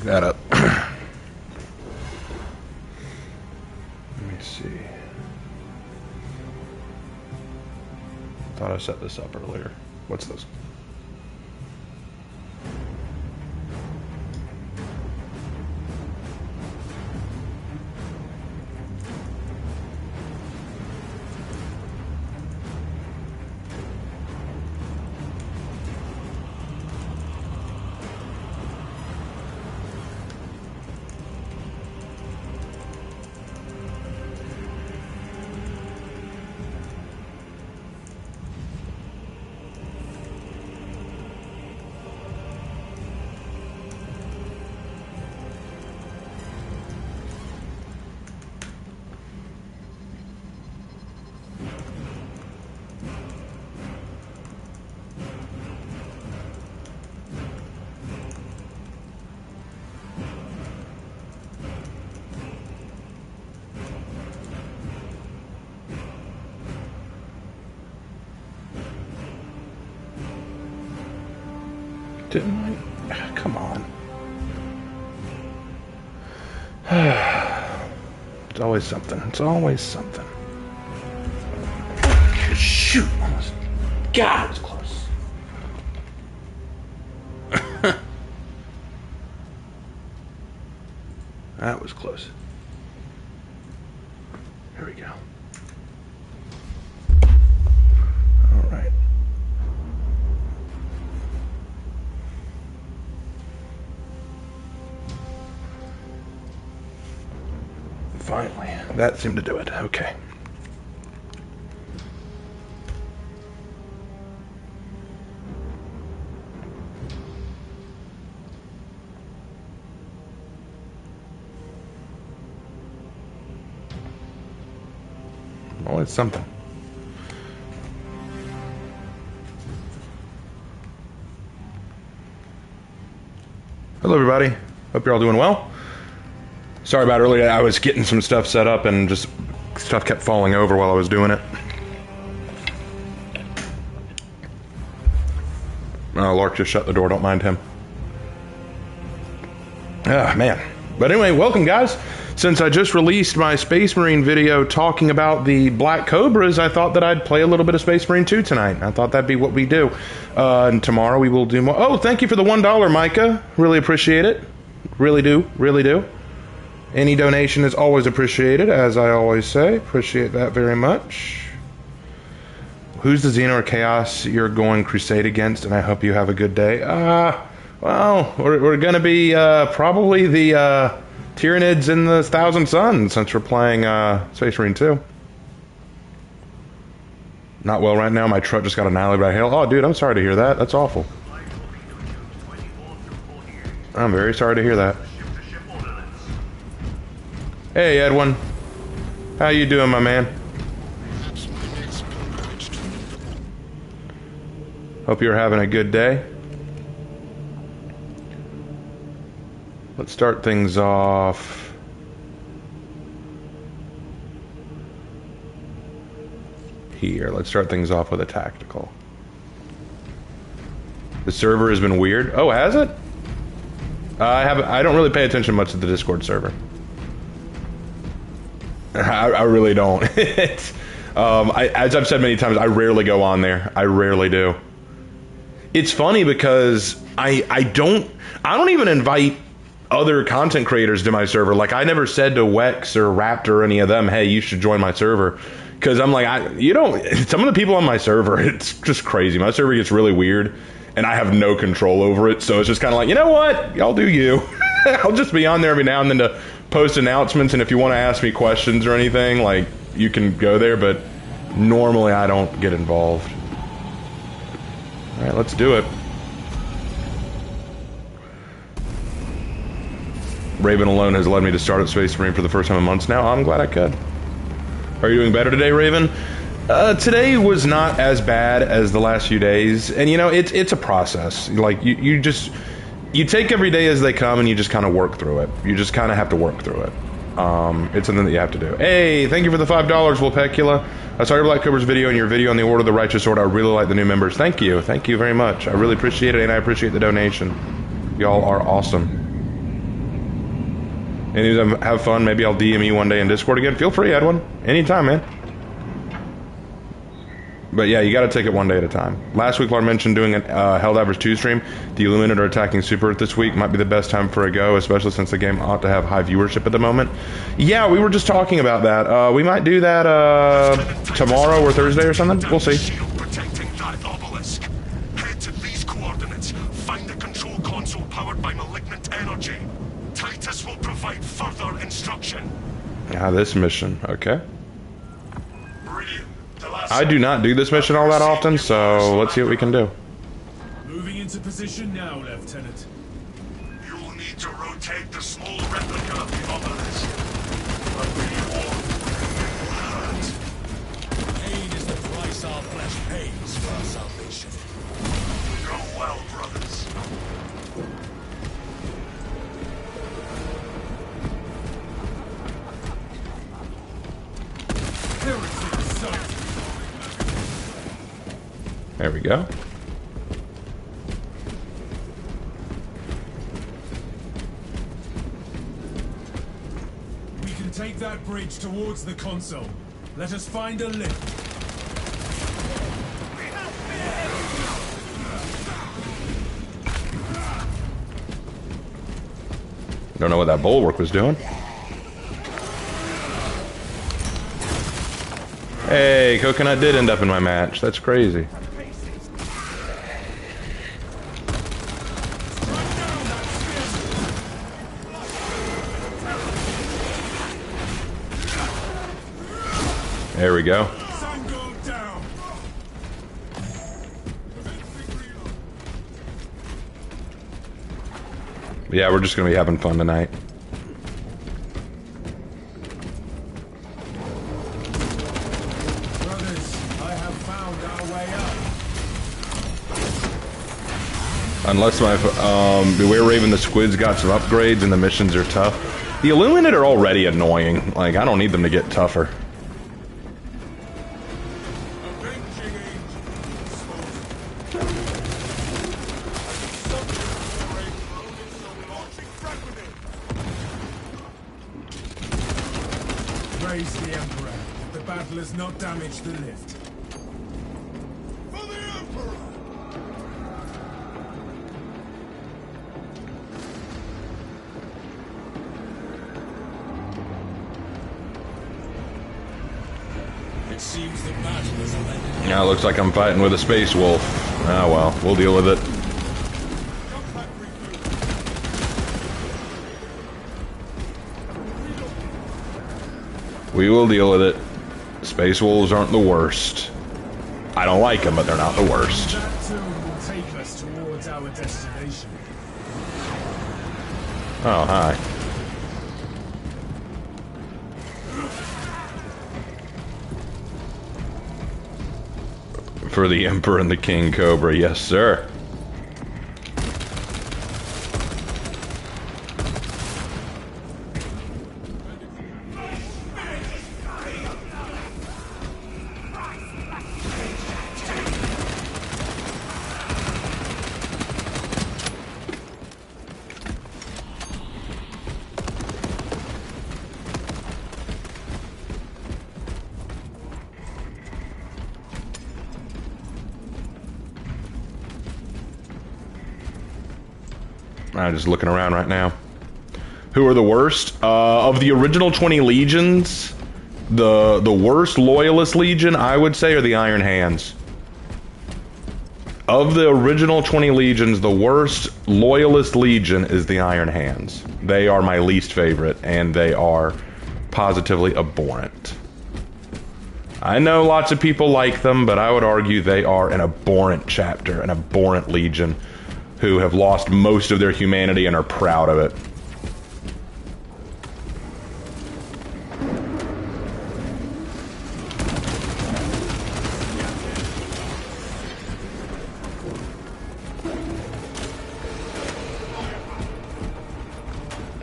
that up. Let me see. Thought I set this up earlier. What's this? Didn't I? Come on. It's always something. It's always something. Shoot! Almost. God, it was close. That was close. Here we go. All right. Finally, that seemed to do it. Okay. Always something. Hello, everybody. Hope you're all doing well. Sorry about earlier. I was getting some stuff set up and just stuff kept falling over while I was doing it. Lark just shut the door. Don't mind him. Ah, man. But anyway, welcome, guys. Since I just released my Space Marine video talking about the Black Cobras, I thought that I'd play a little bit of Space Marine 2 tonight. I thought that'd be what we do. And tomorrow we will do more. Oh, thank you for the $1, Micah. Really appreciate it. Really do. Really do. Any donation is always appreciated, as I always say. Appreciate that very much. Who's the Xeno or Chaos you're going crusade against? And I hope you have a good day. Well, we're going to be probably the Tyranids in the Thousand Suns, since we're playing Space Marine 2. Not well right now. My truck just got annihilated by hail. Oh, dude, I'm sorry to hear that. That's awful. I'm very sorry to hear that. Hey, Edwin. How you doing, my man? Hope you're having a good day. Let's start things off. Here, let's start things off with a tactical. The server has been weird. Oh, has it? I don't really pay attention much to the Discord server. I really don't. As I've said many times, I rarely go on there. I rarely do. It's funny because I don't even invite other content creators to my server. Like, I never said to Wex or Raptor or any of them, hey, you should join my server. Because I'm like, some of the people on my server, it's just crazy. My server gets really weird, and I have no control over it. So it's just kind of like, you know what? Y'all do you. I'll just be on there every now and then to post announcements, and if you want to ask me questions or anything, like, you can go there, but normally I don't get involved. All right, let's do it. Raven alone has led me to start at Space Marine for the first time in months now. I'm glad I could. Are you doing better today, Raven? Today was not as bad as the last few days, and you know, it's a process. Like, you take every day as they come, and you just kind of work through it. You just kind of have to work through it. It's something that you have to do. Hey, thank you for the $5, Wilpecula. I saw your Black Cobra's video and your video on the Order of the Righteous Sword. I really like the new members. Thank you. Thank you very much. I really appreciate it, and I appreciate the donation. Y'all are awesome. Anyways, have fun. Maybe I'll DM you one day in Discord again. Feel free, Edwin. Anytime, man. But yeah, you got to take it one day at a time. Last week, I mentioned doing a Helldivers 2 stream. The Illuminate are attacking Super Earth this week. Might be the best time for a go, especially since the game ought to have high viewership at the moment. Yeah, we were just talking about that. We might do that tomorrow or Thursday or something. We'll see. Protecting that obelisk. Head to these coordinates. Find the control console powered by malignant energy. Titus will provide further instruction. Ah, this mission. Okay. Brilliant. I do not do this mission all that often, so let's see what we can do. Moving into position now, Lieutenant. You'll need to rotate the small replica of the obelisk. But be warned, it will hurt. Pain is the price our flesh pays for our salvation. Go well, brothers. There we go. We can take that bridge towards the console. Let us find a lift. Don't know what that bulwark was doing. Hey, Coconut did end up in my match. That's crazy. There we go. Yeah, we're just gonna be having fun tonight. Brothers, I have found our way up. Unless my Beware Raven the Squid's got some upgrades and the missions are tough. The Illuminate are already annoying. Like, I don't need them to get tougher. Praise the Emperor. The battle has not damaged the lift. For the Emperor! It seems the battle is ended. Now it looks like I'm fighting with a space wolf. Ah well, we'll deal with it. We will deal with it. Space wolves aren't the worst. I don't like them, but they're not the worst. That too will take us towards our destination. Oh, hi. For the Emperor and the King Cobra, yes, sir. I'm just looking around right now. Who are the worst? Of the original 20 legions, the worst loyalist legion, I would say, are the Iron Hands. Of the original 20 legions, the worst loyalist legion is the Iron Hands. They are my least favorite, and they are positively abhorrent. I know lots of people like them, but I would argue they are an abhorrent chapter, an abhorrent legion, who have lost most of their humanity and are proud of it.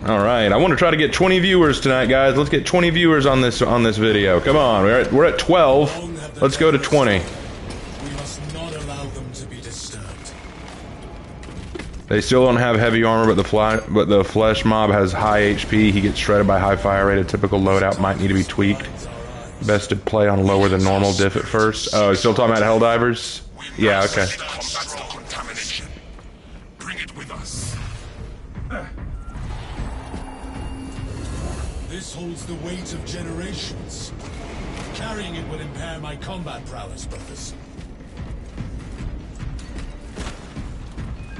All right, I want to try to get 20 viewers tonight, guys. Let's get 20 viewers on this video. Come on, we're at 12. Let's go to 20. We must not allow them to be disturbed. They still don't have heavy armor, but the flesh mob has high HP. He gets shredded by high fire rate. A typical loadout might need to be tweaked. Best to play on lower than normal diff at first. Oh, still talking about Helldivers? Yeah, okay. Bring it with us. This holds the weight of generations. Carrying it will impair my combat prowess, brothers.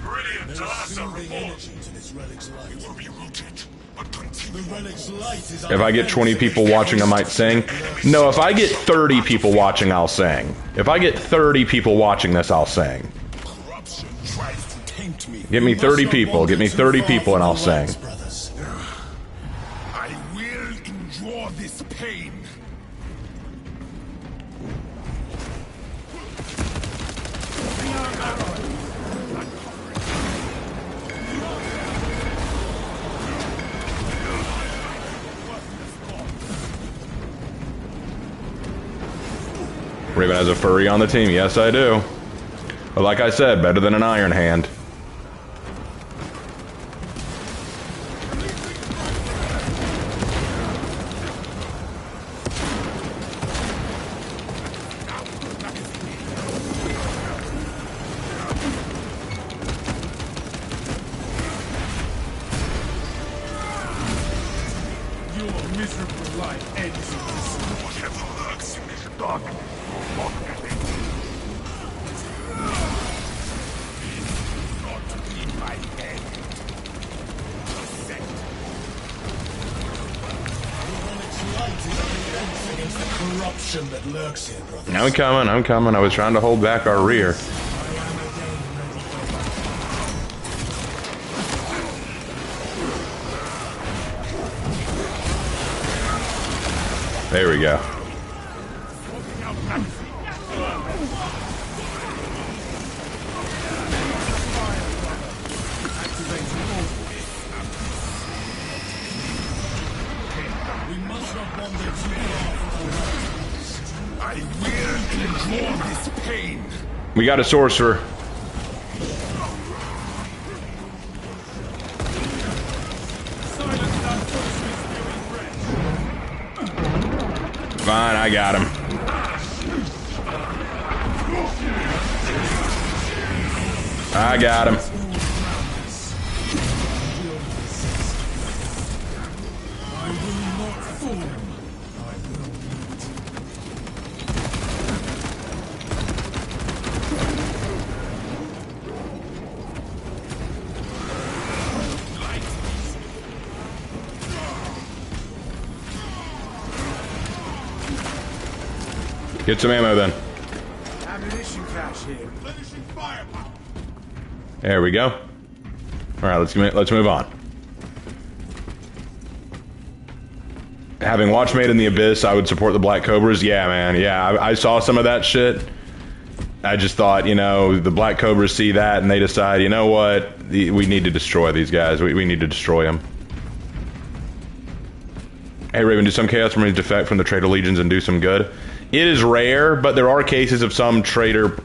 Brilliant There to is us, a soothing report. energy to this relic's light. We will be rooted, but continue. The relic's light is If I get 20 people watching, I might sing. No, if I get 30 people watching, I'll sing. If I get 30 people watching this, I'll sing. Corruption tries to taint me. Get me 30 people. Get me 30 people and I'll sing. I will endure this pain. Raven has a furry on the team. Yes, I do. But like I said, better than an iron hand. Your miserable life ends in this. Whatever lurks in this darkness will look at it. Not in my head. Against the corruption that lurks here, brother. I'm coming, I'm coming. I was trying to hold back our rear. There we go. We must not wander too far. I will endure this pain. We got a sorcerer. Fine, I got him. I got him. I will not fool him. I will lead. Get some ammo then. Ammunition cache here. Finishing firepower. There we go. All right, let's move on. Having watched Made in the Abyss, I would support the Black Cobras. Yeah, man. Yeah, I saw some of that shit. I just thought, you know, the Black Cobras see that and they decide, you know what? We need to destroy these guys. We need to destroy them. Hey, Raven, do some Chaos Marines defect from the Traitor Legions and do some good? It is rare, but there are cases of some Traitor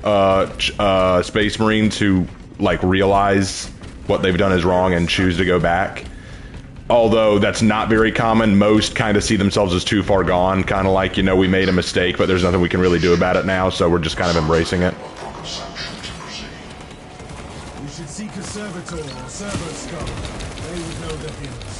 Space Marines who, like, realize what they've done is wrong and choose to go back. Although that's not very common. Most kind of see themselves as too far gone, kind of like, you know, we made a mistake, but there's nothing we can really do about it now, so we're just kind of embracing it. We should seek a servitor or servo skull. They would know the hints.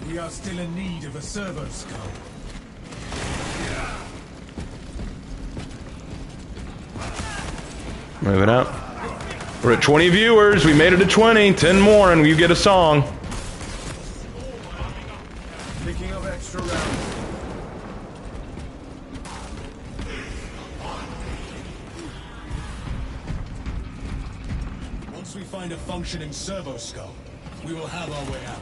We are still in need of a servo skull. Moving up. We're at 20 viewers. We made it to 20. 10 more and you get a song. Picking up extra rounds. Once we find a functioning servo skull, we will have our way out.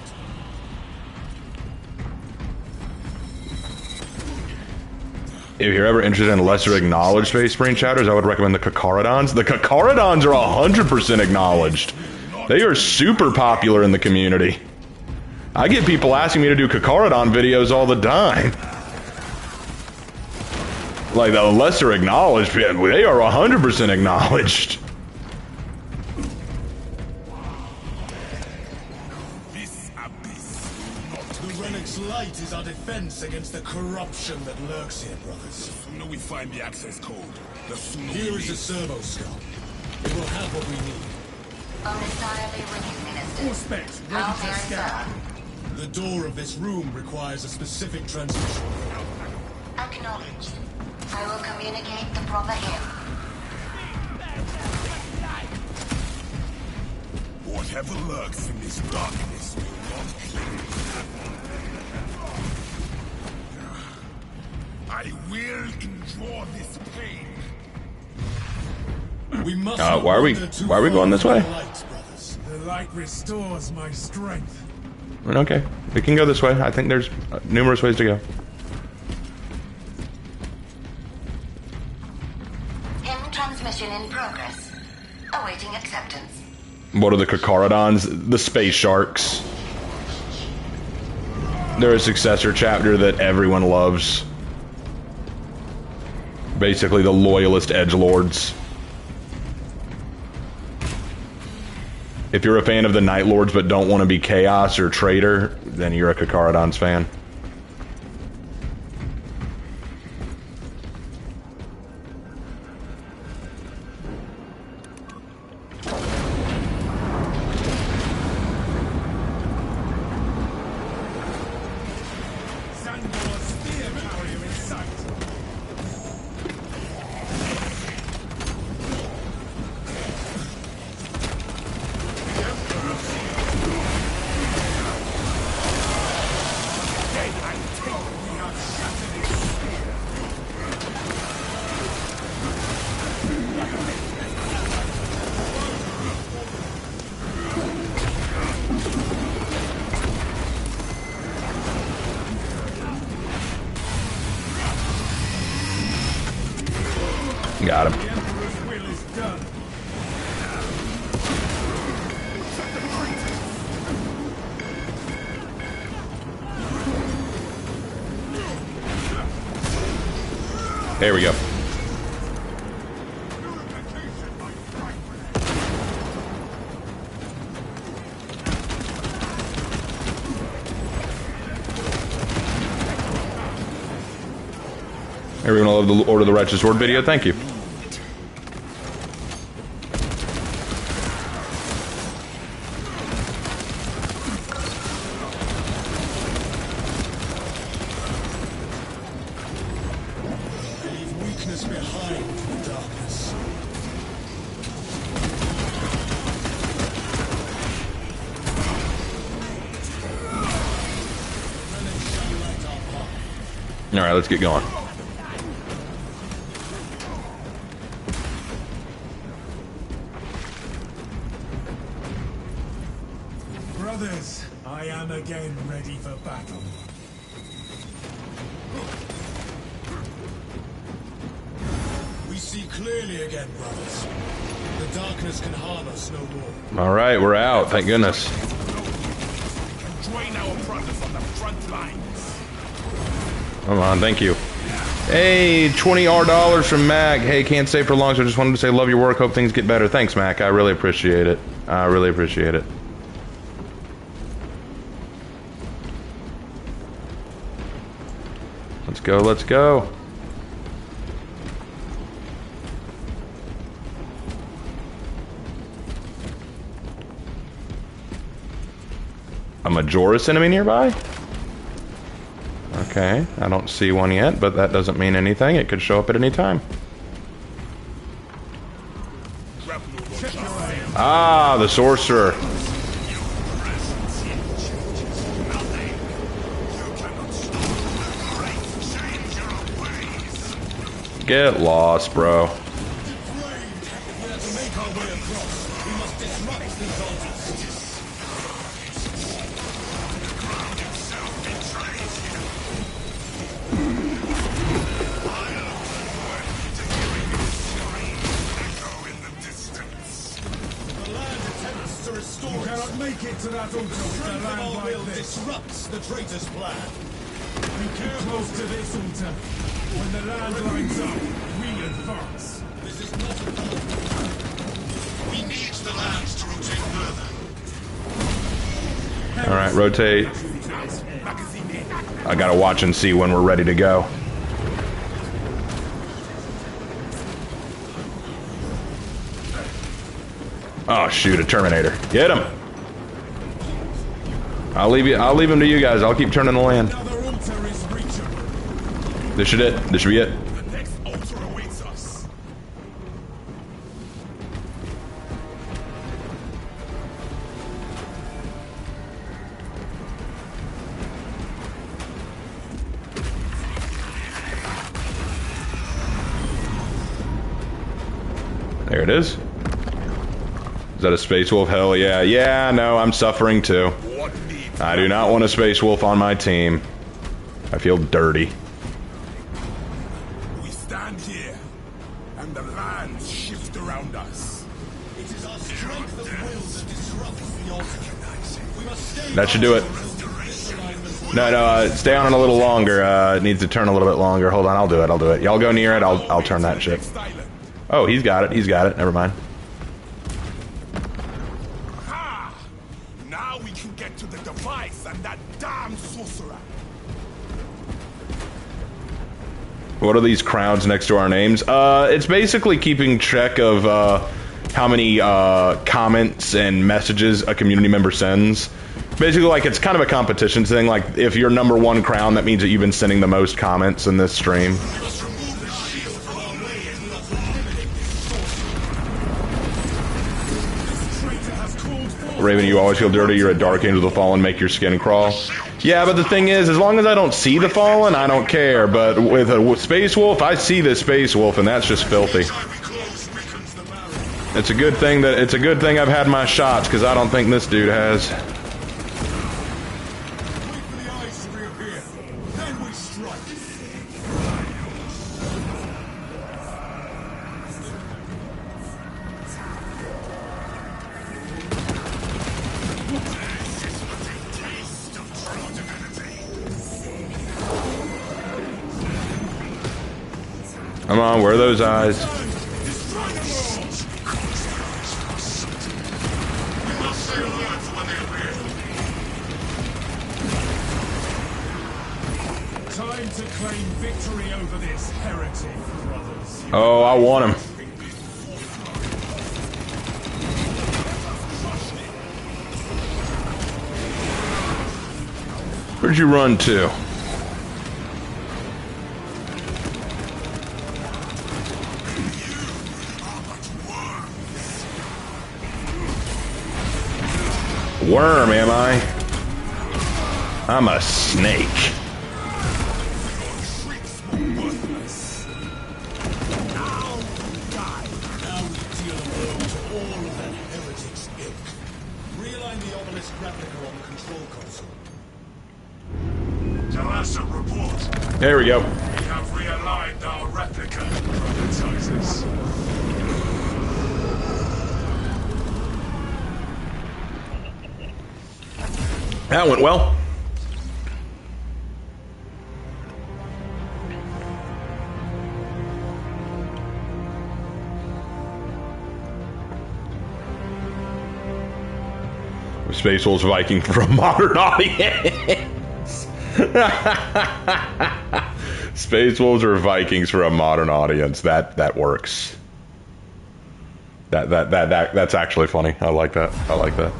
If you're ever interested in lesser acknowledged Space Marine chatters, I would recommend the Kakaradons. The Kakaradons are 100% acknowledged. They are super popular in the community. I get people asking me to do Kakaradon videos all the time. Like the lesser acknowledged, they are 100% acknowledged. The Relic's light is our defense against the corruption that lurks here, brothers. The sooner we find the access code, the sooner Here we is a servo scope. We will have what we need. All specs ready to scan. The door of this room requires a specific transmission. Acknowledged. I will communicate the proper hymn. Whatever lurks in this darkness will not claim me. I will endure this pain. We must Why are we going this way? The light restores my strength. Okay, we can go this way. I think there's numerous ways to go. Hymn transmission in progress. Awaiting acceptance. What are the Kakaradons? The space sharks. They're a successor chapter that everyone loves. Basically the loyalist edgelords. If you're a fan of the Night Lords but don't want to be Chaos or Traitor, then you're a Kakaradons fan. Sandor spear carrier in sight. Got him. The Emperor's will is done. There we go. Everyone love the Order of the Righteous Sword video? Thank you. Leave weakness behind in the darkness. Relics shall light our path. Alright, let's get going. Brothers, I am again ready for battle. We see clearly again, brothers. The darkness can harm us no more. Alright, we're out. Thank goodness. Join our brothers on the front lines. Come on, thank you. Hey, $20 from Mac. Hey, can't stay for long, so I just wanted to say love your work. Hope things get better. Thanks, Mac. I really appreciate it. I really appreciate it. Let's go, let's go. A Majoris enemy nearby? Okay, I don't see one yet, but that doesn't mean anything. It could show up at any time. Ah, the sorcerer. Get lost, bro. We are to make our way across. We must disrupt these altars. restore it. You cannot make it to that altar with the land like this. Disrupts the traitor's plan. Be close to this altar. When the land lines up, we advance. This is not a problem. We need the lands to rotate further. All right, rotate. I gotta watch and see when we're ready to go. Oh shoot, a Terminator. Get him! I'll leave him to you guys. I'll keep turning the land. This should it. This should be it. The next altar awaits us. There it is. Is that a space wolf? Hell yeah. Yeah, no, I'm suffering too. I do not want a space wolf on my team. I feel dirty. We stand here, and the lands shift around us. It is our strength of will that disrupts the altar. We must stay. That should do it. No, stay on it a little longer. It needs to turn a little bit longer. Hold on, I'll do it. Y'all go near it, I'll turn that ship. Oh, he's got it. Never mind. Ha! Now we can get to the device and that damn sorcerer. What are these crowns next to our names? It's basically keeping track of how many comments and messages a community member sends. Basically, like, it's kind of a competition thing. Like, if you're #1 crown, that means that you've been sending the most comments in this stream. Raven, you always feel dirty. You're a dark angel of the fallen. Make your skin crawl. Yeah, but the thing is, as long as I don't see the fallen, I don't care. But with a space wolf, I see the space wolf, and that's just filthy. It's a good thing I've had my shots, because I don't think this dude has. Come on, where are those eyes? Time to claim victory over this heretic, brothers. Oh, I want him. Where'd you run to? Worm, am I? I'm a snake. Realign the obelisk replica on the control console. Talassa, report. There we go. We have realigned our replica prototypes. That went well. Space Wolves Viking for a modern audience. Space Wolves are Vikings for a modern audience. That works. That's actually funny. I like that. I like that.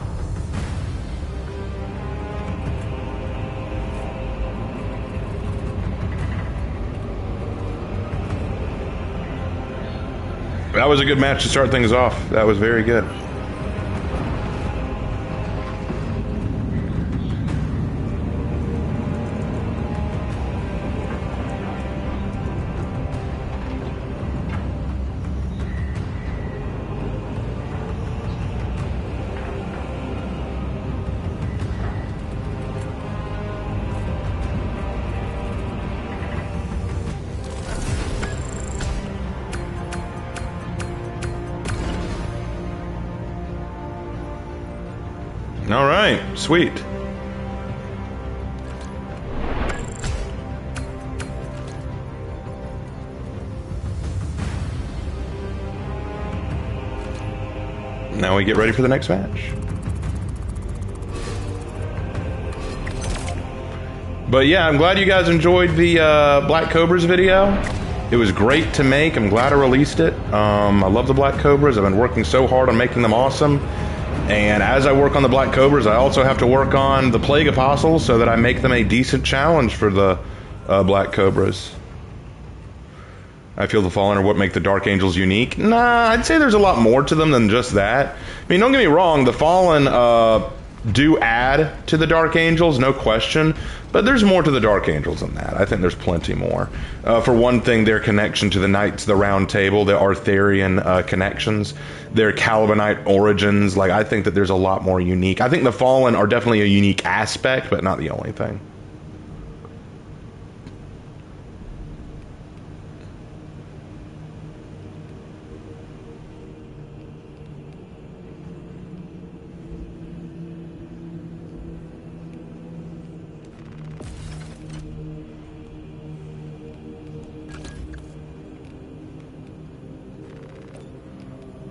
That was a good match to start things off. That was very good. All right, sweet. Now we get ready for the next match. But yeah, I'm glad you guys enjoyed the Black Cobras video. It was great to make. I'm glad I released it. I love the Black Cobras. I've been working so hard on making them awesome. And as I work on the Black Cobras, I also have to work on the Plague Apostles so that I make them a decent challenge for the Black Cobras. I feel the Fallen are what make the Dark Angels unique. Nah, I'd say there's a lot more to them than just that. I mean, don't get me wrong, the Fallen do add to the Dark Angels, no question, but there's more to the Dark Angels than that. I think there's plenty more. For one thing, their connection to the Knights of the Round Table, the Arthurian connections, their Calibanite origins, like, I think that there's a lot more unique. I think the Fallen are definitely a unique aspect, but not the only thing.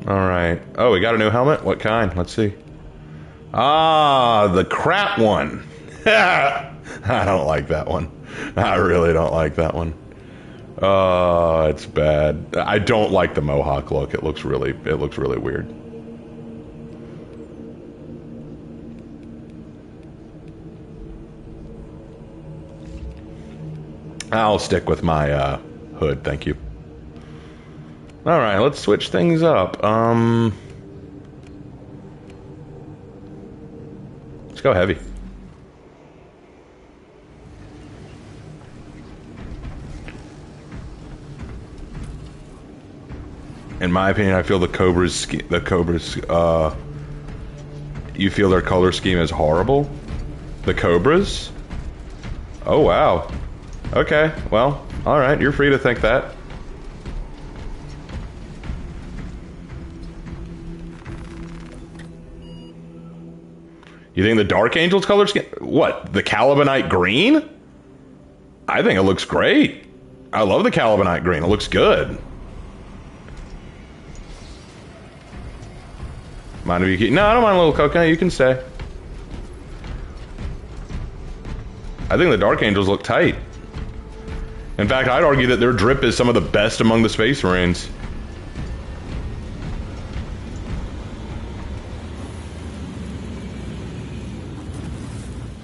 Alright. Oh, we got a new helmet? What kind? Let's see. Ah, the crap one. I don't like that one. I really don't like that one. It's bad. I don't like the mohawk look. It looks really weird. I'll stick with my hood, thank you. Alright, let's switch things up. Let's go heavy. In my opinion, I feel the Cobras, you feel their color scheme is horrible? The Cobras? Oh, wow. Okay, well, alright, you're free to think that. You think the Dark Angels color scheme? What, the Calibanite green? I think it looks great. I love the Calibanite green. It looks good. Mind if you keep... No, I don't mind a little coconut. You can stay. I think the Dark Angels look tight. In fact, I'd argue that their drip is some of the best among the Space Marines.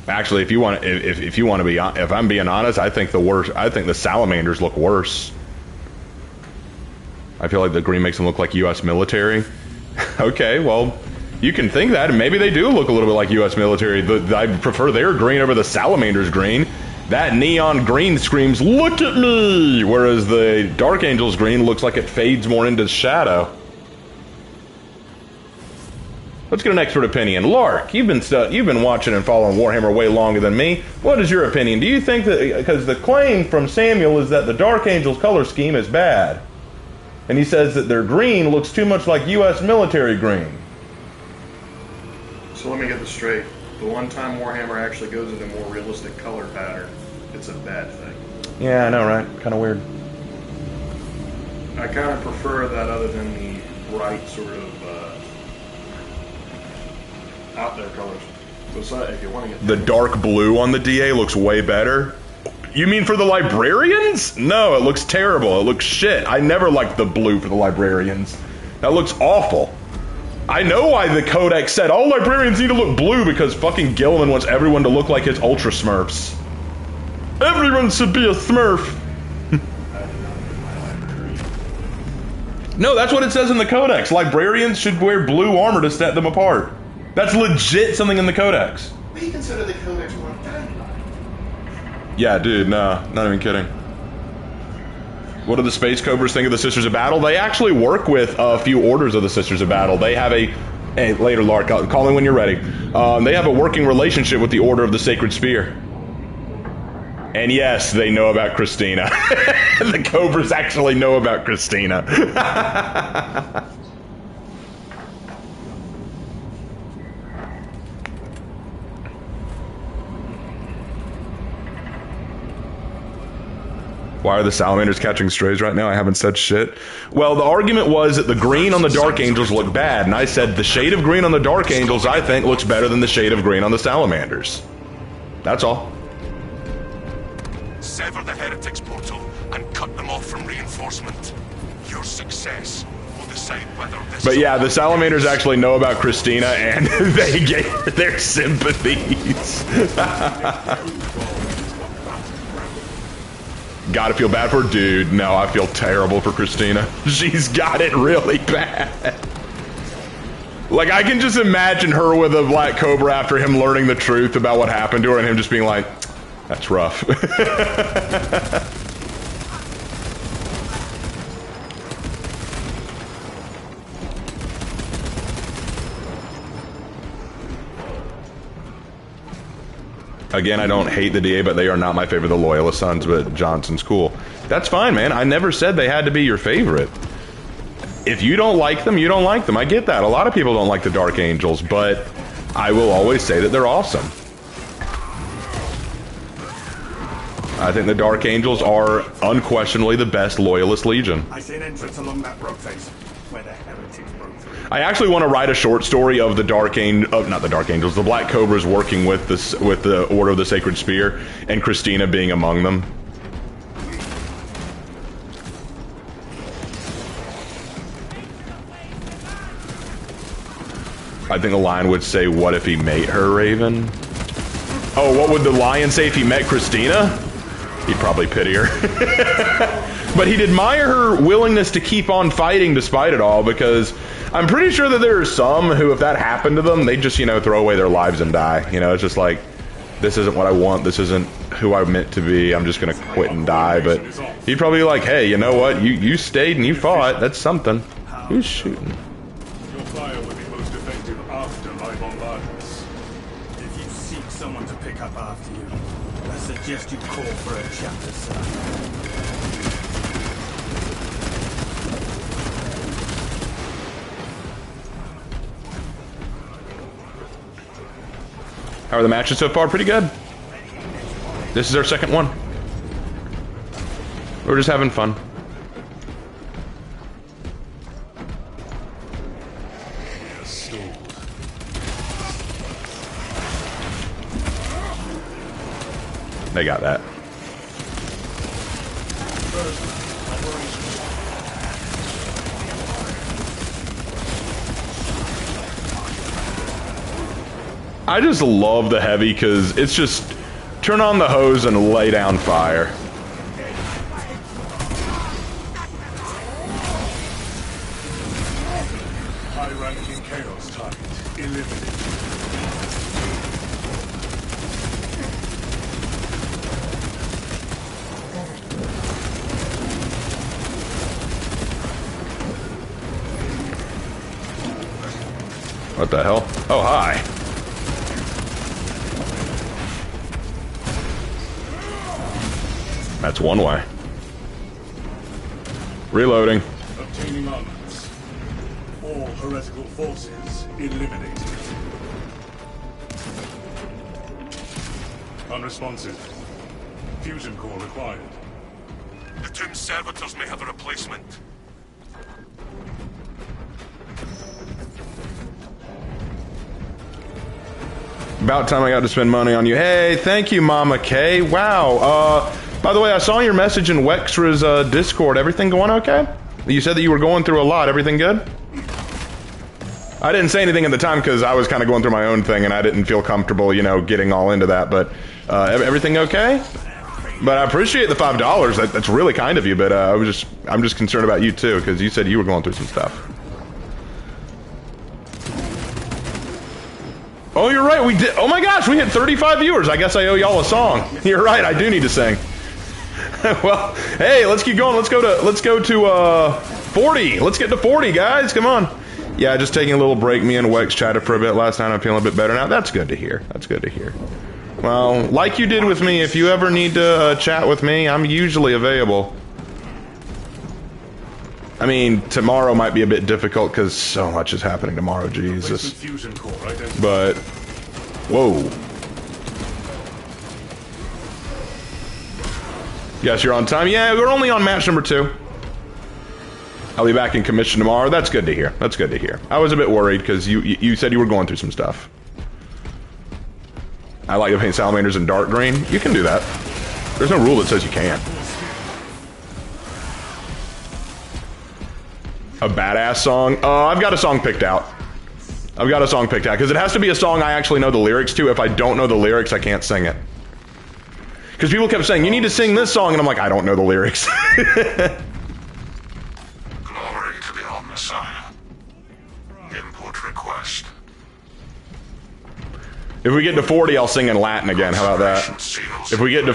Actually, if you want to be, if I'm being honest, I think the Salamanders look worse. I feel like the green makes them look like U.S. military. Okay, well, you can think that, and maybe they do look a little bit like U.S. military. I prefer their green over the Salamanders' green. That neon green screams, "Look at me!" Whereas the Dark Angels' green looks like it fades more into shadow. Let's get an expert opinion. Lark, you've been watching and following Warhammer way longer than me. What is your opinion? Do you think that, because the claim from Samuel is that the Dark Angels color scheme is bad, and he says that their green looks too much like U.S. military green. So let me get this straight. The one time Warhammer actually goes into a more realistic color pattern, it's a bad thing. Yeah, I know, right? Kind of weird. I kind of prefer that other than the bright sort of out there colors. But if you want to get the dark blue on the DA looks way better. You mean for the librarians? No, it looks terrible. It looks shit. I never liked the blue for the librarians. That looks awful. I know why the Codex said all librarians need to look blue, because fucking Gilliman wants everyone to look like his Ultra Smurfs. Everyone should be a Smurf. No, that's what it says in the Codex. Librarians should wear blue armor to set them apart. That's legit something in the Codex. We consider the Codex more than. Yeah, dude, nah, not even kidding. What do the Space Cobras think of the Sisters of Battle? They actually work with a few orders of the Sisters of Battle. They have a... Hey, later, Lark, call me when you're ready. They have a working relationship with the Order of the Sacred Spear. And yes, they know about Christina. The Cobras actually know about Christina. Why are the salamanders catching strays right now? I haven't said shit. Well, the argument was that the green on the Dark Angels looked bad, and I said the shade of green on the Dark Angels, I think, looks better than the shade of green on the salamanders. That's all. Sever the heretics portal and cut them off from reinforcement. Your success will decide whether this. But yeah, the salamanders actually know about Christina, and they gave her their sympathies. Gotta feel bad for her? Dude, no, I feel terrible for Christina. She's got it really bad. Like, I can just imagine her with a black cobra after him learning the truth about what happened to her and him just being like, that's rough. Again, I don't hate the DA, but they are not my favorite. The Loyalist Sons, but Johnson's cool. That's fine, man. I never said they had to be your favorite. If you don't like them, you don't like them. I get that. A lot of people don't like the Dark Angels, but I will always say that they're awesome. I think the Dark Angels are unquestionably the best Loyalist Legion. I see an entrance along that rotate where the heretics broke through. I actually want to write a short story of the not the Dark Angels, the Black Cobras working with this, with the Order of the Sacred Spear, and Christina being among them. I think the lion would say, "What if he made her Raven?" Oh, what would the lion say if he met Christina? He'd probably pity her. But he'd admire her willingness to keep on fighting despite it all, because I'm pretty sure that there are some who, if that happened to them, they'd just, you know, throw away their lives and die. You know, it's just like, this isn't what I want, this isn't who I'm meant to be, I'm just gonna quit and die. But he'd probably be like, hey, you know what, you stayed and you fought, that's something. Who's shooting? Your fire would be most effective after my bombardments. If you seek someone to pick up after you, I suggest you call for a chapter, sir. How are the matches so far? Pretty good. This is our second one. We're just having fun. They got that. I just love the heavy because it's just turn on the hose and lay down fire. High-ranking chaos target eliminated. What the hell? Oh, hi. That's one way. Reloading. Obtaining armaments. All heretical forces eliminated. Unresponsive. Fusion core required. The Tomb Servitors may have a replacement. About time I got to spend money on you. Hey, thank you, Mama K. Wow. By the way, I saw your message in Wextra's Discord. Everything going okay? You said that you were going through a lot. Everything good? I didn't say anything at the time because I was kind of going through my own thing and I didn't feel comfortable, you know, getting all into that. But everything okay? But I appreciate the $5. That's really kind of you. But I'm just concerned about you too because you said you were going through some stuff. Oh, you're right. We did. Oh my gosh, we hit 35 viewers. I guess I owe y'all a song. You're right. I do need to sing. Well, hey, let's keep going. Let's go to 40. Let's get to 40, guys. Come on. Yeah, just taking a little break. Me and Wex chatted for a bit last night. I'm feeling a bit better now. That's good to hear. That's good to hear. Well, like you did with me, if you ever need to chat with me, I'm usually available. I mean, tomorrow might be a bit difficult because so much is happening tomorrow, Jesus. But, whoa. Yes, you're on time. Yeah, we're only on match number 2. I'll be back in commission tomorrow. That's good to hear. That's good to hear. I was a bit worried because you said you were going through some stuff. I like to paint salamanders in dark green. You can do that. There's no rule that says you can't. A badass song? I've got a song picked out. I've got a song picked out because it has to be a song I actually know the lyrics to. If I don't know the lyrics, I can't sing it. Because people kept saying, you need to sing this song, and I'm like, I don't know the lyrics. Glory to the Omnissiah. Input request. If we get to 40, I'll sing in Latin again. How about that? If we get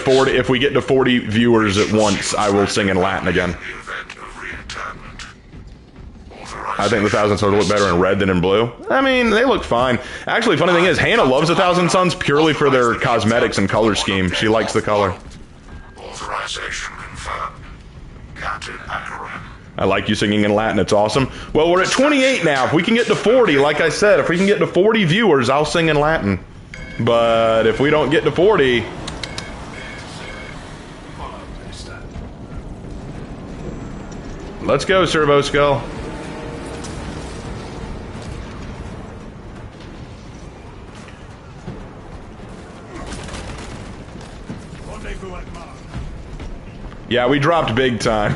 to 40 viewers at once, I will sing in Latin again. I think the Thousand Suns look better in red than in blue. I mean, they look fine. Actually, funny thing is, Hannah loves the Thousand Suns purely for their cosmetics and color scheme. She likes the color. Authorization confirmed. Captain Akaran. I like you singing in Latin. It's awesome. Well, we're at 28 now. If we can get to 40, like I said, if we can get to 40 viewers, I'll sing in Latin. But if we don't get to 40... Let's go, Servo Skull. Yeah, we dropped big time.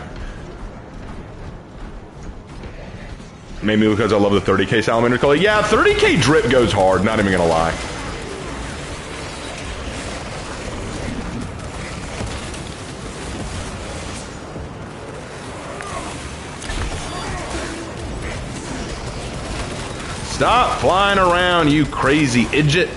Maybe because I love the 30k salamander color. Yeah, 30k drip goes hard, not even gonna lie. Stop flying around, you crazy idiot.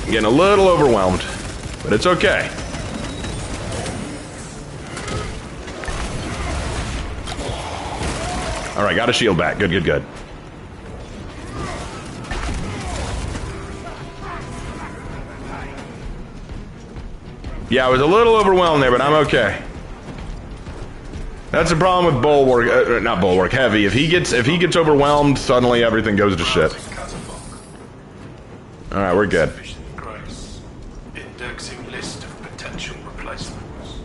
Getting a little overwhelmed, but it's okay. All right, got a shield back. Good, good, good. Yeah, I was a little overwhelmed there, but I'm okay. That's the problem with bulwark, not bulwark, heavy. If he gets overwhelmed, suddenly everything goes to shit. All right, we're good. Indexing list of potential replacements.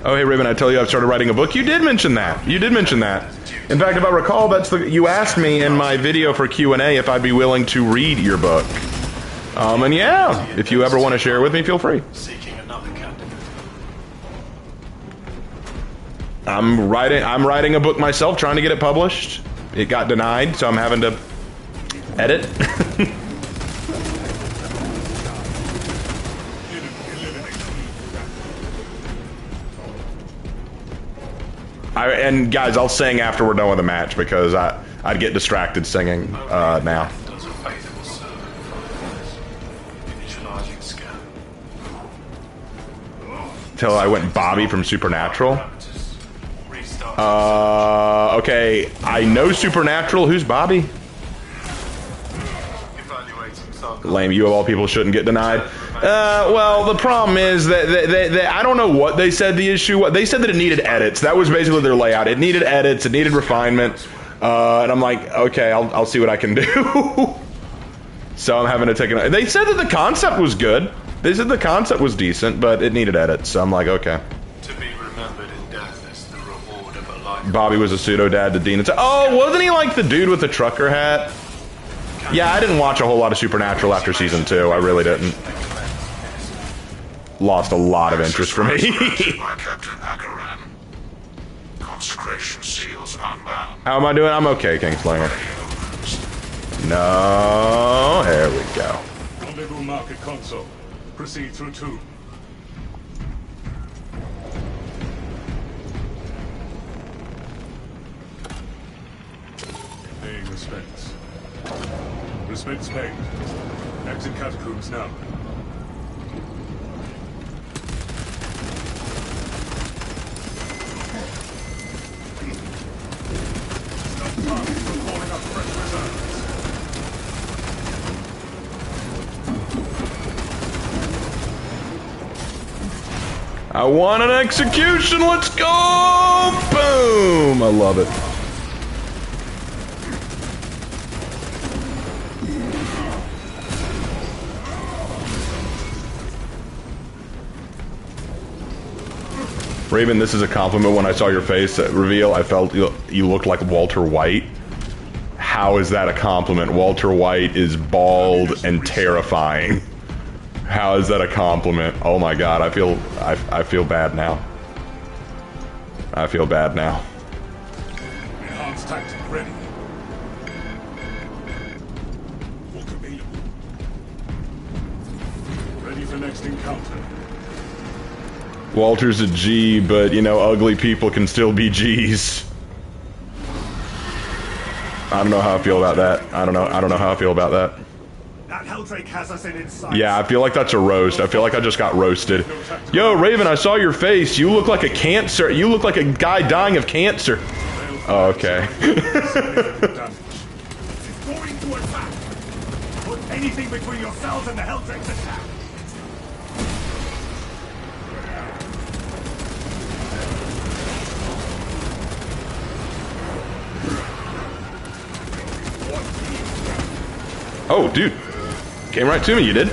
Oh, hey, Raven, I tell you I've started writing a book. You did mention that. You did mention that. In fact, if I recall, you asked me in my video for Q&A if I'd be willing to read your book. And yeah, if you ever want to share it with me, feel free. Seeking another candidate. I'm writing a book myself, trying to get it published. It got denied, so I'm having to edit. And guys, I'll sing after we're done with the match because I'd get distracted singing now. Till I went Bobby from Supernatural. Okay, I know Supernatural. Who's Bobby? Lame. You of all people shouldn't get denied. Well, the problem is that they I don't know what they said the issue was. They said that it needed edits. That was basically their layout. It needed edits. It needed refinement. And I'm like, okay, I'll see what I can do. So I'm having to take it. They said that the concept was good. They said the concept was decent, but it needed edits. So I'm like, okay. To be remembered in death is the reward of a life. Bobby was a pseudo dad to Dean. Oh, wasn't he like the dude with the trucker hat? Yeah, I didn't watch a whole lot of Supernatural after season 2. I really didn't. Lost a lot of interest for me. Consecration seals unbound. How am I doing? I'm okay, Kingslinger. No, there we go. Rendezvous market console. Proceed through 2. Paying respects. Respects paid. Exit catacombs now. I want an execution. Let's go! Boom! I love it. Raven, this is a compliment. When I saw your face reveal, I felt you looked like Walter White. How is that a compliment? Walter White is bald and terrifying. How is that a compliment? Oh my god, I feel bad now. I feel bad now. Enhanced tactic ready. Look available. Ready for next encounter. Walter's a G, but you know, ugly people can still be G's. I don't know how I feel about that. I don't know how I feel about that. That Helldrake has us in its sights. Yeah, I feel like that's a roast. I feel like I just got roasted. Yo, Raven, I saw your face. You look like a cancer. You look like a guy dying of cancer. Oh, okay. Going to attack. Put anything between yourselves and the Helldrake's attack. Oh, dude. Came right to me, you did.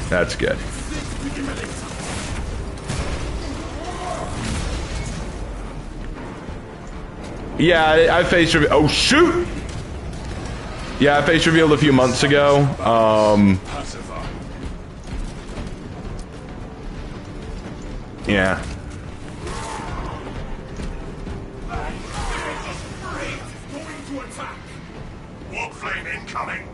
That's good. Yeah, I face revealed. Oh, shoot! Yeah, I face revealed a few months ago. Yeah. Warflame incoming!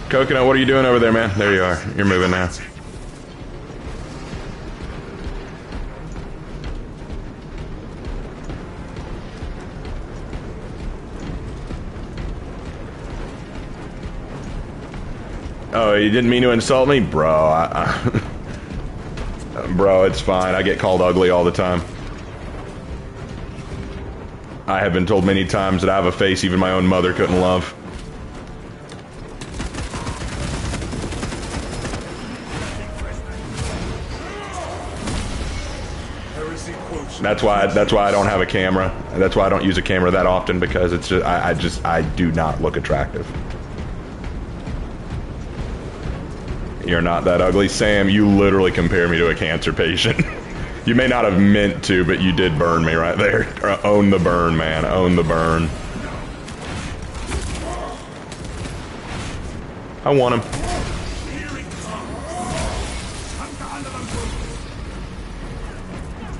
Coconut, what are you doing over there, man? There you are. You're moving now. Oh, you didn't mean to insult me? Bro, bro, it's fine. I get called ugly all the time. I have been told many times that I have a face even my own mother couldn't love. That's why I don't have a camera. That's why I don't use a camera that often, because it's just I do not look attractive. You're not that ugly. Sam, you literally compare me to a cancer patient. You may not have meant to, but you did burn me right there. Own the burn, man. Own the burn. I want him.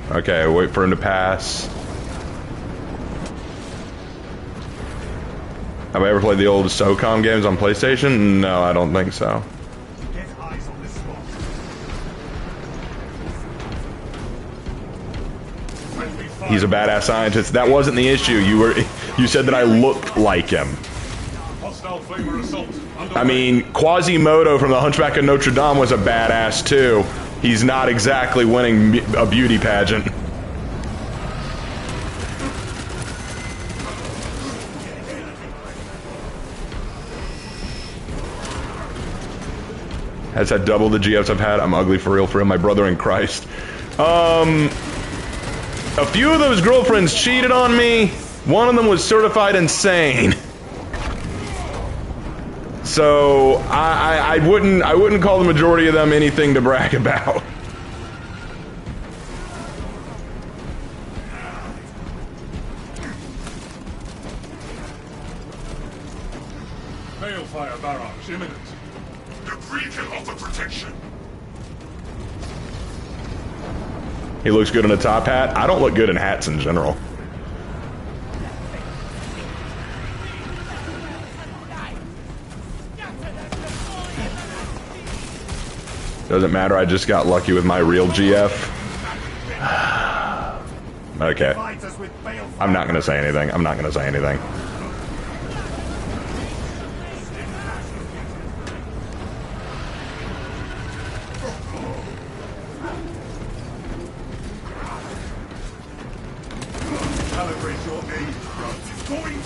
Okay, wait for him to pass. Have I ever played the old SOCOM games on PlayStation? No, I don't think so. He's a badass scientist. That wasn't the issue. You said that I looked like him. I mean, Quasimodo from the Hunchback of Notre Dame was a badass too. He's not exactly winning a beauty pageant. Has had double the GFs I've had. I'm ugly for real, my brother in Christ. A few of those girlfriends cheated on me. One of them was certified insane. So I wouldn't call the majority of them anything to brag about. Balefire barrage imminent. Debris can offer protection. He looks good in a top hat. I don't look good in hats in general. Doesn't matter, I just got lucky with my real GF. Okay. I'm not gonna say anything. I'm not gonna say anything.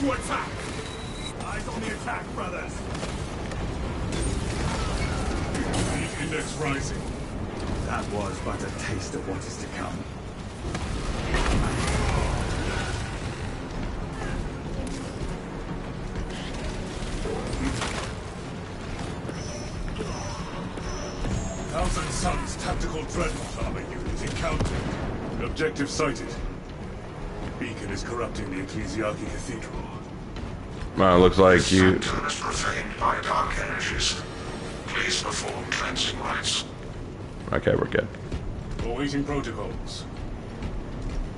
to attack! Eyes on the attack, brothers. Index rising. That was but a taste of what is to come. Thousand Suns tactical dreadnought armor unit encountered. Objective sighted. Beacon is corrupting the Ecclesiarchy Cathedral. Well, it looks like you. Sanctum is profaned by dark energies. Please perform cleansing rites. Okay, we're good. Awaiting protocols.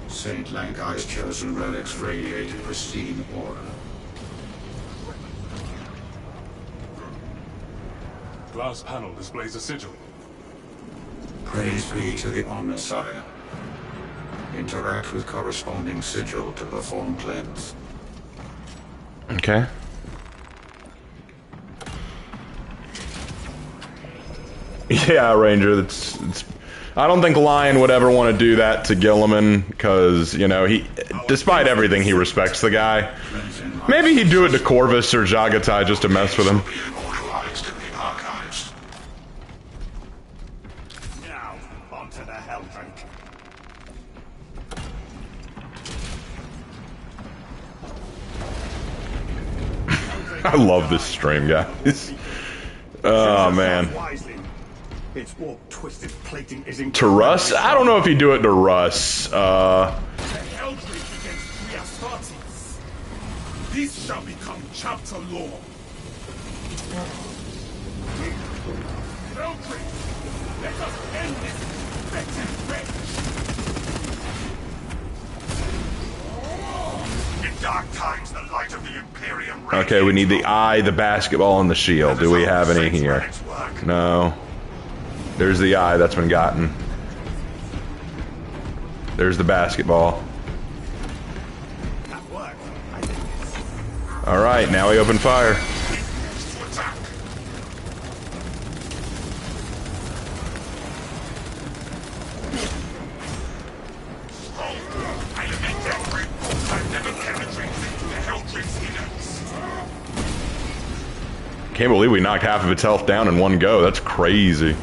Saint Lankai's chosen relics radiated pristine aura. Glass panel displays a sigil. Praise be to the Omnissiah. Interact with corresponding sigil to perform cleanse. Okay. Yeah, Ranger. It's. I don't think Lion would ever want to do that to Gilliman, because you know he, despite everything, he respects the guy. Maybe he'd do it to Corvus or Jagatai just to mess with him. Immortalized in the archives. Now, onto the Helldrink. I love this stream, guys. Oh man. Wisely. Its warp twisted plating is To Russ? I don't know if he'd do it to Russ. The Eldritch against Triastates. This shall become chapter law. Eldritch, let us end this infected wretch. In dark times, the light of the Imperium. Okay, we need the eye, the basketball, and the shield. Do we have any here? No. There's the eye that's been gotten. There's the basketball. Alright, now we open fire. Can't believe we knocked half of its health down in one go. That's crazy.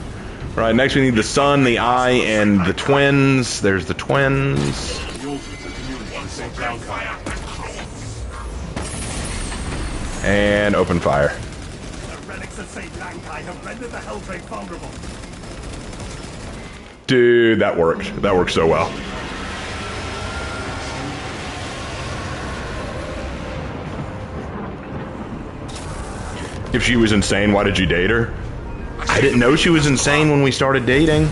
Right, next we need the sun, the eye, and the twins. There's the twins. And open fire. The relics of Saint Lankai have rendered the Helldrink vulnerable. Dude, that worked. That worked so well. If she was insane, why did you date her? I didn't know she was insane when we started dating.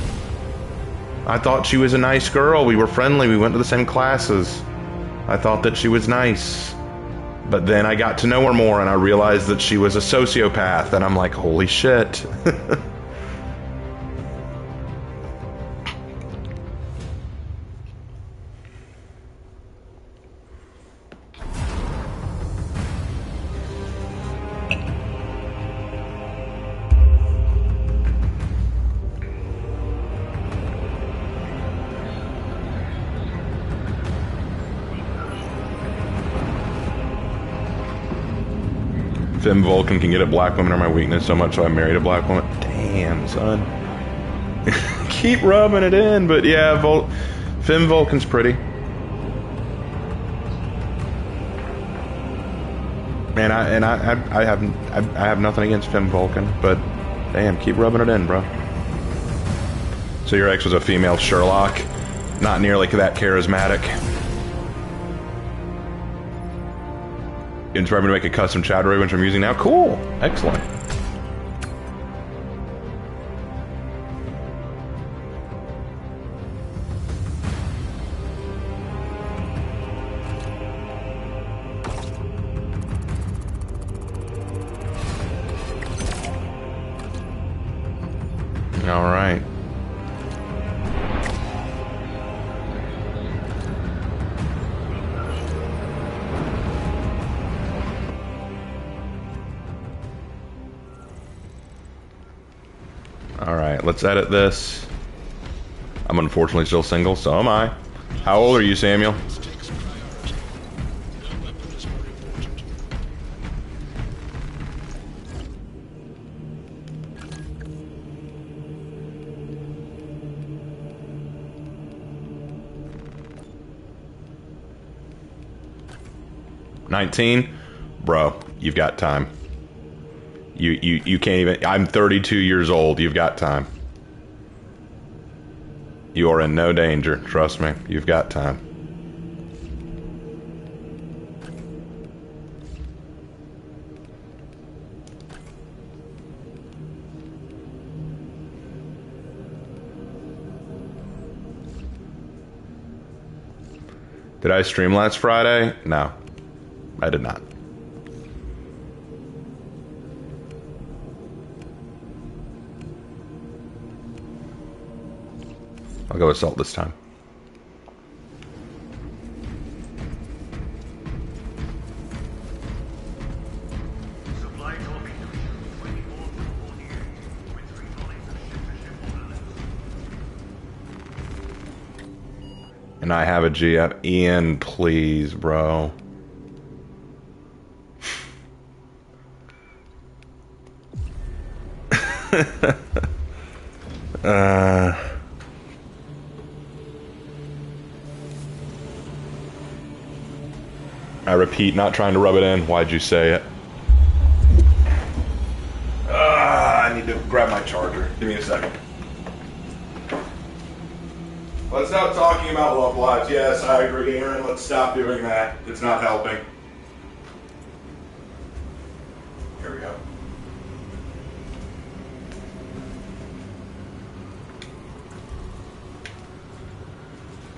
I thought she was a nice girl. We were friendly. We went to the same classes. I thought that she was nice. But then I got to know her more and I realized that she was a sociopath. And I'm like, holy shit. Femme Vulcan can get at black women are my weakness so much so I married a black woman. Damn, son. Keep rubbing it in, but yeah, Femme Vulcan's pretty. Man, I have nothing against Femme Vulcan, but damn, keep rubbing it in, bro. So your ex was a female Sherlock, not nearly that charismatic. Inspired me to make a custom chattery, which I'm using now. Cool. Excellent. All right. Alright, let's edit this. I'm unfortunately still single, so am I. How old are you, Samuel? 19? Bro, you've got time. You can't even... I'm 32 years old. You've got time. You are in no danger. Trust me. You've got time. Did I stream last Friday? No. I did not. I'll go assault this time. And I have a GF. Ian, please, bro. I repeat, not trying to rub it in. Why'd you say it? I need to grab my charger. Give me a second. Let's stop talking about love lives. Yes, I agree, Aaron. Let's stop doing that. It's not helping. Here we go.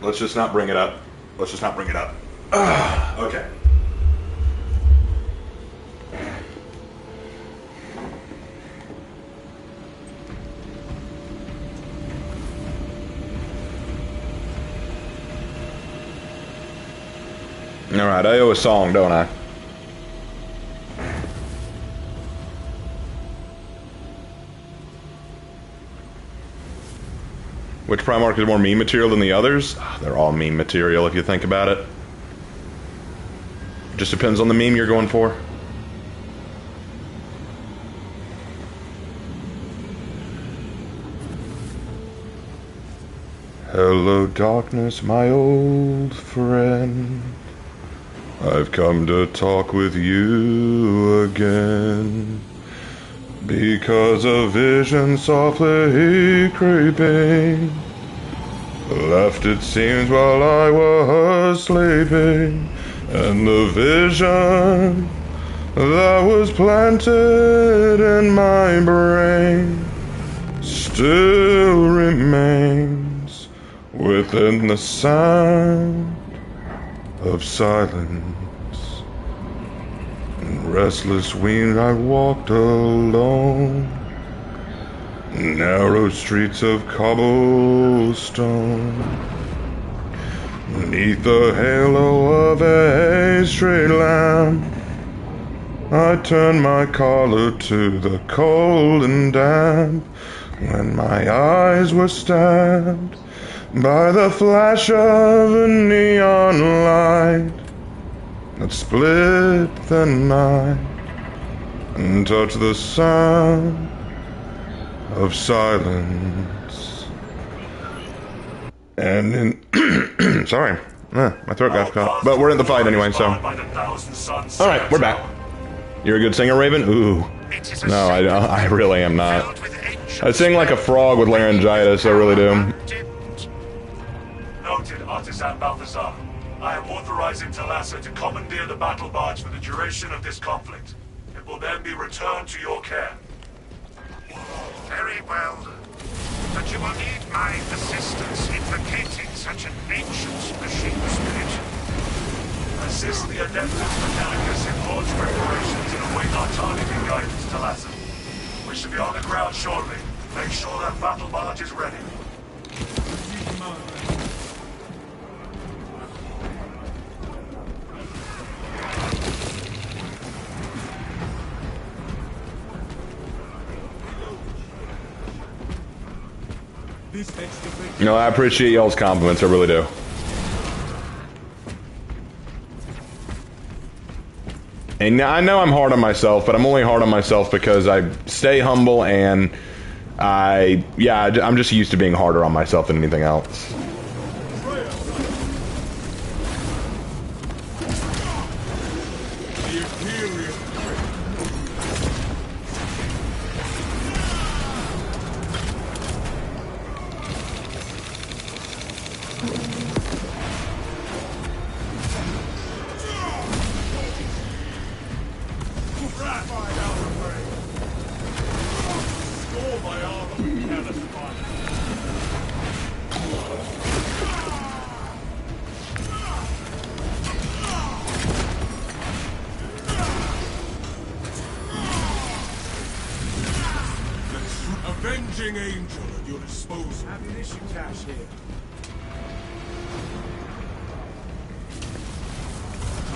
Let's just not bring it up. Let's just not bring it up. Okay. Alright, I owe a song, don't I? Which Primarch is more meme material than the others? They're all meme material if you think about it. Just depends on the meme you're going for. Hello, darkness, my old friend. I've come to talk with you again. Because a vision softly creeping left, it seems, while I was sleeping. And the vision that was planted in my brain still remains within the sound of silence. And restless winged I walked alone, narrow streets of cobblestone, beneath the halo of a street lamp. I turned my collar to the cold and damp, when my eyes were stabbed by the flash of a neon light that split the night and touched the sound of silence. And in sorry, my throat got caught. But we're in the fight anyway, so. Alright, we're back. You're a good singer, Raven? Ooh. No, I really am not. I sing like a frog with laryngitis, I really do. Noted, Artisan Balthazar. I am authorizing Talassa to commandeer the battle barge for the duration of this conflict. It will then be returned to your care. Very well. But you will need my assistance in locating such an ancient machine spirit. Assist the Adeptus Mechanicus in launch preparations and await our targeting guidance, Talassa. We should be on the ground shortly. Make sure that battle barge is ready. No, I appreciate y'all's compliments, I really do. And I know I'm hard on myself, but I'm only hard on myself because I stay humble and I'm just used to being harder on myself than anything else. Avenging angel at your disposal. Ammunition cache here.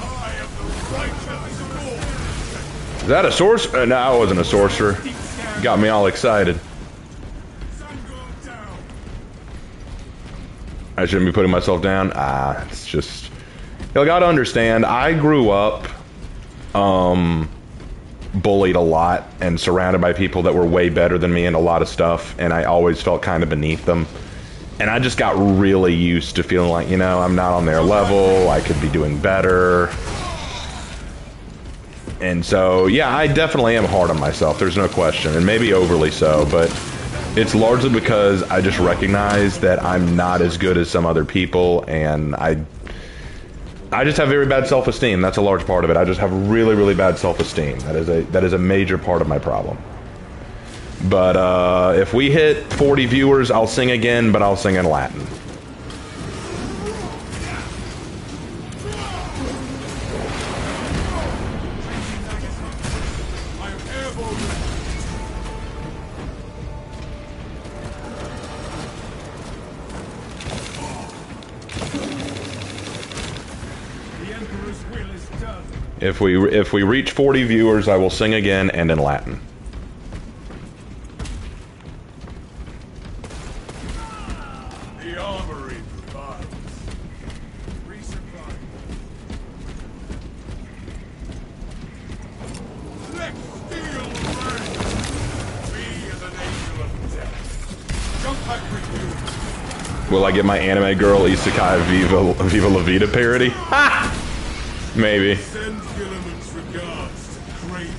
I am the righteous Lord. Is that a sorcerer? No, I wasn't a sorcerer. Got me all excited. Sun goes down. I shouldn't be putting myself down. It's just... You gotta understand, I grew up, bullied a lot and surrounded by people that were way better than me in a lot of stuff, and I always felt kind of beneath them. And I just got really used to feeling like, you know, I'm not on their level, I could be doing better. And so, yeah, I definitely am hard on myself, there's no question, and maybe overly so, but it's largely because I just recognize that I'm not as good as some other people, and I just have very bad self-esteem. That's a large part of it. I just have really, really bad self-esteem. That is a major part of my problem. But if we hit 40 viewers, I'll sing again, but I'll sing in Latin. If we reach 40 viewers, I will sing again and in Latin. The armory provides. Resupply. Let's steal rain. We are the nation of death. Jump back with you. Will I get my anime girl Isekai Viva La Vida parody? Ha! Maybe. Send Gilliman's regards to Craven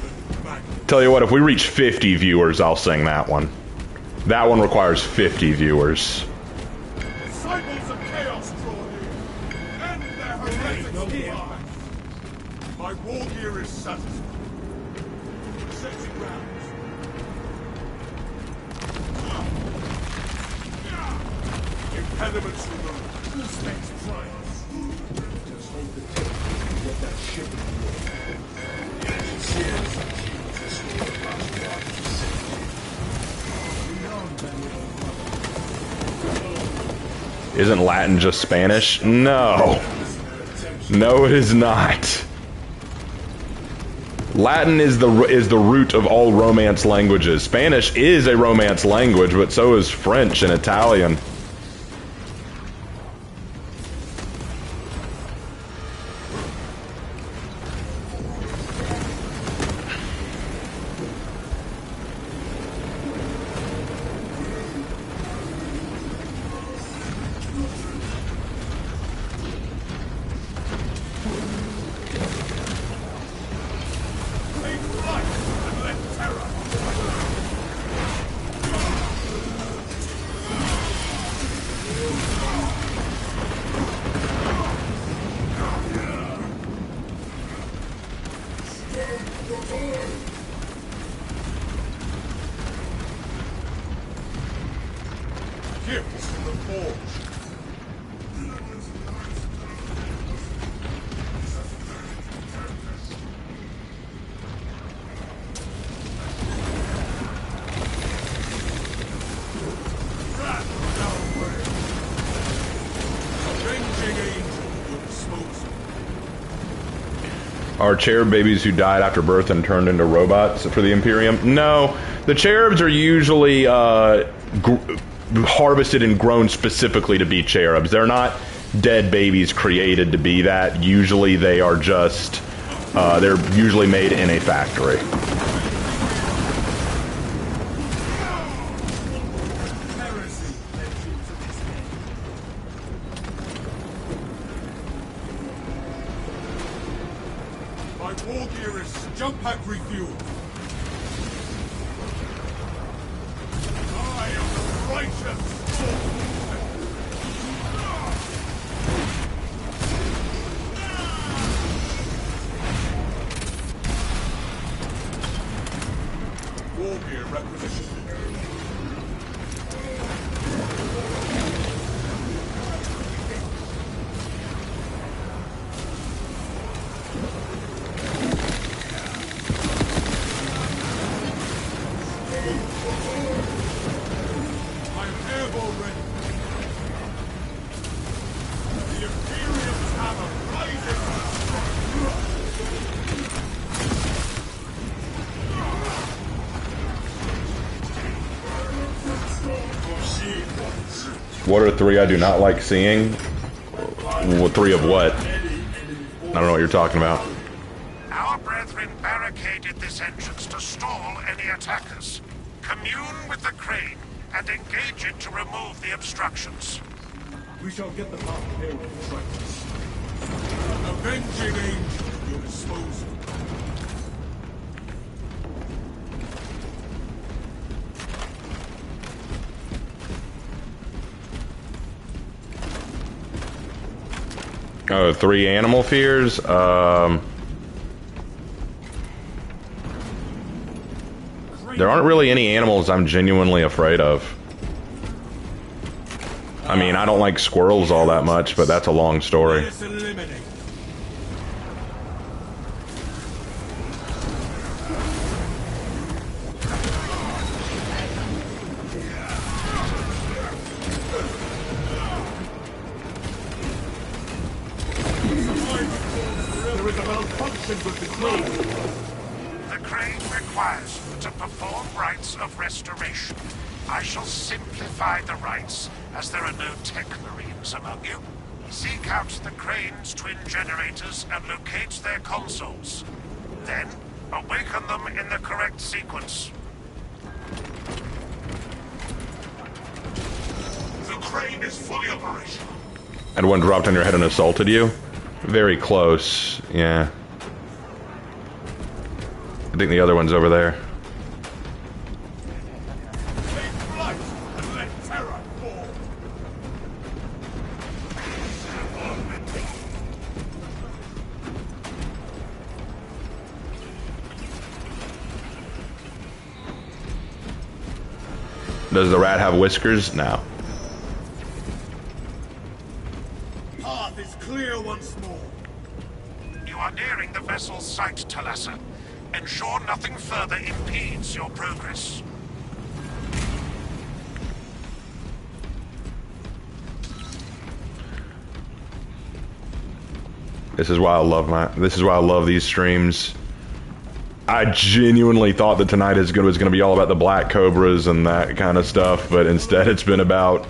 Magnus. Tell you what, if we reach 50 viewers, I'll sing that one. That one requires 50 viewers. Disciples of Chaos draw near. End their heretic war. My war gear is satisfied. Setting rounds. Impediments removed. Who expects trials? Just hold the tip and get that ship in the water. Isn't Latin just Spanish? No. No, it is not. Latin is the root of all Romance languages. Spanish is a Romance language, but so is French and Italian. Gifts in the forge. Are cherub babies who died after birth and turned into robots for the Imperium? No. The cherubs are usually harvested and grown specifically to be cherubs. They're not dead babies created to be that. Usually they are just, they're usually made in a factory. My war gear is jump pack refuel. I am the righteous. What are 3 I do not like seeing? Well, 3 of what? I don't know what you're talking about. Our brethren barricaded this entrance to stall any attackers. Commune with the crane and engage it to remove the obstructions. We shall get the path here with the traitors. Avenging angel at your disposal. Oh, 3 animal fears? There aren't really any animals I'm genuinely afraid of. I mean, I don't like squirrels all that much, but that's a long story. Let us eliminate. There is a malfunction with the crane. The crane requires you to perform rites of restoration. I shall simplify the rites, as there are no tech marines among you. Seek out the crane's twin generators and locate their consoles. Then, awaken them in the correct sequence. The crane is fully operational. And one dropped on your head and assaulted you? Very close, yeah. I think the other one's over there. Take flight and let terror fall. Does the rat have whiskers? No. Path is clear once more. You are nearing the vessel's site, Talassa. Ensure nothing further impedes your progress. This is why I love these streams. I genuinely thought that tonight was going to be all about the black Cobras and that kind of stuff, but instead it's been about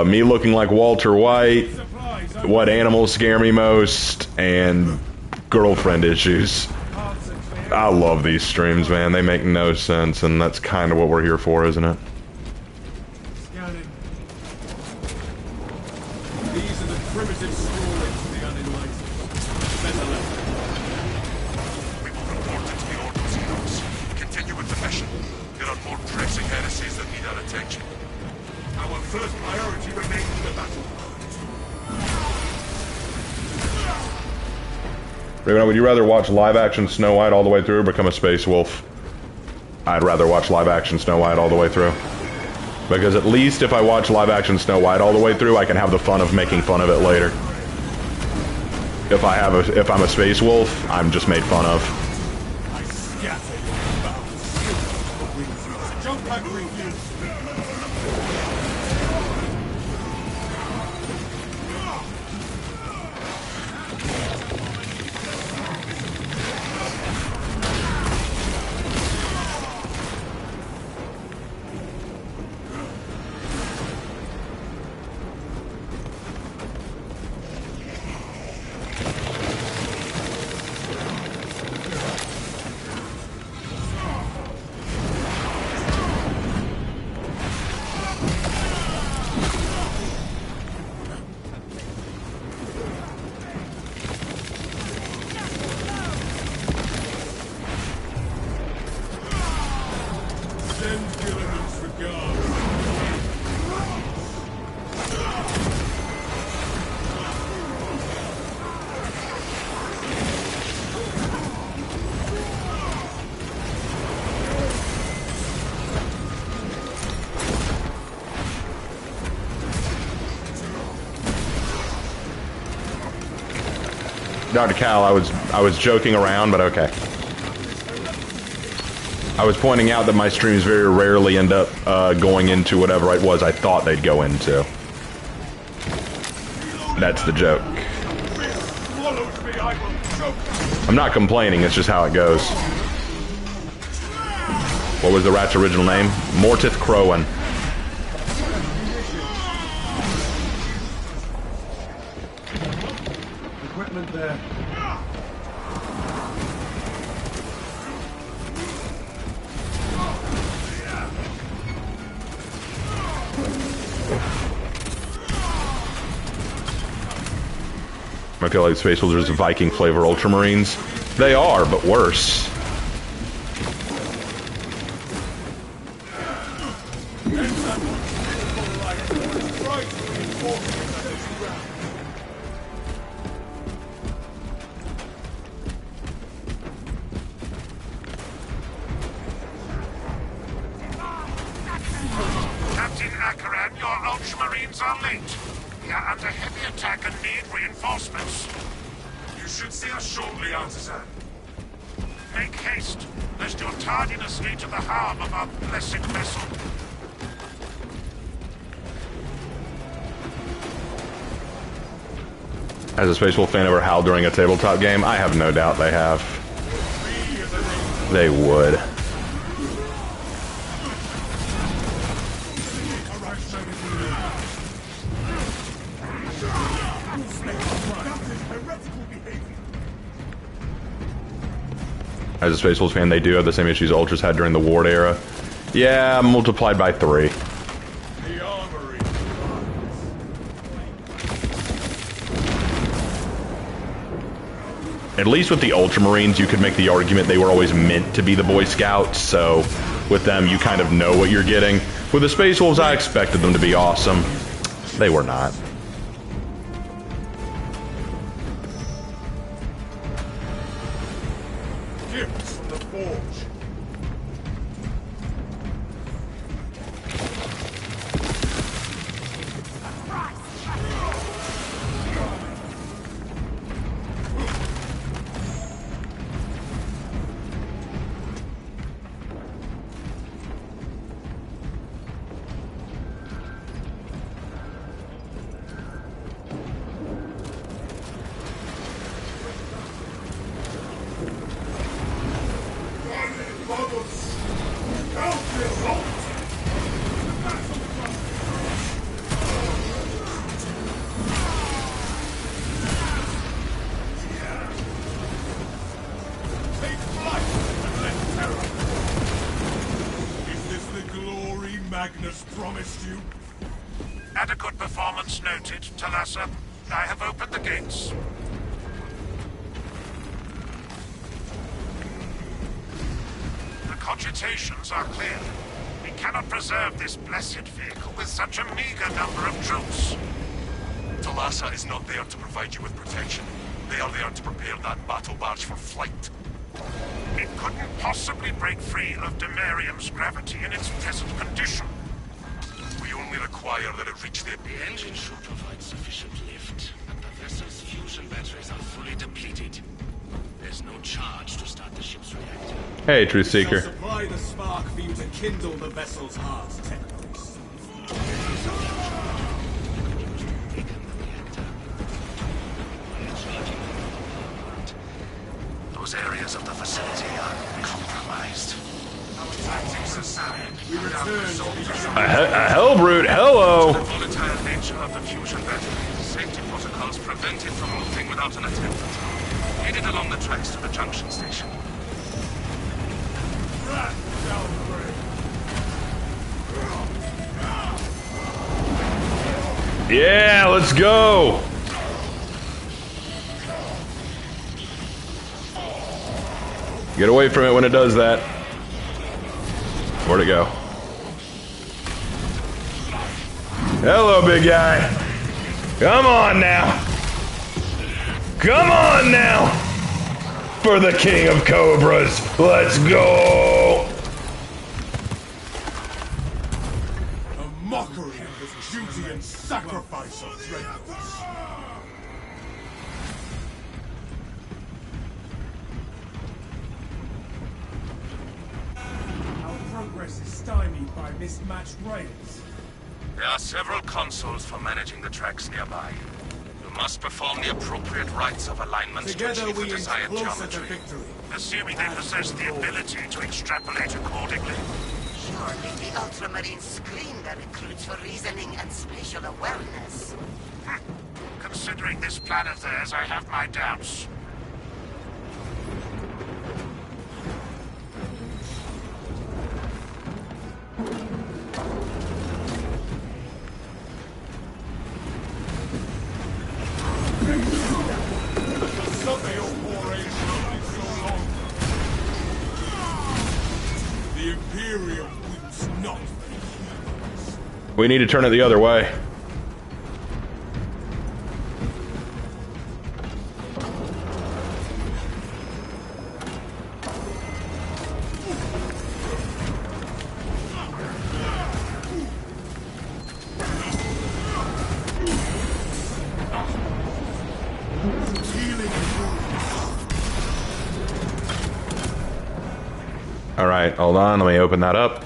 me looking like Walter White, what animals scare me most, and girlfriend issues. I love these streams, man. They make no sense, and that's kind of what we're here for, isn't it? Scanning. These are the primitive stories of the unenlightened. Better left. We will report it to the Ordnance Heroes. Continue with the mission. There are more pressing heresies that need our attention. Our first priority remains the battle. Raven, would you rather watch live-action Snow White all the way through or become a space wolf? I'd rather watch live-action Snow White all the way through. Because at least if I watch live-action Snow White all the way through, I can have the fun of making fun of it later. If I'm a space wolf, I'm just made fun of. I scatter your bounds. Jump back review. Send Gilligan's regards. Dr. Cal, I was joking around, but okay. I was pointing out that my streams very rarely end up going into whatever it was I thought they'd go into. That's the joke. Follows me, I will choke. I'm not complaining, it's just how it goes. What was the rat's original name? Mortith Crowan. encampment there. I feel like Space Wolves are Viking flavor Ultramarines. They are, but worse. Captain Akaran, your Ultramarines are late. We are under heavy attack and need reinforcements. You should see us shortly, Artisan. Make haste, lest your tardiness lead to the harm of our blessed vessel. Has a Space Wolf fan ever howled during a tabletop game? I have no doubt they have. They would. As a Space Wolves fan, they do have the same issues Ultras had during the Ward era. Yeah, multiplied by 3. The armory. At least with the Ultramarines, you could make the argument they were always meant to be the Boy Scouts, so with them, you kind of know what you're getting. With the Space Wolves, I expected them to be awesome. They were not. Gifts from the forge. Magnus promised you? Adequate performance noted, Talassa. I have opened the gates. The cogitations are clear. We cannot preserve this blessed vehicle with such a meager number of troops. Talassa is not there to provide you with protection. They are there to prepare that battle barge for flight. It couldn't possibly break free of Demarium's gravity in its present condition. We only require that it reach the... The engine should provide sufficient lift, but the vessel's fusion batteries are fully depleted. There's no charge to start the ship's reactor. Hey, Truth Shall Seeker. supply the spark for you to kindle the vessel's heart, Technos. Those areas of the facility are compromised. Our tactics are sound. We return to the A Hellbrute, hello! The volatile nature of the fusion battery, safety protocols prevent it from moving without an attendant. Headed along the tracks to the junction station. Yeah, let's go! Get away from it when it does that. Where'd it go? Hello, big guy. Come on now. Come on now. For the king of Cobras. Let's go. A mockery of the duty and sacrifice of Threadness. Our progress is stymied by mismatched rails. There are several consoles for managing the tracks nearby. You must perform the appropriate rites of alignment to Together achieve the we inch desired closer to geometry. victory. Assuming they possess the ability to extrapolate accordingly. Sure. Surely the Ultramarines screen their recruits for reasoning and spatial awareness. Considering this plan of theirs, I have my doubts. The Imperium wins not. We need to turn it the other way. All right, hold on. Let me open that up.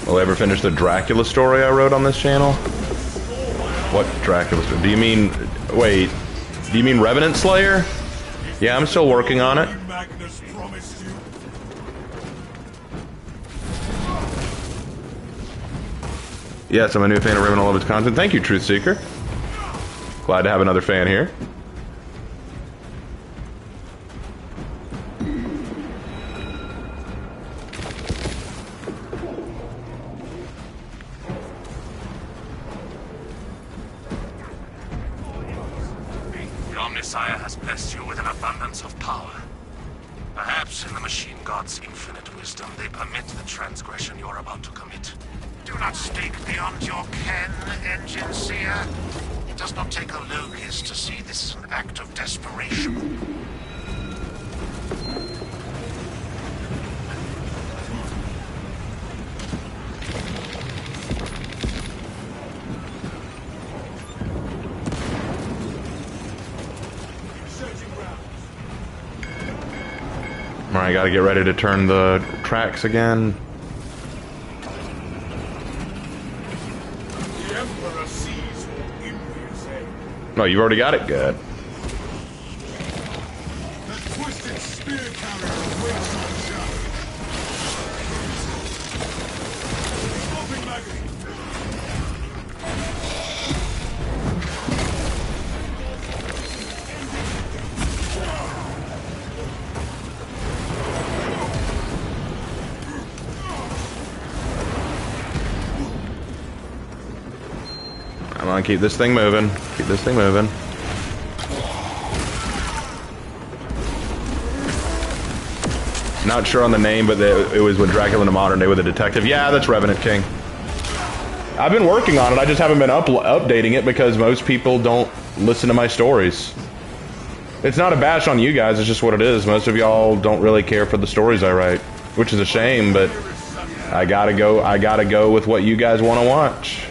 Will I ever finish the Dracula story I wrote on this channel? What Dracula story? Do you mean... Wait. Do you mean Revenant Slayer? Yeah, I'm still working on it. Magnus promised you. Yes, I'm a new fan of Revenant. I love its content. Thank you, Truth Seeker. Glad to have another fan here. The Omnissiah has blessed you with an abundance of power. Perhaps in the Machine God's infinite wisdom, they permit the transgression you're about to commit. Do not speak beyond your ken, Engine Seer. It does not take a Logis to see this as an act of desperation. Alright, gotta get ready to turn the tracks again. The Emperor sees your envious aim. Oh, you've already got it? Good. The twisted spear carrier waits on shadow. Swapping magazine. Come on, keep this thing moving. Keep this thing moving. Not sure on the name, but it was when Dracula in the modern day with a detective. Yeah, that's Revenant King. I've been working on it. I just haven't been updating it because most people don't listen to my stories. It's not a bash on you guys. It's just what it is. Most of y'all don't really care for the stories I write, which is a shame. But I gotta go. I gotta go with what you guys want to watch.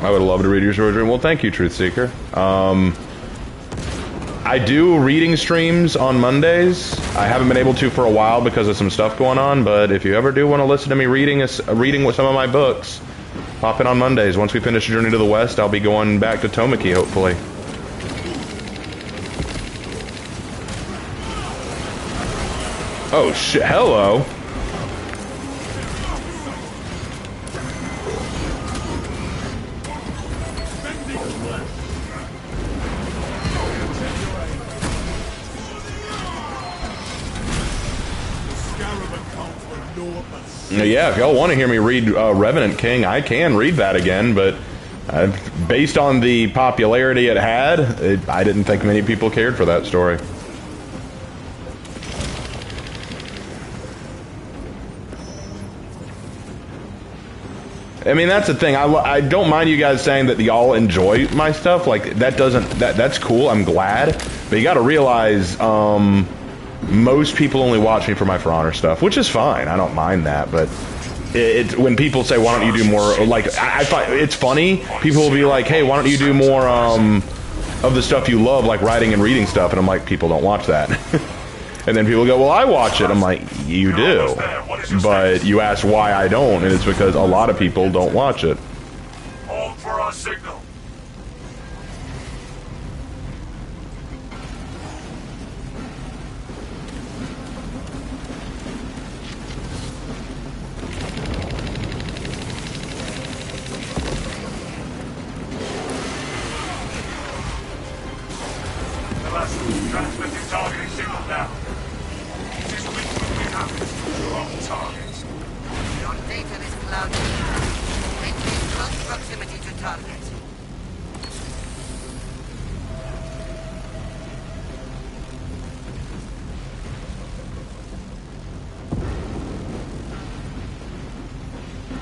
I would love to read your story. Well, thank you, Truth Seeker. I do reading streams on Mondays. I haven't been able to for a while because of some stuff going on, but if you ever do want to listen to me reading with some of my books, pop in on Mondays. Once we finish Journey to the West, I'll be going back to Tomiki, hopefully. Oh, shit. Hello. Yeah, if y'all want to hear me read Revenant King, I can read that again, but based on the popularity it had, I didn't think many people cared for that story. I mean, that's the thing. I don't mind you guys saying that y'all enjoy my stuff. Like, that's cool. I'm glad. But you got to realize, most people only watch me for my For Honor stuff, which is fine. I don't mind that. But when people say, why don't you do more, like, I find it's funny. People will be like, hey, why don't you do more of the stuff you love, like writing and reading stuff? And I'm like, people don't watch that. And then people go, well, I watch it. I'm like, you do. But you ask why I don't, and it's because a lot of people don't watch it. Hold for our signal. Transmitting targeting signal now. It is weak when we have it. Wrong target. Your data is clouded. Maintain close proximity to target.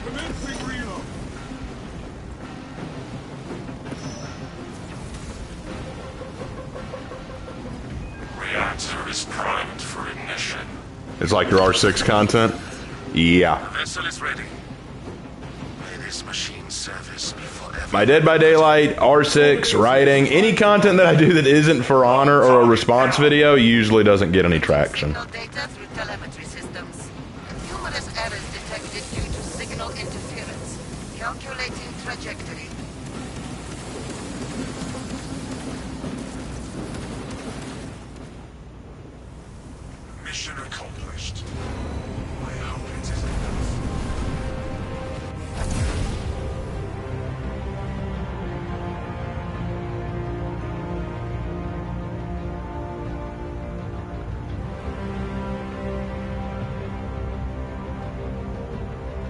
Commencing reload. Reactor is primed for ignition. It's like your R6 content? Yeah. Vessel is ready. May this machine service be forever. My Dead by Daylight, R6, writing, any content that I do that isn't For Honor or a response video usually doesn't get any traction. Signal data through telemetry systems. Numerous errors detected due to signal interference. Calculating trajectory. Mission accomplished. I hope it is enough.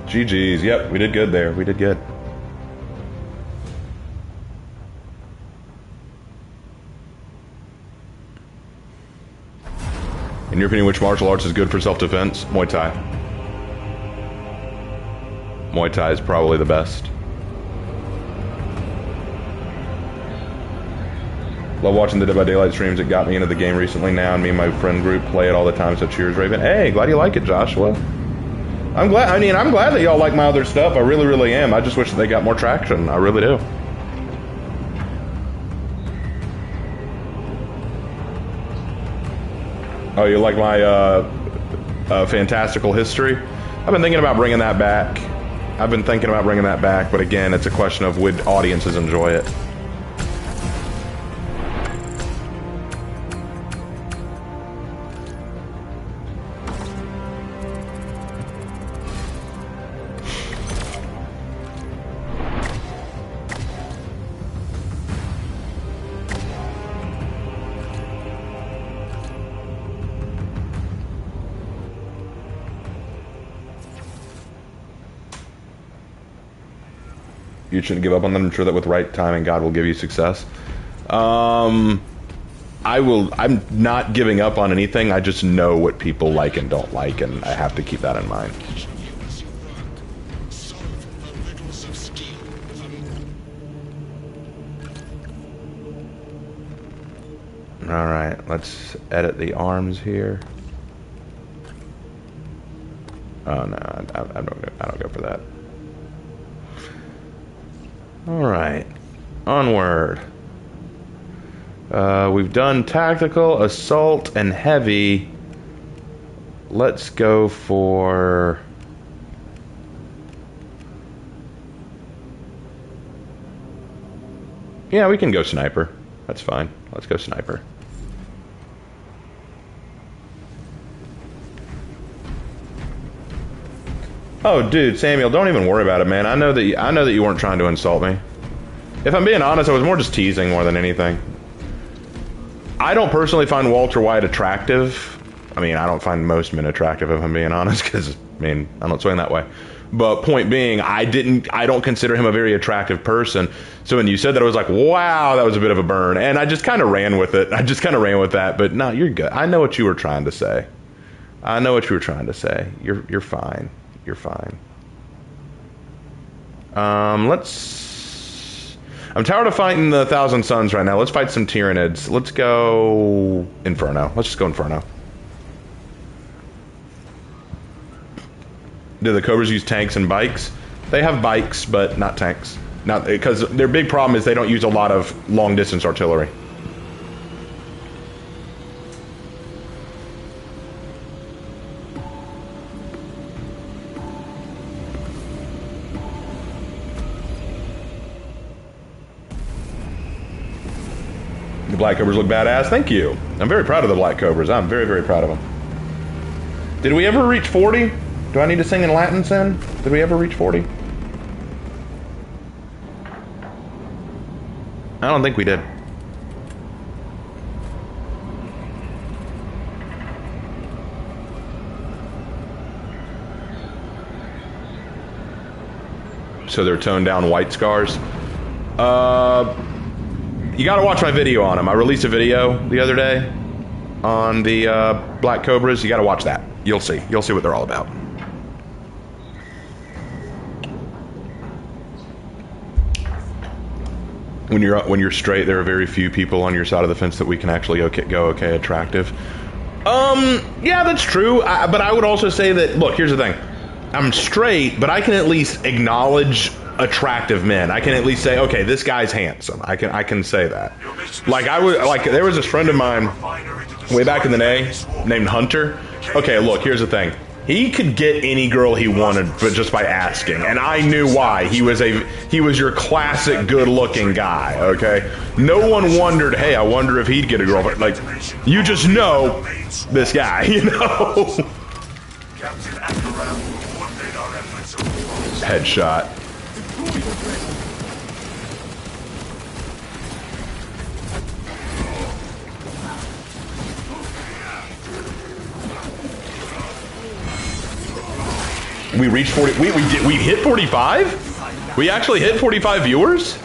GG's. Yep, we did good there. We did good. In your opinion, which martial arts is good for self-defense? Muay Thai. Muay Thai is probably the best. Love watching the Dead by Daylight streams. It got me into the game recently now, and me and my friend group play it all the time, so cheers, Raven. Hey, glad you like it, Joshua. I'm glad that y'all like my other stuff. I really, really am. I just wish that they got more traction. I really do. Oh, you like my fantastical history? I've been thinking about bringing that back. But again, it's a question of would audiences enjoy it. You shouldn't give up on them. I'm sure that with right timing, God will give you success. I'm not giving up on anything. I just know what people like and don't like, and I have to keep that in mind. All right, let's edit the arms here. Oh no, I don't go for that. All right, onward. We've done tactical, assault, and heavy. Let's go for... Yeah, we can go sniper. That's fine. Let's go sniper. Oh, dude, Samuel, don't even worry about it, man. I know that you weren't trying to insult me. If I'm being honest, I was more just teasing more than anything. I don't personally find Walter White attractive. I mean, I don't find most men attractive, if I'm being honest, because, I mean, I don't swing that way. But point being, I don't consider him a very attractive person. So when you said that, I was like, wow, that was a bit of a burn. And I just kind of ran with it. I just kind of ran with that. But no, you're good. I know what you were trying to say. You're fine. You're fine. Let's... I'm tired of fighting the Thousand Suns right now. Let's fight some Tyranids. Let's go... Inferno. Let's just go Inferno. Do the Cobras use tanks and bikes? They have bikes, but not tanks. Not because their big problem is they don't use a lot of long-distance artillery. The Black Cobras look badass. Thank you. I'm very proud of the Black Cobras. I'm very, very proud of them. Did we ever reach 40? Do I need to sing in Latin, Sin? Did we ever reach 40? I don't think we did. So they're toned down white scars. You gotta watch my video on them. I released a video the other day on the Black Cobras. You gotta watch that. You'll see. You'll see what they're all about. When you're straight, there are very few people on your side of the fence that we can actually go okay attractive. Yeah, that's true. But I would also say that, look, here's the thing. I'm straight, but I can at least acknowledge attractive men. I can at least say, okay, this guy's handsome. I can say that. Like there was this friend of mine way back in the day named Hunter. Okay, look, here's the thing. He could get any girl he wanted, but just by asking, and I knew why. He was your classic good-looking guy. Okay, no one wondered. Hey, I wonder if he'd get a girlfriend. Like, you just know this guy. You know. Headshot. We reached 40. We hit 45? We actually hit 45 viewers?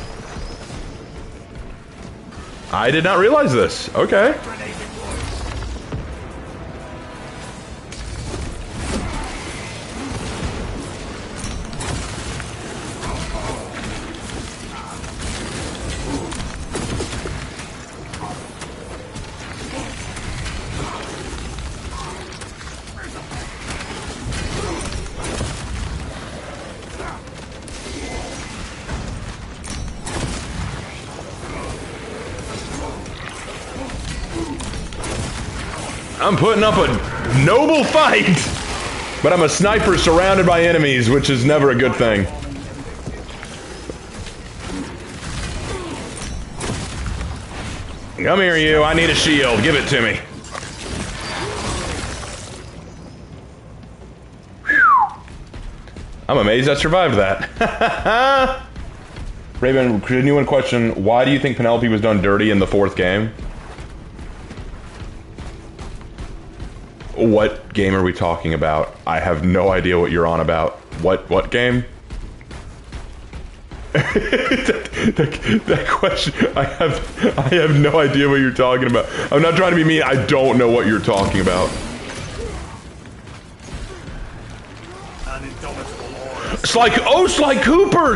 I did not realize this. Okay. I'm putting up a noble fight, but I'm a sniper surrounded by enemies, which is never a good thing. Come here, you. I need a shield. Give it to me. Whew. I'm amazed I survived that. Raven, genuine question. Why do you think Penelope was done dirty in the 4th game? What game are we talking about? I have no idea what you're on about. What game? that question, I have no idea what you're talking about. I'm not trying to be mean. I don't know what you're talking about. Sly Cooper.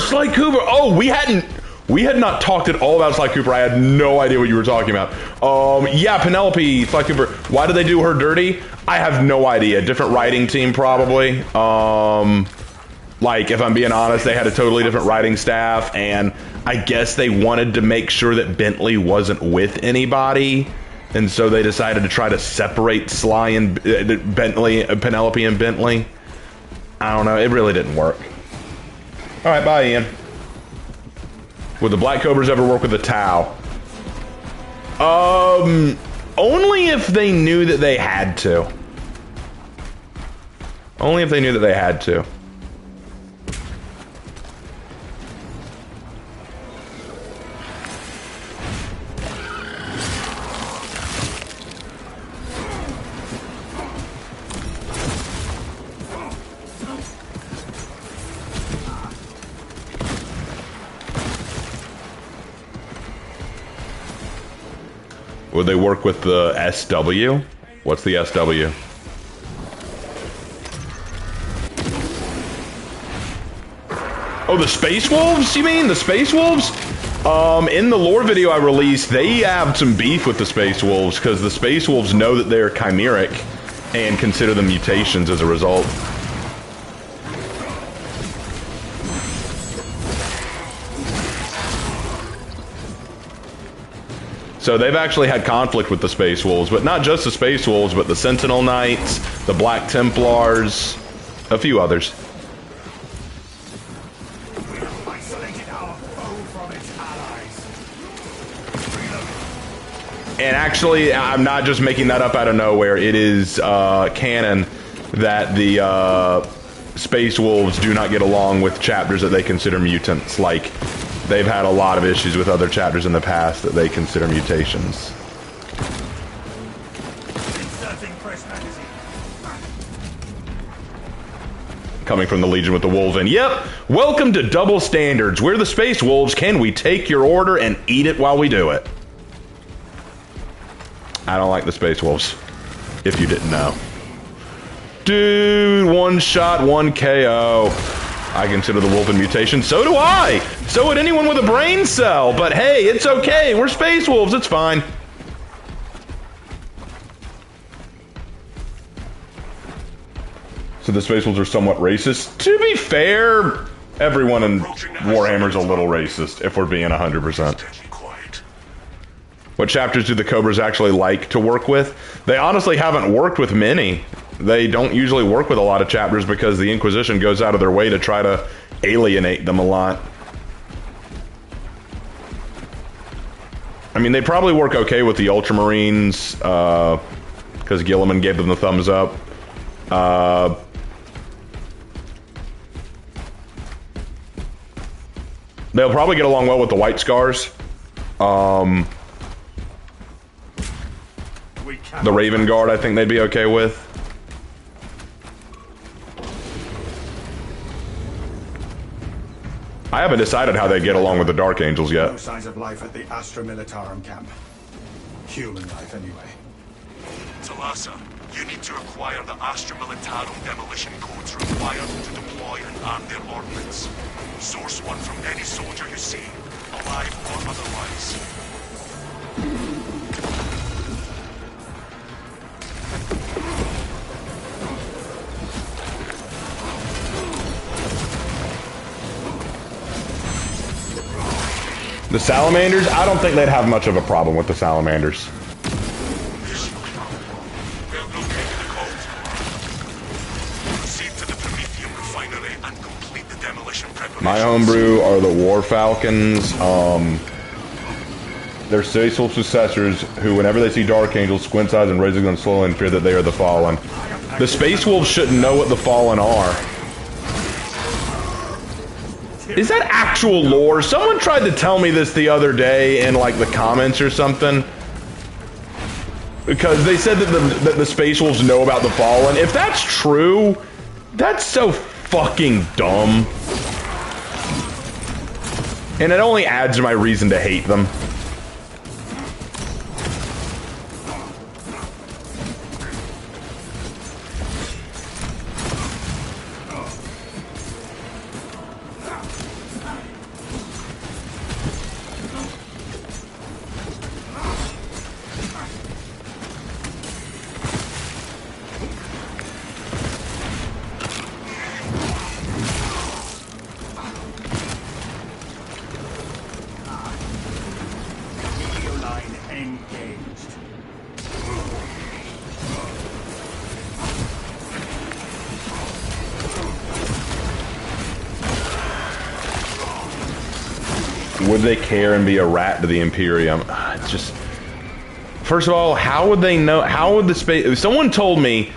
Oh, we had not talked at all about Sly Cooper. I had no idea what you were talking about. Yeah, Penelope, Sly Cooper. Why did they do her dirty? I have no idea. Different writing team, probably. Like, if I'm being honest, they had a totally different writing staff, and I guess they wanted to make sure that Bentley wasn't with anybody, and so they decided to try to separate Sly and Penelope and Bentley. I don't know. It really didn't work. All right, bye, Ian. Would the Black Cobras ever work with the Tau? Only if they knew that they had to. Only if they knew that they had to. Would they work with the SW? What's the SW? Oh, the Space Wolves, you mean? The Space Wolves? In the lore video I released, they have some beef with the Space Wolves because the Space Wolves know that they're chimeric and consider them mutations as a result. So they've actually had conflict with the Space Wolves, but not just the Space Wolves, but the Sentinel Knights, the Black Templars, a few others. And actually, I'm not just making that up out of nowhere. It is canon that the Space Wolves do not get along with chapters that they consider mutants. Like, they've had a lot of issues with other chapters in the past that they consider mutations. Coming from the Legion with the Wolven. Yep, welcome to Double Standards. We're the Space Wolves. Can we take your order and eat it while we do it? I don't like the Space Wolves, if you didn't know. Dude, one shot, one KO. I consider the Wolven mutation. So do I! So would anyone with a brain cell. But hey, it's okay. We're Space Wolves. It's fine. So the Space Wolves are somewhat racist. To be fair, everyone in Warhammer's a little racist, if we're being 100%. What chapters do the Cobras actually like to work with? They honestly haven't worked with many. They don't usually work with a lot of chapters because the Inquisition goes out of their way to try to alienate them a lot. I mean, they probably work okay with the Ultramarines, because Gilliman gave them the thumbs up. They'll probably get along well with the White Scars. The Raven Guard, I think they'd be okay with. I haven't decided how they get along with the Dark Angels yet. No signs of life at the Astra Militarum camp. Human life, anyway. Talassa, you need to acquire the Astra Militarum demolition codes required to deploy and arm their ordnance. Source one from any soldier you see, alive or otherwise. The Salamanders? I don't think they'd have much of a problem with the Salamanders. My homebrew are the War Falcons. They're Space Wolf successors who, whenever they see Dark Angels, squint eyes and raises them slowly in fear that they are the Fallen. The Space Wolves shouldn't know what the Fallen are. Is that actual lore? Someone tried to tell me this the other day in, like, the comments or something. Because they said that the Space Wolves know about the Fallen. If that's true, that's so fucking dumb. And it only adds to my reason to hate them. Would they care and be a rat to the Imperium? It's just... First of all, how would they know? How would the space... Someone told me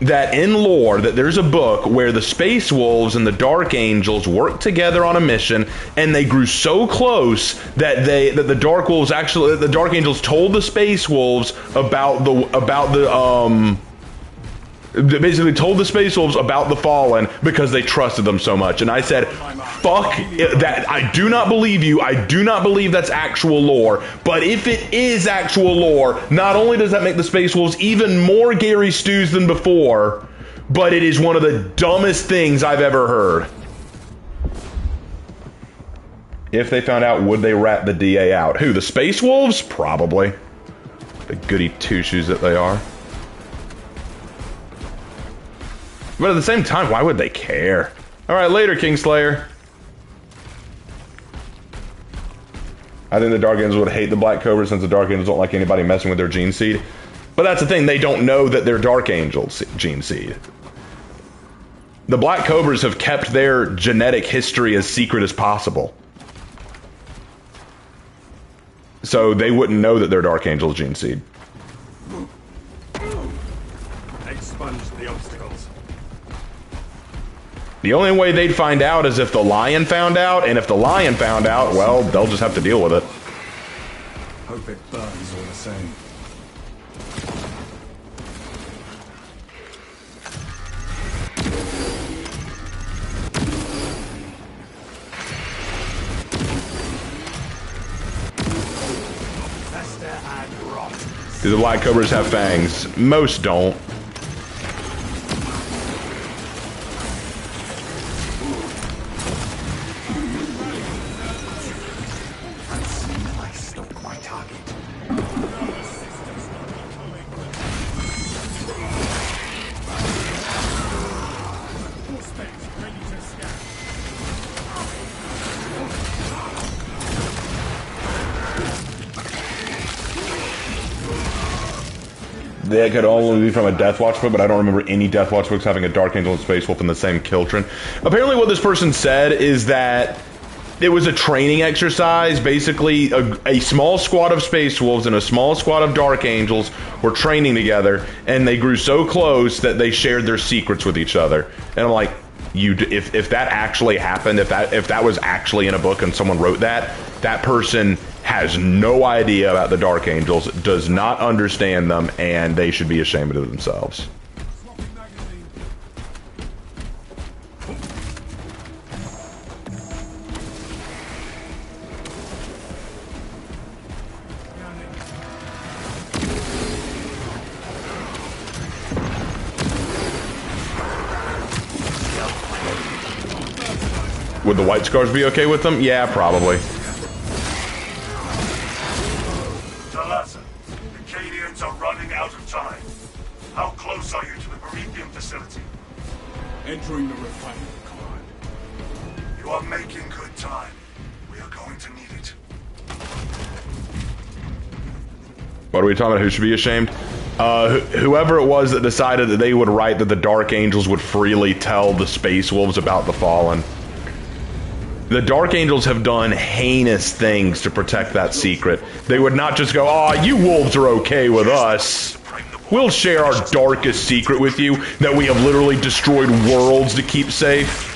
that in lore, that there's a book where the Space Wolves and the Dark Angels worked together on a mission, and they grew so close that the Dark Wolves actually... The Dark Angels told the Space Wolves they basically told the Space Wolves about the Fallen because they trusted them so much. And I said, fuck that. I do not believe you. I do not believe that's actual lore. But if it is actual lore, not only does that make the Space Wolves even more Gary Stews than before, but it is one of the dumbest things I've ever heard. If they found out, would they rat the DA out? Who, the Space Wolves? Probably. The goody two-shoes that they are. But at the same time, why would they care? Alright, later, Kingslayer. I think the Dark Angels would hate the Black Cobras since the Dark Angels don't like anybody messing with their gene seed. But that's the thing, they don't know that they're Dark Angels' gene seed. The Black Cobras have kept their genetic history as secret as possible. So they wouldn't know that they're Dark Angels' gene seed. Expunge the obstacles. The only way they'd find out is if the Lion found out, and if the Lion found out, well, they'll just have to deal with it. Hope it burns all the same. Do the Black Cobras have fangs? Most don't. They could only be from a Death Watch book, but I don't remember any Death Watch books having a Dark Angel and Space Wolf in the same Kiltron. Apparently what this person said is that it was a training exercise. Basically, a small squad of Space Wolves and a small squad of Dark Angels were training together, and they grew so close that they shared their secrets with each other. And I'm like, if that actually happened, if that was actually in a book and someone wrote that, that person has no idea about the Dark Angels, does not understand them, and they should be ashamed of themselves. Would the White Scars be okay with them? Yeah, probably. The Cadians are running out of time. How close are you to the Promethean facility? Entering the refinery, Command. You are making good time. We are going to need it. What are we talking about? Who should be ashamed? Whoever it was that decided that they would write that the Dark Angels would freely tell the Space Wolves about the Fallen. The Dark Angels have done heinous things to protect that secret. They would not just go, "Aw, you wolves are okay with us. We'll share our darkest secret with you that we have literally destroyed worlds to keep safe."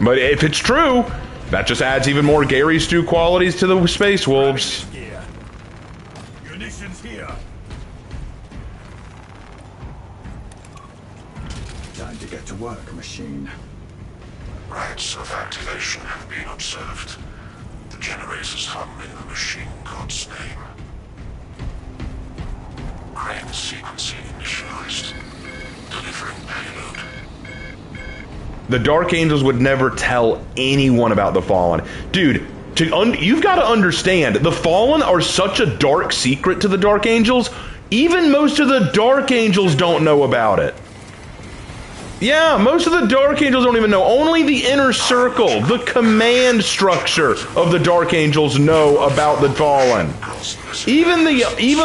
But if it's true, that just adds even more Gary Stu qualities to the Space Wolves. Munitions here. Time to get to work, machine. Rites of activation have been observed. The generators hum in the machine god's name. Crane sequencing initialized. Delivering payload. The Dark Angels would never tell anyone about the Fallen. Dude, you've got to understand, the Fallen are such a dark secret to the Dark Angels, even most of the Dark Angels don't know about it. Yeah, most of the Dark Angels don't even know. Only the inner circle, the command structure of the Dark Angels know about the Fallen. Even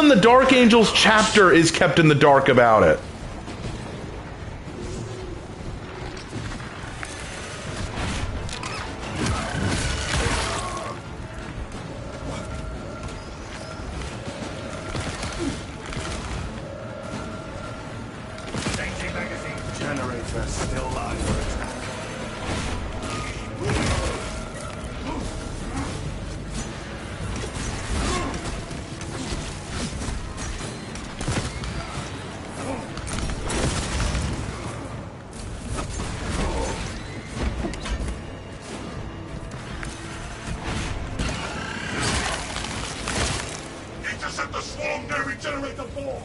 the Dark Angels chapter is kept in the dark about it. Regenerate the ball!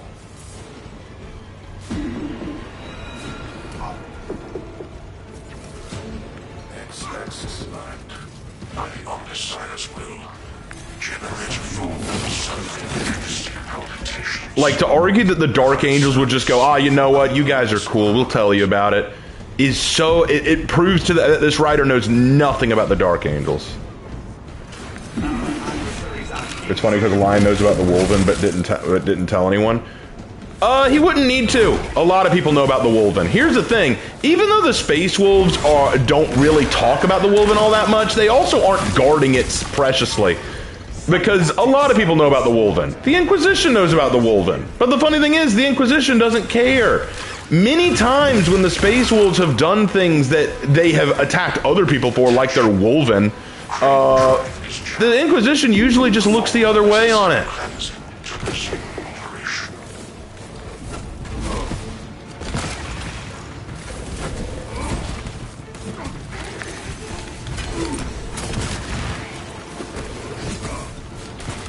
X-axis aligned. By the Omnissiah's will. Generate a form of self-interest palpitation. Like, to argue that the Dark Angels would just go, ah, you know what, you guys are cool, we'll tell you about it, is so, it proves to that this writer knows nothing about the Dark Angels. It's funny because the Lion knows about the Wolven, but didn't tell anyone. He wouldn't need to. A lot of people know about the Wolven. Here's the thing, even though the Space Wolves don't really talk about the Wolven all that much, they also aren't guarding it preciously. Because a lot of people know about the Wolven. The Inquisition knows about the Wolven. But the funny thing is, the Inquisition doesn't care. Many times when the Space Wolves have done things that they have attacked other people for, like their Wolven, the Inquisition usually just looks the other way on it.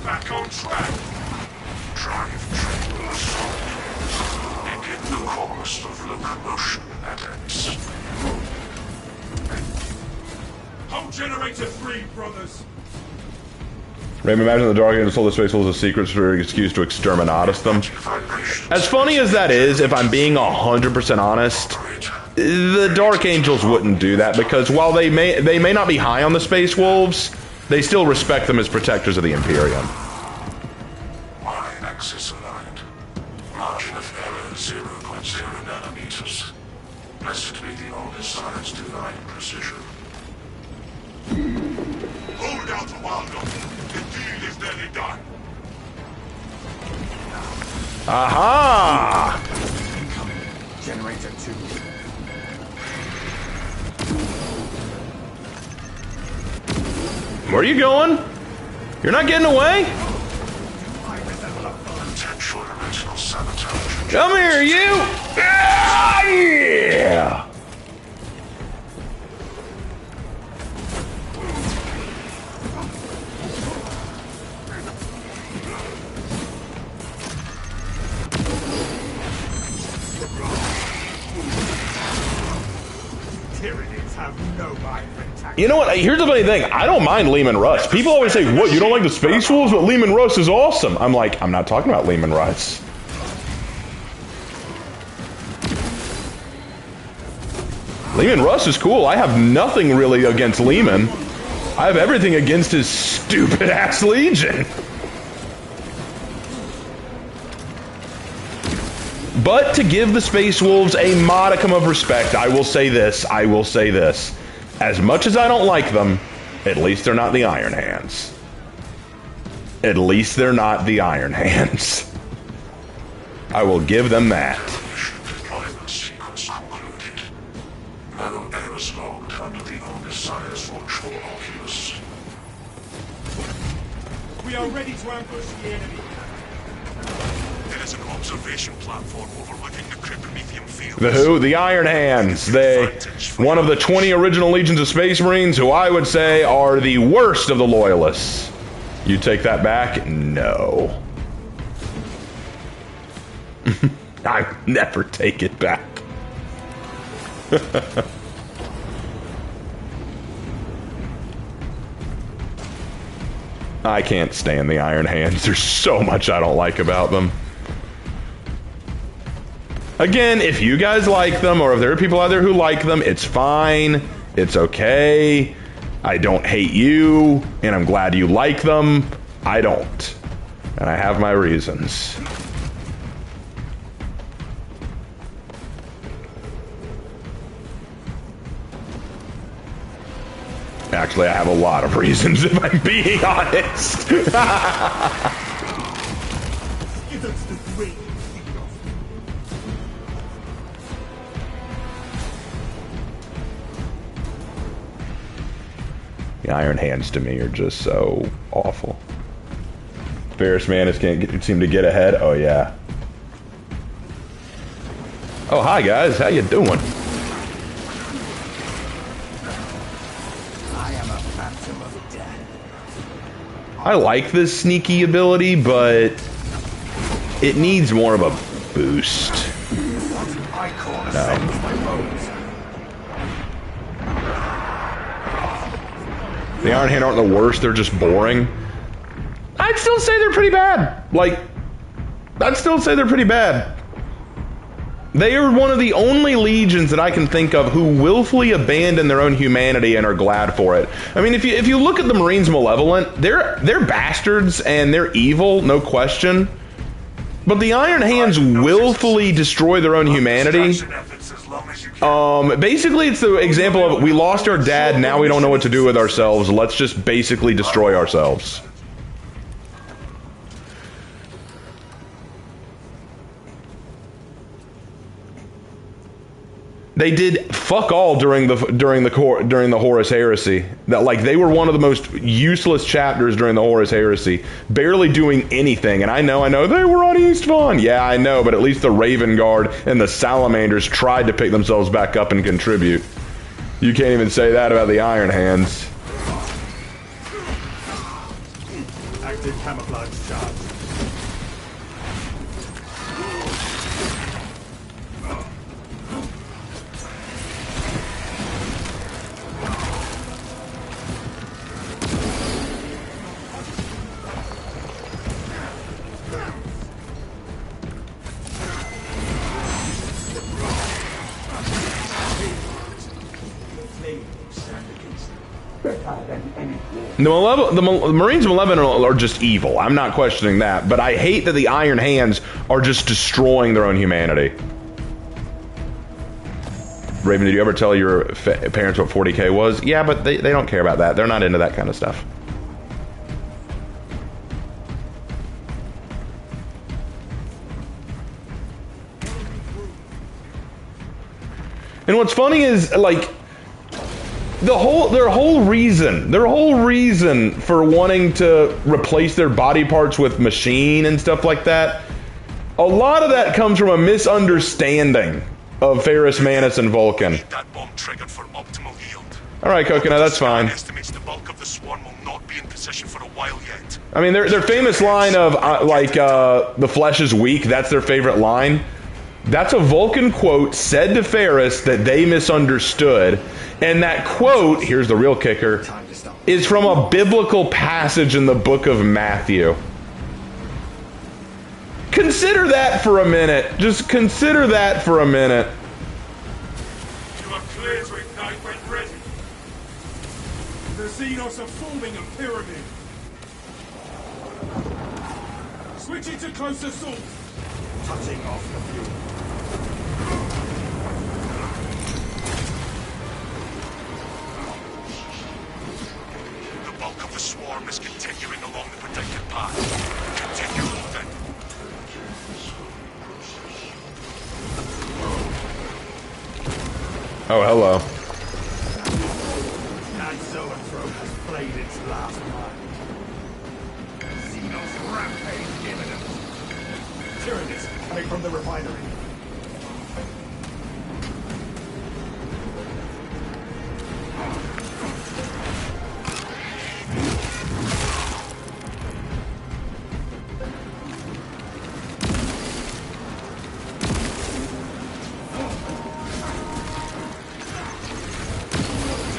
Back on track. Drive train assault. Begin the course of locomotion at X. Hold generator 3, brothers! Maybe imagine the Dark Angels told the Space Wolves a secret for an excuse to exterminatus them. As funny as that is, if I'm being 100% honest, the Dark Angels wouldn't do that because while they may not be high on the Space Wolves, they still respect them as protectors of the Imperium. Y-axis aligned. Margin of error 0.0 nanometers. Blessed be the Omnissiah's divine precision. Hold out, Waldo! The deal is nearly done! Aha! Generator 2. Where are you going? You're not getting away? Potential original sabotage. Come here, you! Ah, yeah! Tyranids have no mind for attack. You know what? Here's the funny thing. I don't mind Lehman Russ. People always say, what, you don't like the Space Wolves? But Lehman Russ is awesome. I'm like, I'm not talking about Lehman Russ. Lehman Russ is cool. I have nothing really against Lehman. I have everything against his stupid-ass Legion. But to give the Space Wolves a modicum of respect, I will say this. As much as I don't like them, at least they're not the Iron Hands. At least they're not the Iron Hands. I will give them that. Deployment sequence concluded. No errors logged under the Omnissiah's watchful oculus. We are ready to ambush the enemy. There is an observation platform overlooking the Cryptomethium field. The who? The Iron Hands. One of the 20 original legions of Space Marines who I would say are the worst of the Loyalists. You take that back? No. I never take it back. I can't stand the Iron Hands. There's so much I don't like about them. Again, if you guys like them, or if there are people out there who like them, it's fine. It's okay. I don't hate you, and I'm glad you like them. I don't. And I have my reasons. Actually, I have a lot of reasons, if I'm being honest. Give us the great feed off. The Iron Hands to me are just so awful. Ferris Manus can't seem to get ahead. Oh, yeah. Oh, hi, guys. How you doing? I am a phantom of death. I like this sneaky ability, but It needs more of a boost. I call a No. send my bones. The Iron Hand aren't the worst, they're just boring. I'd still say they're pretty bad. Like, I'd still say they're pretty bad. They are one of the only legions that I can think of who willfully abandon their own humanity and are glad for it. I mean, if you look at the Marines Malevolent, they're bastards and they're evil, no question. But the Iron Hands willfully destroy their own humanity. Basically, it's the example of we lost our dad, now we don't know what to do with ourselves. Let's just basically destroy ourselves. They did fuck all during the Horus Heresy. That, like, they were one of the most useless chapters during the Horus Heresy, barely doing anything. And I know they were on East Vaughn. Yeah, I know, but at least the Raven Guard and the Salamanders tried to pick themselves back up and contribute. You can't even say that about the Iron Hands. Active camouflage charge. The Marines Malevolent are just evil. I'm not questioning that. But I hate that the Iron Hands are just destroying their own humanity. Raven, did you ever tell your parents what 40K was? Yeah, but they don't care about that. They're not into that kind of stuff. And what's funny is, like, their whole reason for wanting to replace their body parts with machine and stuff like that, a lot of that comes from a misunderstanding of Ferrus Manus and Vulcan. That bomb triggered for optimal yield. All right, Coconut, that's fine. Estimates the bulk of the swarm will not be in position for a while yet. I mean, their famous line of the flesh is weak. That's their favorite line. That's a Vulcan quote said to Ferrus that they misunderstood. And that quote, here's the real kicker, is from a biblical passage in the book of Matthew. Consider that for a minute. Just consider that for a minute. You are clear to ignite when ready. The Xenos are forming a pyramid. Switch it to close assault. Touching off the fuel. The bulk of the swarm is continuing along the predicted path. Continue moving. Oh, hello. That zoanthrope has played its last card. Xenos rampage imminent. Tyrannus coming from the refinery.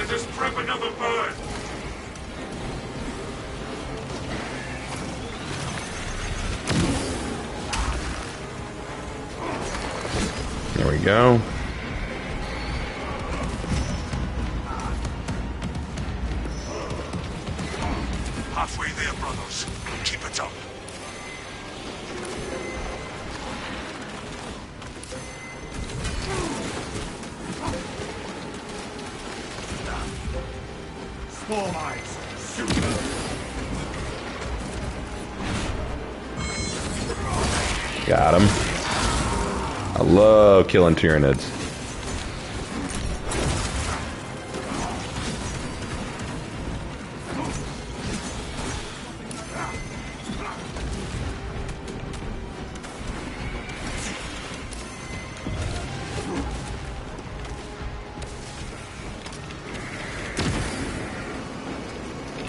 Just prep another bird. There we go. Halfway there, brothers. Keep it up. Swarm eyes. Shoot them. Got him. I love killing Tyranids.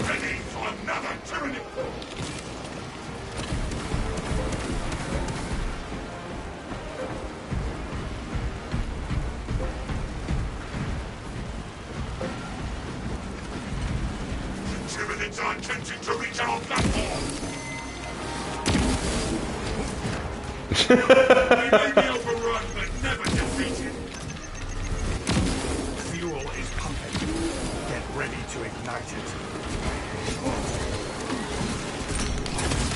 Ready for another tyranny. Tyranids are attempting to reach our platform. We may be overrun, but never defeated. Fuel is pumping. Get ready to ignite it.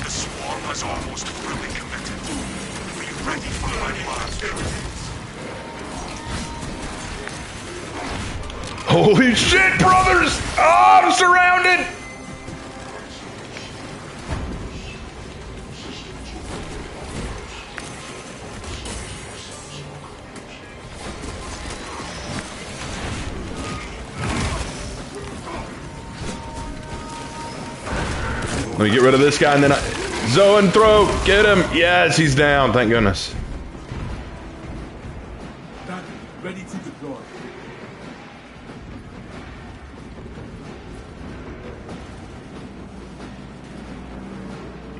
The swarm is almost fully committed. Be ready for final activities. Holy shit, brothers! Oh, I'm surrounded! Let me get rid of this guy and then Zoanthrope, get him! Yes, he's down, thank goodness. Ready to deploy.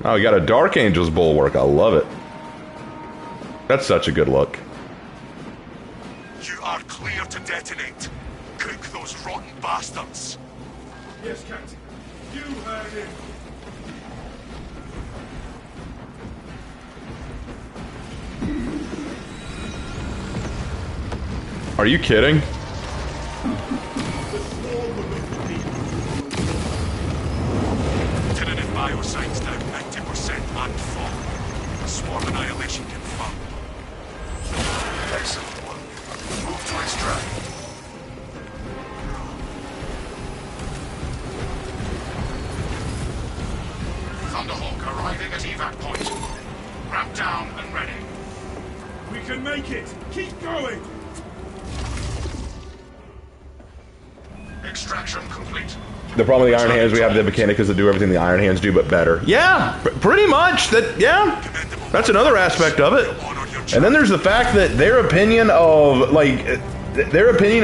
Oh, we got a Dark Angel's bulwark. I love it. That's such a good look. You are clear to detonate. Cook those rotten bastards. Yes, Captain. You heard him. Are you kidding? Tyranid bioscience down 90% and full. Swarm annihilation confirmed. Excellent work. Move to extract. Thunderhawk arriving at evac point. Ramp down and ready. We can make it. Keep going. Extraction complete. The problem with the Iron Hands, we have the Mechanicus that do everything the Iron Hands do, but better. Yeah, pretty much. That's another aspect of it. And then there's the fact that their opinion of,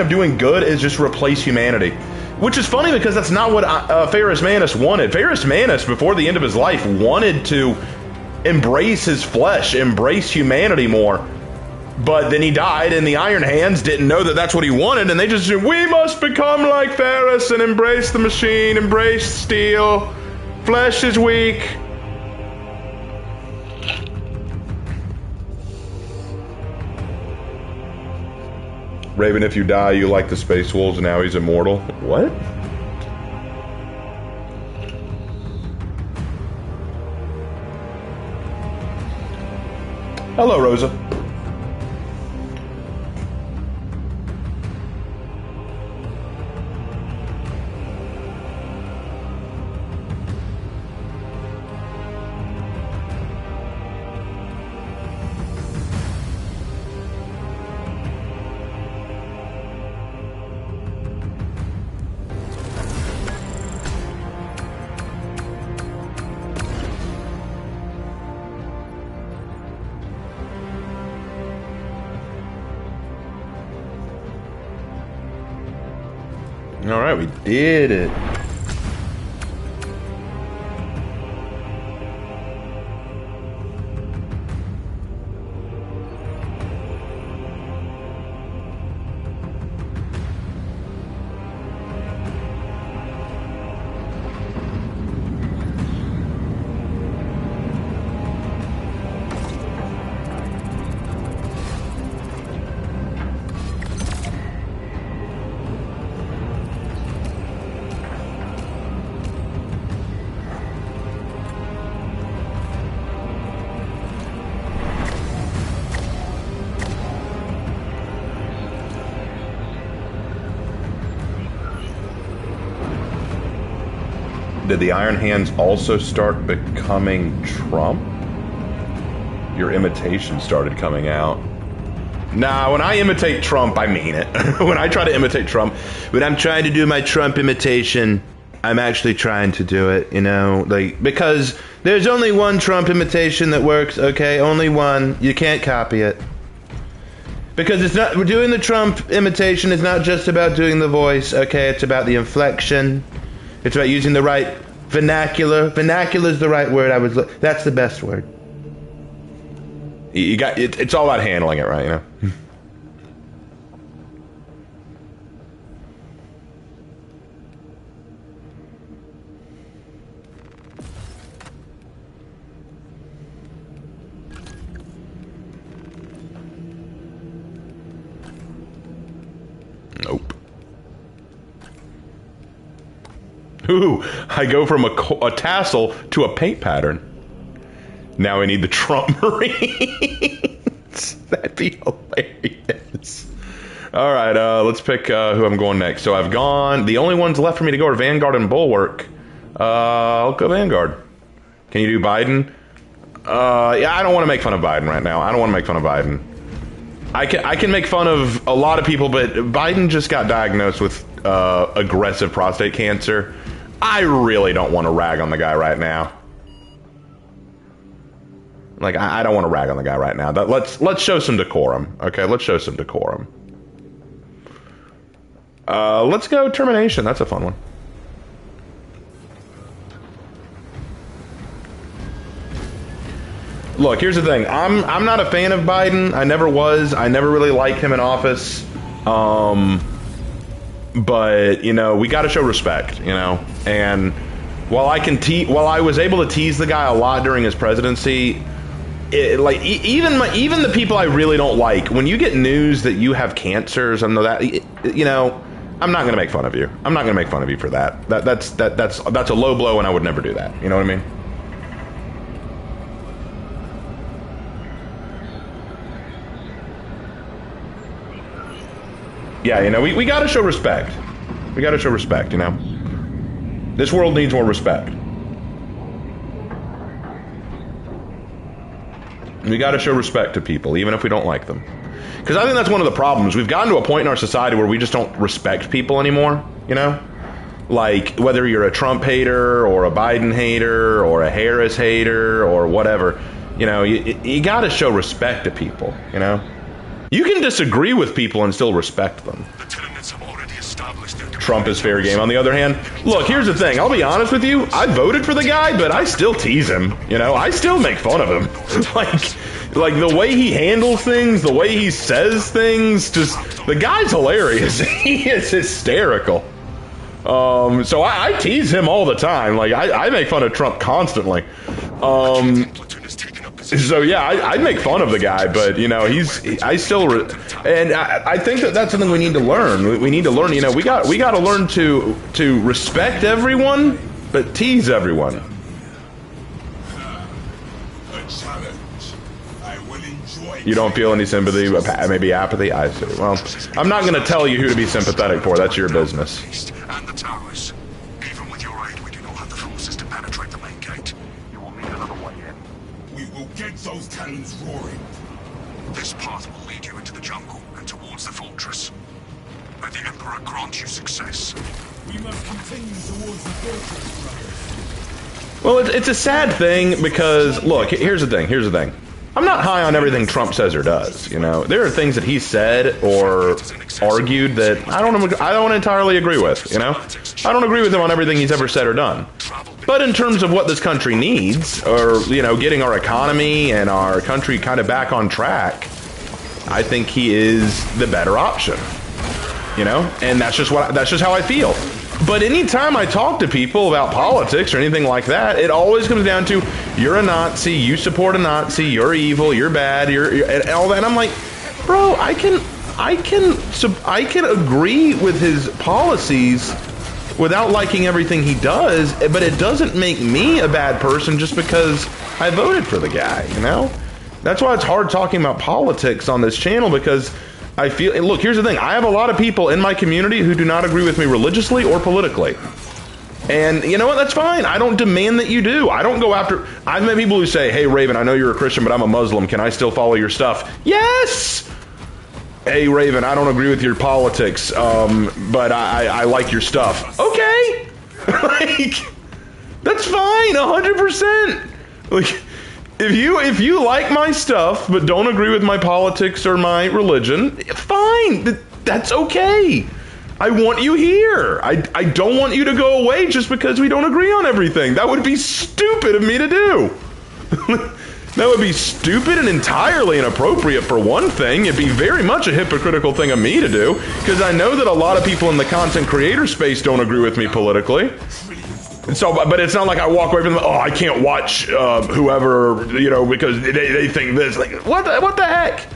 doing good is just replace humanity. Which is funny because that's not what Ferrus Manus wanted. Ferrus Manus, before the end of his life, wanted to embrace his flesh, embrace humanity more. But then he died, and the Iron Hands didn't know that that's what he wanted, and they just said, we must become like Ferrus and embrace the machine, embrace steel. Flesh is weak. Raven, if you die, you like the Space Wolves, and now he's immortal. What? Hello, Rosa. All right, we did it. Did the Iron Hands also start becoming Trump? Your imitation started coming out. Nah, when I imitate Trump, I mean it. When I try to imitate Trump, when I'm trying to do my Trump imitation, I'm actually trying to do it, you know? Like, because there's only one Trump imitation that works, okay? Only one. You can't copy it. Because it's not, doing the Trump imitation is not just about doing the voice, okay? It's about the inflection. It's about using the right vernacular. Vernacular is the right word. That's the best word. You got it. It's all about handling it right, you know. Ooh, I go from a tassel to a paint pattern. Now we need the Trump Marines. That'd be hilarious. All right, let's pick who I'm going next. So I've gone. The only ones left for me to go are Vanguard and Bulwark. I'll go Vanguard. Can you do Biden? Yeah, I don't want to make fun of Biden right now. I don't want to make fun of Biden. I can make fun of a lot of people, but Biden just got diagnosed with aggressive prostate cancer. I really don't want to rag on the guy right now. Like, I don't want to rag on the guy right now. Let's show some decorum. Okay, let's show some decorum. Let's go termination. That's a fun one. Look, here's the thing. I'm not a fan of Biden. I never was. I never really liked him in office. But you know, we got to show respect. You know, and while I was able to tease the guy a lot during his presidency, even the people I really don't like, when you get news that you have cancer or something like that, you know, I'm not going to make fun of you. I'm not going to make fun of you for that. That's a low blow, and I would never do that. You know what I mean? Yeah, you know, we got to show respect. We got to show respect, you know. This world needs more respect. We got to show respect to people, even if we don't like them. Because I think that's one of the problems. We've gotten to a point in our society where we just don't respect people anymore, you know? Like, whether you're a Trump hater or a Biden hater or a Harris hater or whatever, you know, you got to show respect to people, you know? You can disagree with people and still respect them. Trump is fair game. On the other hand, look, here's the thing. I'll be honest with you. I voted for the guy, but I still tease him. You know, I still make fun of him. like the way he handles things, the way he says things, just the guy's hilarious. He is hysterical. So I tease him all the time. Like I make fun of Trump constantly. So yeah, I make fun of the guy, but you know, I think that's something we need to learn. We need to learn. You know, we got to learn to respect everyone, but tease everyone. A challenge. I will enjoy. You don't feel any sympathy, maybe apathy. I see. Well, I'm not going to tell you who to be sympathetic for. That's your business. And the towers. Even with your aid, we do not have the forces to penetrate the main gate. You will need another one yet. We will get those cannons roaring. This path will lead you into the jungle and towards the fortress. May the Emperor grant you success. We must continue towards the fortress, brothers. Well, it's a sad thing because, look, here's the thing. I'm not high on everything Trump says or does, you know. There are things that he said or argued that I don't entirely agree with, you know. I don't agree with him on everything he's ever said or done. But in terms of what this country needs, or, you know, getting our economy and our country kind of back on track, I think he is the better option, you know. And that's just how I feel. But anytime I talk to people about politics or anything like that, it always comes down to, you're a Nazi, you support a Nazi, you're evil, you're bad, you're and all that. And I'm like, bro, I can agree with his policies without liking everything he does, but it doesn't make me a bad person just because I voted for the guy, you know? That's why it's hard talking about politics on this channel, because I feel, and look, here's the thing. I have a lot of people in my community who do not agree with me religiously or politically. And you know what? That's fine. I don't demand that you do. I don't go after, I've met people who say, hey, Raven, I know you're a Christian, but I'm a Muslim. Can I still follow your stuff? Yes! Hey, Raven, I don't agree with your politics, but I like your stuff. Okay! Like, that's fine, 100%. Like, if you like my stuff but don't agree with my politics or my religion, fine. That's okay. I want you here. I don't want you to go away just because we don't agree on everything. That would be stupid of me to do. That would be stupid and entirely inappropriate for one thing. It'd be very much a hypocritical thing of me to do, because I know that a lot of people in the content creator space don't agree with me politically. So, but it's not like I walk away from them, oh, I can't watch whoever, you know, because they think this. Like, what the heck?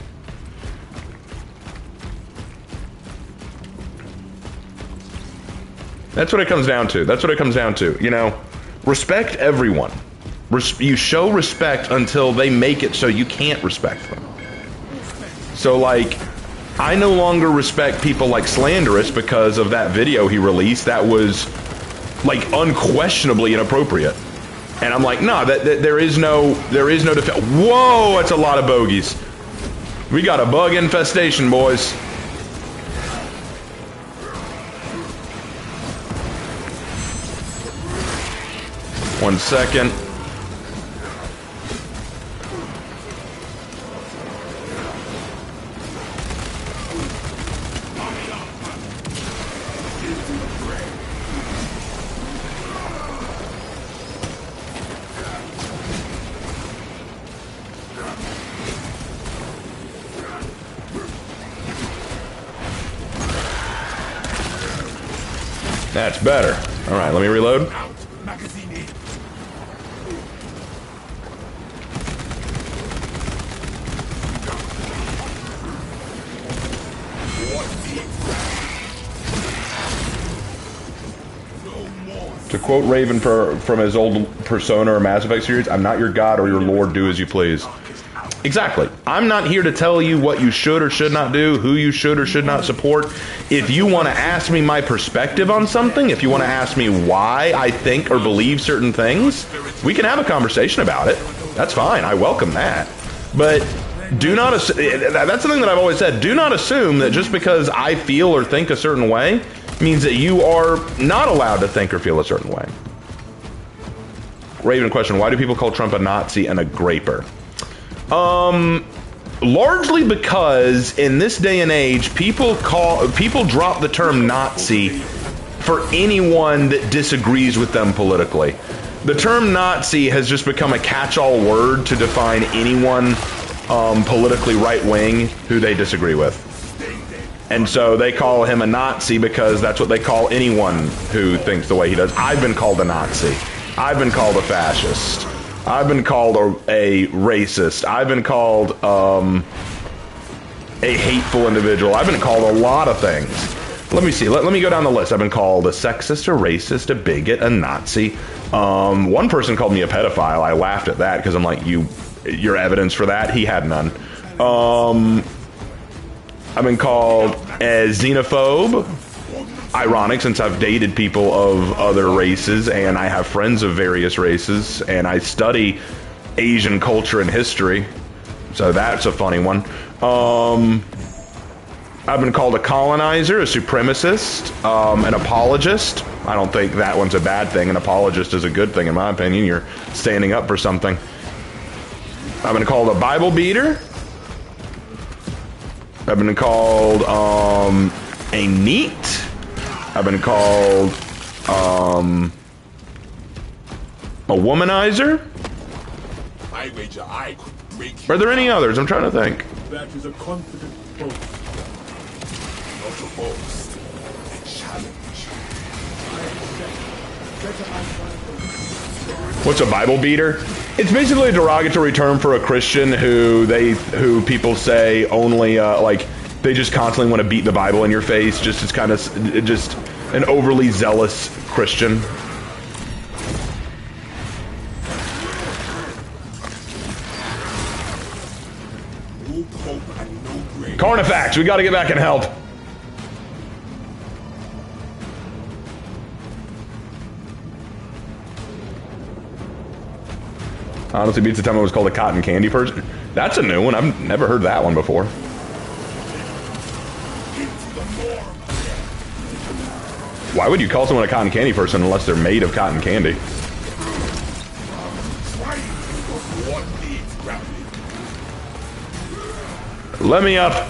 That's what it comes down to. That's what it comes down to. You know, respect everyone. You show respect until they make it so you can't respect them. So, like, I no longer respect people like Slanderous because of that video he released that was, like, unquestionably inappropriate. And I'm like, no, there is no defense. Whoa, that's a lot of bogeys. We got a bug infestation, boys. One second. That's better. All right, let me reload. To quote Raven from his old Persona or Mass Effect series, I'm not your god or your lord, do as you please. Exactly. I'm not here to tell you what you should or should not do, who you should or should not support. If you want to ask me my perspective on something, if you want to ask me why I think or believe certain things, we can have a conversation about it. That's fine. I welcome that. But do not assume, that's something that I've always said, do not assume that just because I feel or think a certain way means that you are not allowed to think or feel a certain way. Raven question, why do people call Trump a Nazi and a graper? Largely because in this day and age, people drop the term Nazi for anyone that disagrees with them politically. The term Nazi has just become a catch-all word to define anyone politically right-wing who they disagree with. And so they call him a Nazi because that's what they call anyone who thinks the way he does. I've been called a Nazi. I've been called a fascist. I've been called a racist. I've been called a hateful individual. I've been called a lot of things. Let me see. Let me go down the list. I've been called a sexist, a racist, a bigot, a Nazi. One person called me a pedophile. I laughed at that because I'm like, your evidence for that? He had none. I've been called a xenophobe. Ironic, since I've dated people of other races and I have friends of various races and I study Asian culture and history. So that's a funny one. I've been called a colonizer, a supremacist, an apologist. I don't think that one's a bad thing. An apologist is a good thing, in my opinion. You're standing up for something. I've been called a Bible beater. I've been called a NEET. I've been called a womanizer. I wager I could break. Are there any others? I'm trying to think. That is a confident boast. Not a boast. A challenge. What's a Bible beater? It's basically a derogatory term for a Christian who people say only like they just constantly want to beat the Bible in your face. Just it's kind of just an overly zealous Christian. Carnifax, we got to get back and help. Honestly, beats the time I was called a cotton candy person. That's a new one. I've never heard that one before. Why would you call someone a cotton candy person unless they're made of cotton candy? Let me up.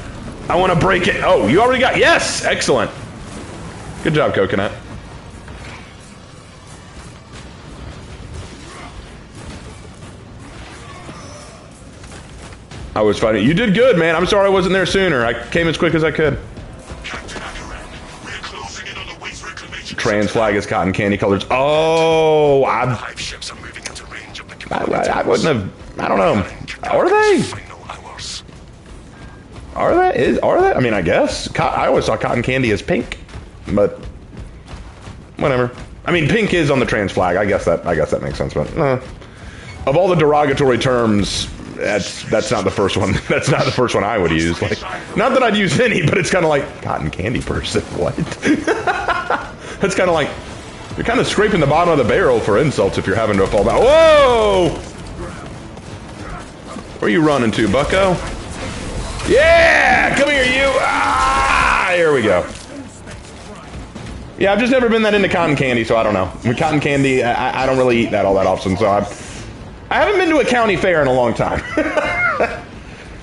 I want to break it. Oh, you already got... Yes! Excellent. Good job, Coconut. I was fighting. You did good, man. I'm sorry I wasn't there sooner. I came as quick as I could. Trans flag is cotton candy colors. Oh, I wouldn't have. I don't know. Are they? Are they? Are they? I mean, I guess. I always saw cotton candy as pink, but whatever. I mean, pink is on the trans flag. I guess that makes sense. But of all the derogatory terms, that's not the first one. That's not the first one I would use. Like, not that I'd use any, but it's kind of like cotton candy person. What? That's kind of like you're kind of scraping the bottom of the barrel for insults if you're having to fall down. Whoa! Where are you running to, Bucko? Yeah! Come here, you! Ah! Here we go. Yeah, I've just never been that into cotton candy, so I don't know. I mean, cotton candy, I don't really eat that all that often, so I haven't been to a county fair in a long time.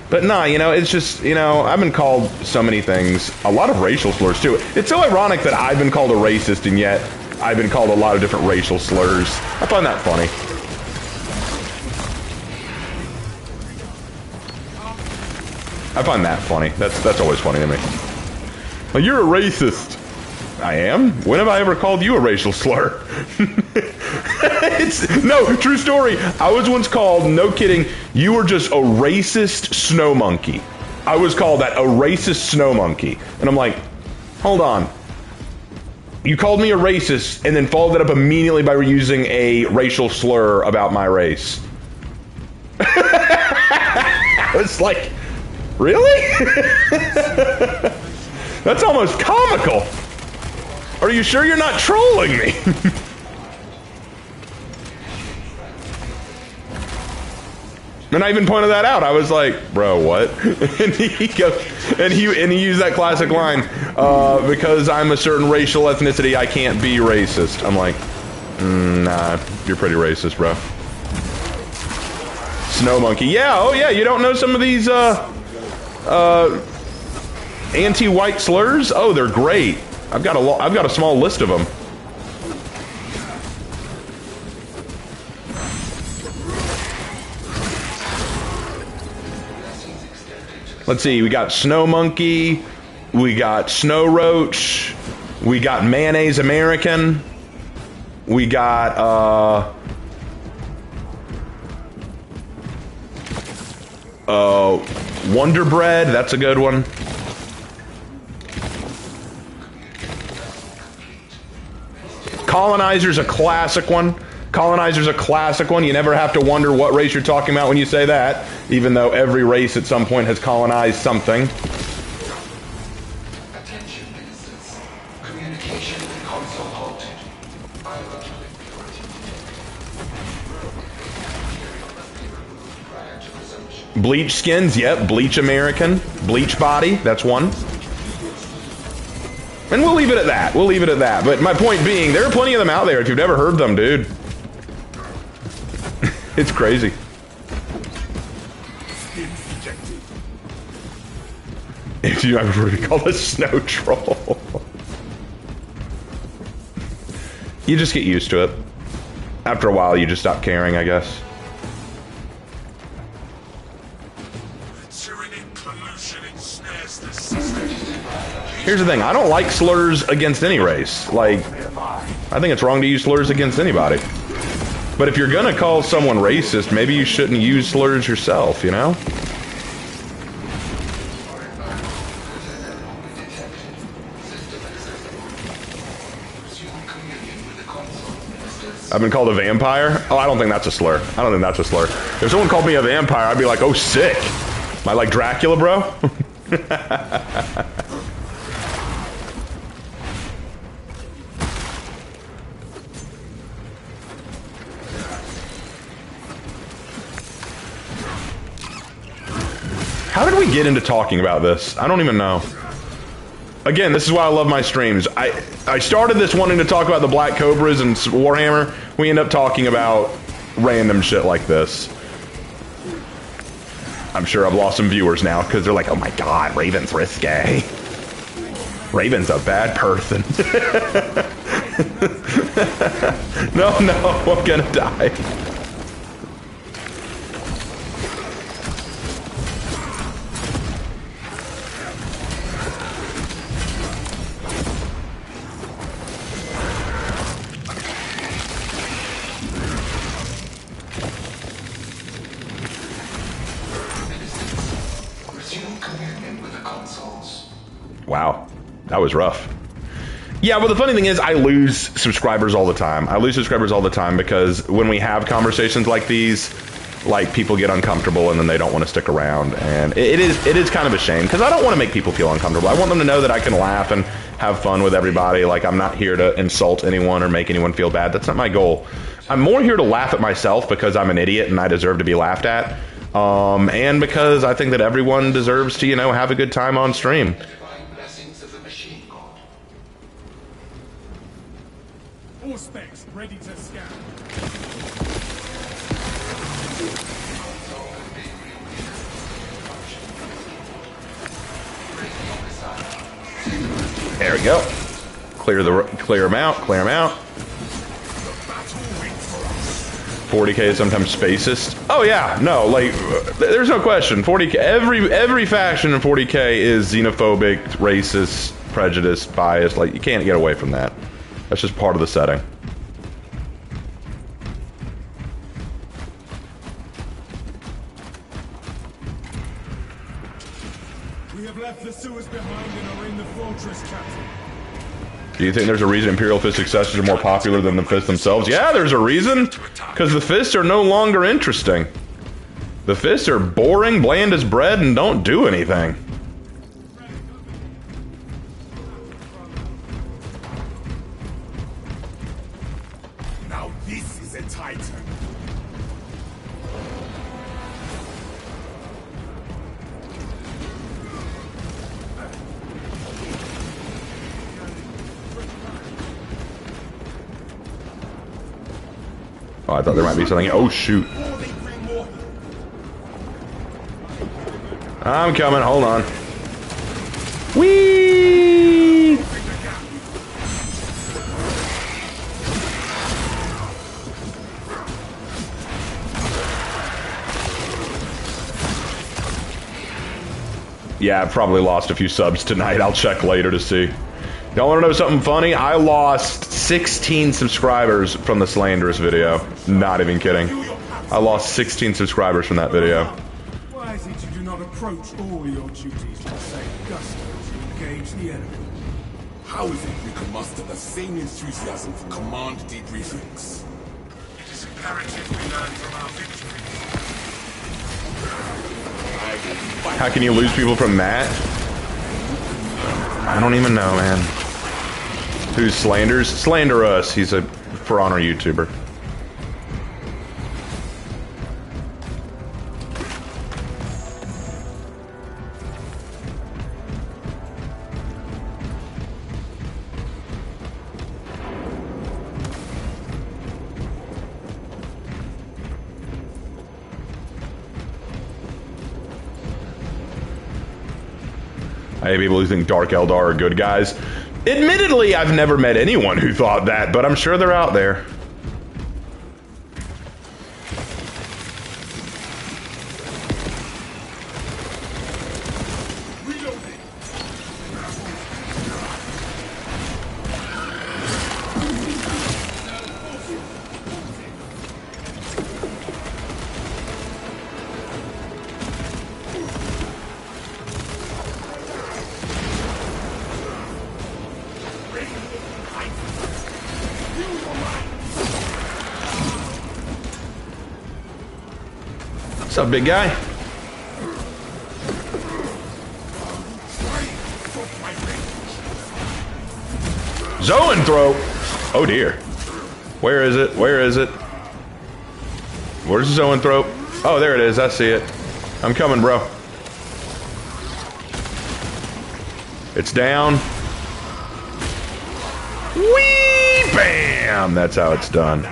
But nah, you know, it's just, you know, I've been called so many things. A lot of racial slurs, too. It's so ironic that I've been called a racist, and yet I've been called a lot of different racial slurs. I find that funny. I find that funny. That's always funny to me. Well, you're a racist. I am? When have I ever called you a racial slur? No, true story. I was once called, no kidding, you were just a racist snow monkey. I was called that, a racist snow monkey. And I'm like, hold on. You called me a racist and then followed that up immediately by using a racial slur about my race. I was like, really? That's almost comical. Are you sure you're not trolling me? And I even pointed that out. I was like, bro, what? And he goes, and he used that classic line, because I'm a certain racial ethnicity, I can't be racist. I'm like, nah, you're pretty racist, bro. Snow monkey. Yeah, oh yeah, you don't know some of these, anti-white slurs? Oh, they're great. I've got a small list of them. Let's see, we got snow monkey, we got snow roach, we got mayonnaise American, we got Wonder Bread, that's a good one. Colonizer's a classic one. Colonizer's a classic one. You never have to wonder what race you're talking about when you say that, even though every race at some point has colonized something. Attention, ministers. Communication with console halted. Bleach skins, yep. Bleach American. Bleach body, that's one. And we'll leave it at that. We'll leave it at that. But my point being, there are plenty of them out there if you've never heard them, dude. It's crazy. If you ever heard call a snow troll. You just get used to it. After a while, you just stop caring, I guess. Here's the thing, I don't like slurs against any race. Like, I think it's wrong to use slurs against anybody. But if you're gonna call someone racist, maybe you shouldn't use slurs yourself, you know? I've been called a vampire? Oh, I don't think that's a slur. I don't think that's a slur. If someone called me a vampire, I'd be like, oh, sick. Am I like Dracula, bro? How did we get into talking about this? I don't even know. Again, this is why I love my streams. I started this wanting to talk about the Black Cobras and Warhammer. We end up talking about random shit like this. I'm sure I've lost some viewers now because they're like, oh my god, Raven's risque. Raven's a bad person. No, I'm gonna die. Wow, that was rough. Yeah, well, the funny thing is, I lose subscribers all the time. I lose subscribers all the time because when we have conversations like these, like, people get uncomfortable and then they don't want to stick around, and it is kind of a shame because I don't want to make people feel uncomfortable. I want them to know that I can laugh and have fun with everybody. Like, I'm not here to insult anyone or make anyone feel bad. That's not my goal. I'm more here to laugh at myself because I'm an idiot and I deserve to be laughed at, and because I think that everyone deserves to, you know, have a good time on stream. Blessings of the machine god. All specs ready to scan. There we go. Clear them out. Clear them out. 40k is sometimes spacist. Oh yeah, no, like there's no question. 40k, every faction in 40k is xenophobic, racist, prejudiced, biased. Like you can't get away from that. That's just part of the setting. We have left the sewers behind and are in the fortress, Captain. Do you think there's a reason Imperial Fist successors are more popular than the Fists themselves? Yeah, there's a reason. Because the Fists are no longer interesting. The Fists are boring, bland as bread, and don't do anything. Now this is a Titan. Oh, I thought there might be something. Oh, shoot. I'm coming. Hold on. Whee! Yeah, I've probably lost a few subs tonight. I'll check later to see. Y'all want to know something funny? I lost 16 subscribers from the Slanderous video. Not even kidding. I lost 16 subscribers from that video. Why is it you do not approach all your duties with the same gusto as you engage the enemy? How is it we can muster the same enthusiasm for command debriefings? It is imperative we learn from our victory. How can you lose people from that? I don't even know, man. Who's Slanders? Slander Us. He's a For Honor YouTuber. I hate people who think Dark Eldar are good guys. Admittedly, I've never met anyone who thought that, but I'm sure they're out there. What's up, big guy? Zoanthrope! Oh dear. Where is it? Where is it? Where's the Zoanthrope? Oh, there it is. I see it. I'm coming, bro. It's down. Whee! Bam! That's how it's done.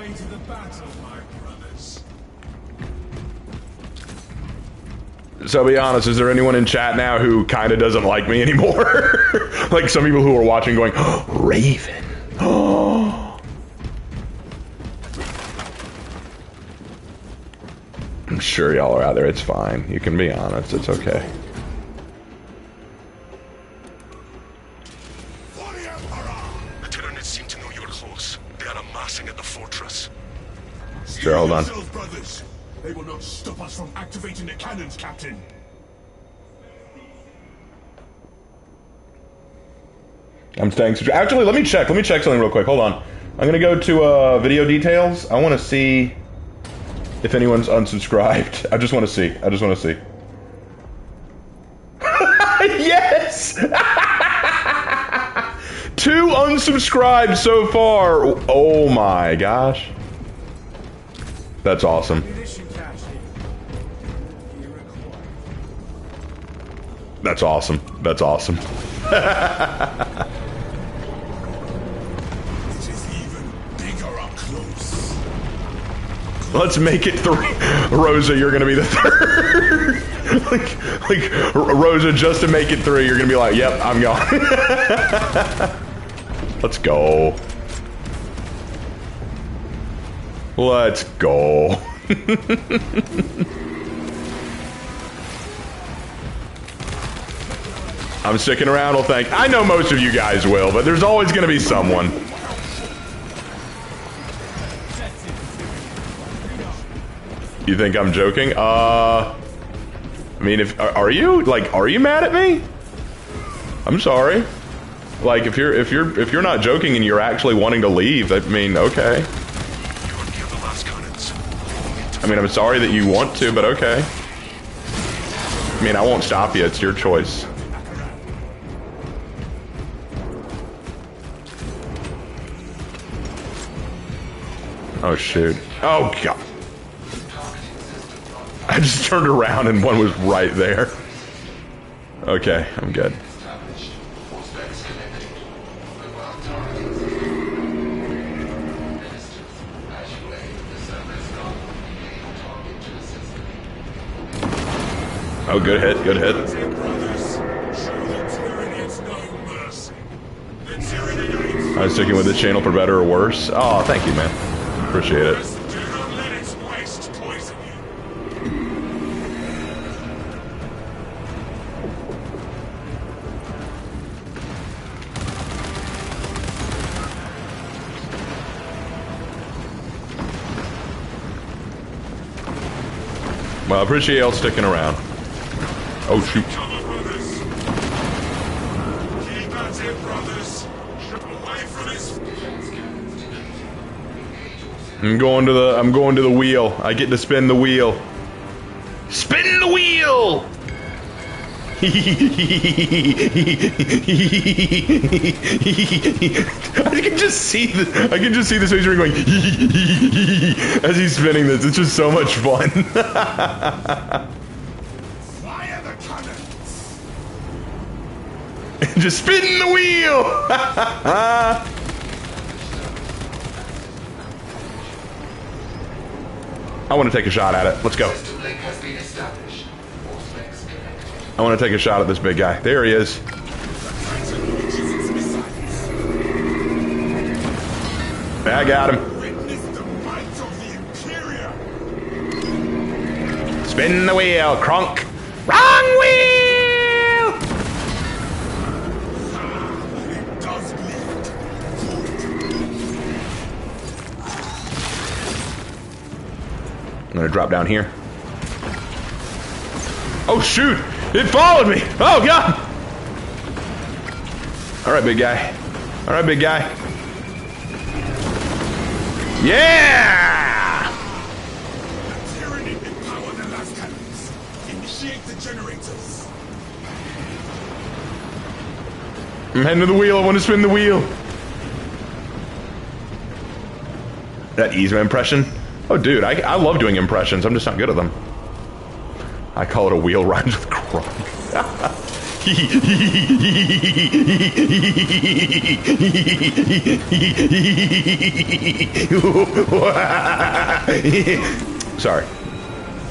To the battle, my brothers. So be honest, is there anyone in chat now who kind of doesn't like me anymore? Like some people who are watching going, oh, Raven. Oh. I'm sure y'all are out there. It's fine. You can be honest. It's okay. The Tyranids seem to know you're close. They are amassing at the fortress. there. Hold on. Yourselves, brothers. They will not stop us from activating the cannons, Captain. I'm staying. Actually, let me check. Let me check something real quick. Hold on. I'm gonna go to video details. I want to see if anyone's unsubscribed. I just want to see. I just want to see. Yes! 2 unsubscribed so far. Oh my gosh. That's awesome. That's awesome. That's awesome. It is even bigger up close. Let's make it 3. Rosa, you're gonna be the 3rd. like Rosa, just to make it 3, you're gonna be like, yep, I'm gone. Let's go. Let's go. I'm sticking around, well thank. I know most of you guys will, but there's always gonna be someone. You think I'm joking? I mean, are you mad at me? I'm sorry. Like, if you're not joking and you're actually wanting to leave, I mean, okay. I mean, I'm sorry that you want to, but okay. I mean, I won't stop you. It's your choice. Oh shoot! Oh god! I just turned around and one was right there. Okay, I'm good. Oh, good hit, good hit. I was sticking with the channel for better or worse. Oh, thank you, man. Appreciate it. Well, I appreciate y'all sticking around. Oh, shoot. I'm going to the wheel. I get to spin the wheel. Spin the wheel! I can just see the space ring going as he's spinning this. It's just so much fun. Fire the cannons! Just spin the wheel! I want to take a shot at it. Let's go. I want to take a shot at this big guy. There he is. I got him. Spin the wheel, Kronk. Wrong wheel! I'm gonna drop down here. Oh shoot! It followed me! Oh god! Alright, big guy. Alright, big guy. Yeah! Tyranny empower the last cannons. Initiate the generators. I'm heading to the wheel. I want to spin the wheel. That Yzma impression? Oh, dude, I love doing impressions. I'm just not good at them. I call it a wheel rhymes with Kronk. Sorry.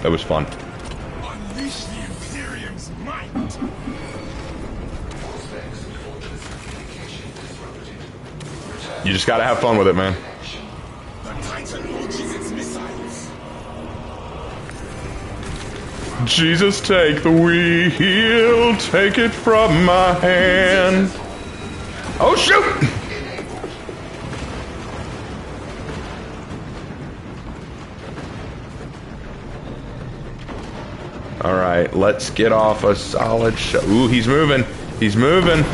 That was fun. Unleash the Imperium's might. You just gotta have fun with it, man. The Titan launches its missiles. Jesus, take the wheel, take it from my hand. Oh, shoot! All right, let's get off a solid shot. Ooh, he's moving. He's moving.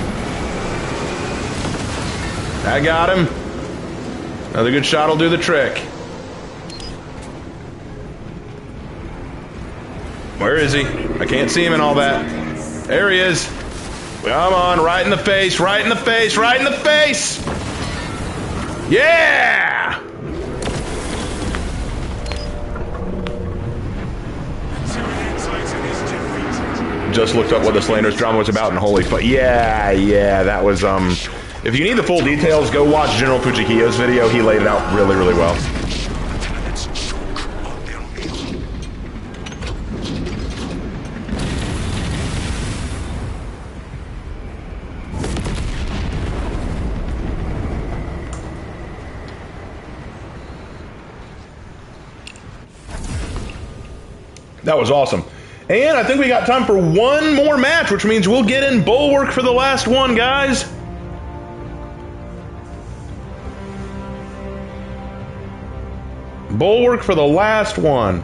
I got him. Another good shot will do the trick. Where is he? I can't see him in all that. There he is. Come on, right in the face, right in the face, right in the face! Yeah! Just looked up what the Slander's drama was about, and holy fuck. Yeah, that was, if you need the full details, go watch General Fujikiyo's video. He laid it out really, really well. That was awesome. And I think we got time for one more match, which means we'll get in Bulwark for the last one, guys. Bulwark for the last one.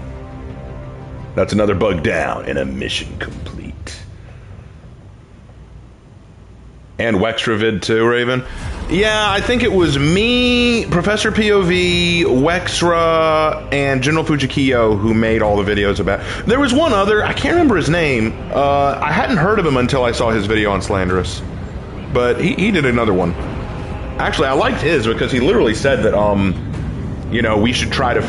That's another bug down and a mission complete. And Wextravid too, Raven. Yeah, I think it was me, Professor POV, Wexra, and General Fujikiyo who made all the videos about. There was one other, I can't remember his name. I hadn't heard of him until I saw his video on Slanderous. But he did another one. Actually, I liked his because he literally said that you know, we should try to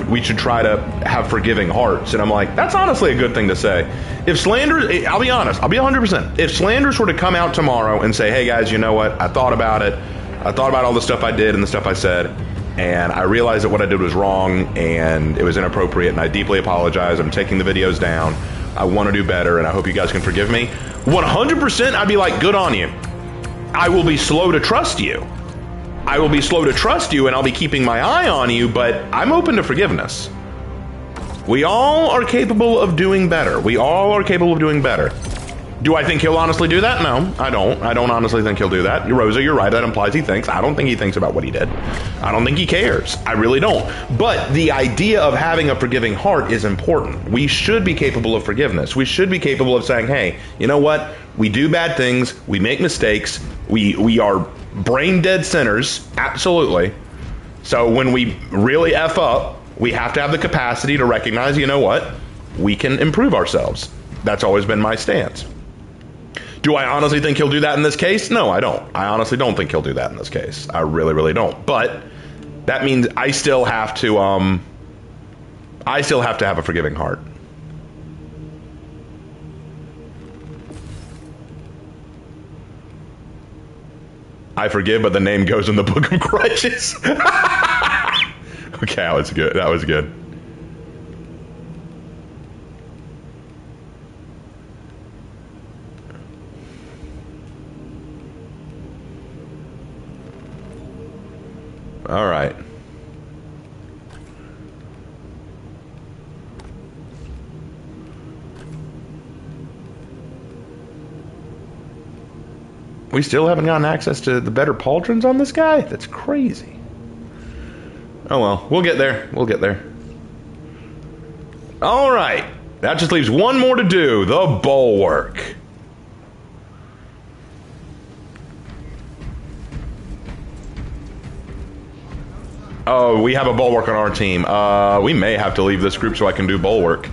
have forgiving hearts, and I'm like, that's honestly a good thing to say. If Slanders, I'll be honest, I'll be 100%. If Slanders were to come out tomorrow and say, hey guys, you know what? I thought about it. I thought about all the stuff I did and the stuff I said, and I realized that what I did was wrong and it was inappropriate, and I deeply apologize. I'm taking the videos down. I want to do better, and I hope you guys can forgive me. 100%, I'd be like, good on you. I will be slow to trust you. I will be slow to trust you, and I'll be keeping my eye on you, but I'm open to forgiveness. We all are capable of doing better. We all are capable of doing better. Do I think he'll honestly do that? No, I don't. I don't honestly think he'll do that. Rosa, you're right. That implies he thinks. I don't think he thinks about what he did. I don't think he cares. I really don't. But the idea of having a forgiving heart is important. We should be capable of forgiveness. We should be capable of saying, hey, you know what? We do bad things. We make mistakes. We are brain dead sinners. Absolutely. So when we really F up, we have to have the capacity to recognize, you know what? We can improve ourselves. That's always been my stance. Do I honestly think he'll do that in this case? No, I don't. I honestly don't think he'll do that in this case. I really, really don't. But that means I still have to have a forgiving heart. I forgive, but the name goes in the Book of Grudges. Okay, that was good. That was good. All right. We still haven't gotten access to the better pauldrons on this guy? That's crazy. Oh well, we'll get there. We'll get there. All right. That just leaves one more to do, the Bulwark. Oh, we have a Bulwark on our team. We may have to leave this group so I can do Bulwark.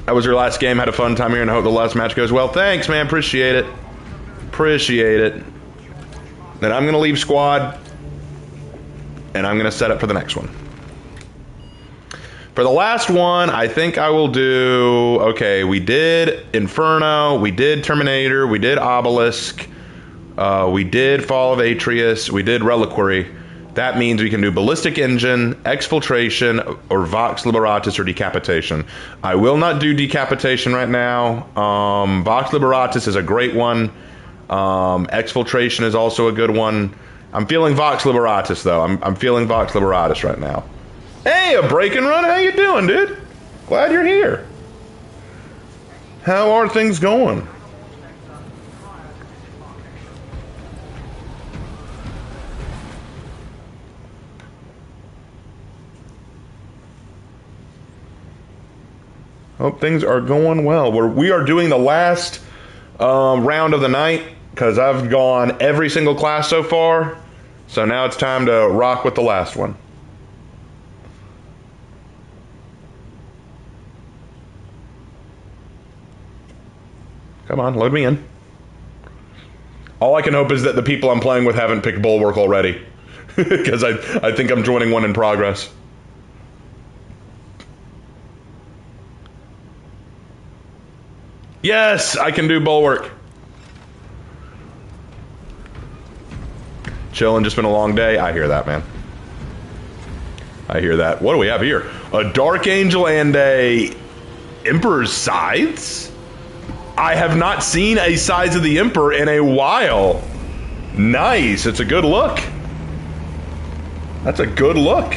That was your last game. Had a fun time here, and I hope the last match goes well. Thanks, man. Appreciate it. Appreciate it. Then I'm going to leave squad, and I'm going to set up for the next one. For the last one, I think I will do... Okay, we did Inferno, we did Terminator, we did Obelisk, we did Fall of Atreus, we did Reliquary. That means we can do Ballistic Engine, Exfiltration, or Vox Liberatus, or Decapitation. I will not do Decapitation right now. Vox Liberatus is a great one. Exfiltration is also a good one. I'm feeling Vox Liberatus, though. I'm feeling Vox Liberatus right now. Hey, a break and run. How you doing, dude? Glad you're here. How are things going? Hope things are going well. We are doing the last round of the night because I've gone every single class so far. So now it's time to rock with the last one. Come on, load me in. All I can hope is that the people I'm playing with haven't picked Bulwark already. Because I think I'm joining one in progress. Yes, I can do Bulwark. Chilling, just been a long day. I hear that, man. I hear that. What do we have here? A Dark Angel and a Emperor's Scythes? I have not seen a Size of the Emperor in a while. Nice. It's a good look. That's a good look.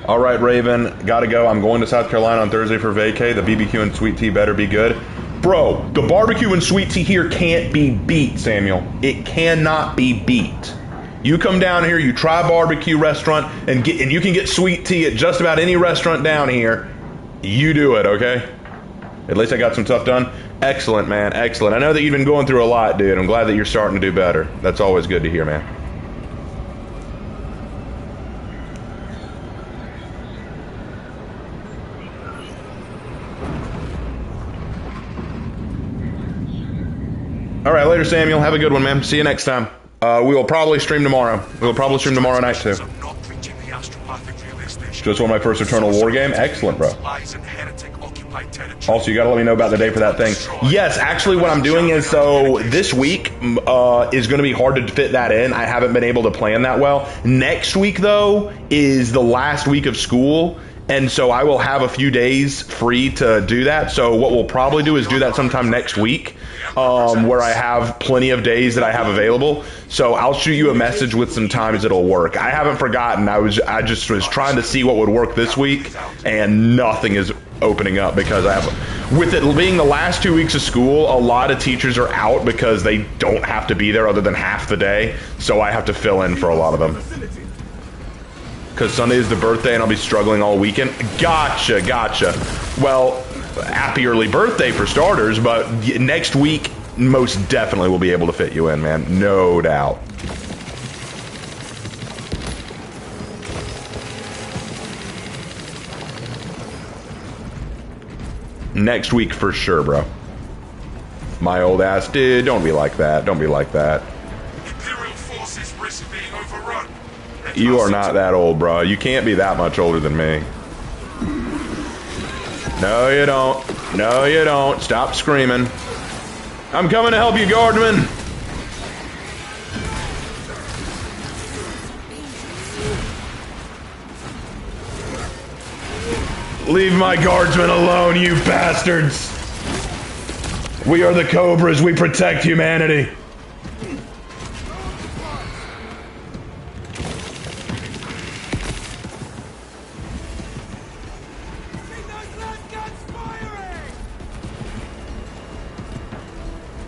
All right, Raven, gotta go. I'm going to South Carolina on Thursday for vacay. The BBQ and sweet tea better be good. Bro, the barbecue and sweet tea here can't be beat, Samuel. It cannot be beat. You come down here, you try barbecue restaurant, and you can get sweet tea at just about any restaurant down here. You do it, okay? At least I got some stuff done. Excellent, man, excellent. I know that you've been going through a lot, dude. I'm glad that you're starting to do better. That's always good to hear, man. All right, later, Samuel. Have a good one, man. See you next time. We will probably stream tomorrow. We'll probably stream tomorrow night, too. Just won my first Eternal War game. Excellent, bro. Also, you gotta let me know about the day for that thing. Yes, actually, what I'm doing is, so this week is going to be hard to fit that in. I haven't been able to plan that well. Next week, though, is the last week of school. And so I will have a few days free to do that. So what we'll probably do is do that sometime next week, where I have plenty of days that I have available. So I'll shoot you a message with some times it'll work. I haven't forgotten. I just was trying to see what would work this week, and nothing is opening up because with it being the last 2 weeks of school, a lot of teachers are out because they don't have to be there other than half the day. So I have to fill in for a lot of them. Because Sunday is the birthday and I'll be struggling all weekend. Gotcha. Well, happy early birthday for starters, but next week most definitely will be able to fit you in, man. No doubt. Next week for sure, bro. My old ass, dude, don't be like that. Don't be like that. Imperial forces risk being overrun. You are not that old, bro. You can't be that much older than me. No, you don't. No, you don't. Stop screaming. I'm coming to help you, guardsman. Leave my guardsmen alone, you bastards. We are the Cobras. We protect humanity.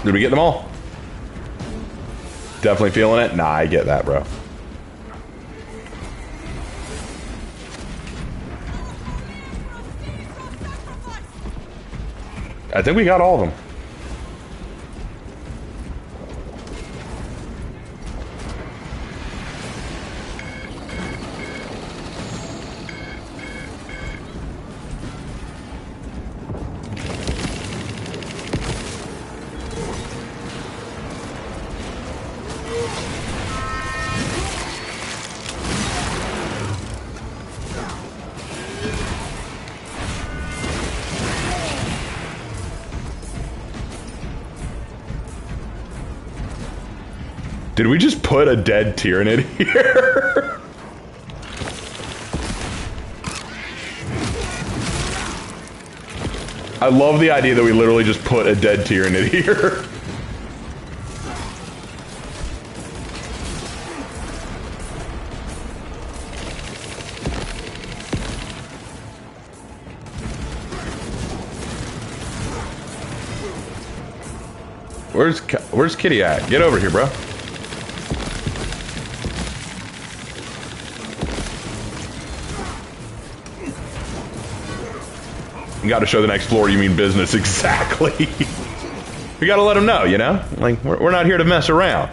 Did we get them all? Definitely feeling it? Nah, I get that, bro. I think we got all of them. Did we just put a dead Tyranid here? I love the idea that we literally just put a dead Tyranid here. Where's Kitty at? Get over here, bro. You got to show the next floor. You mean business? Exactly. We got to let them know, you know. Like we're not here to mess around.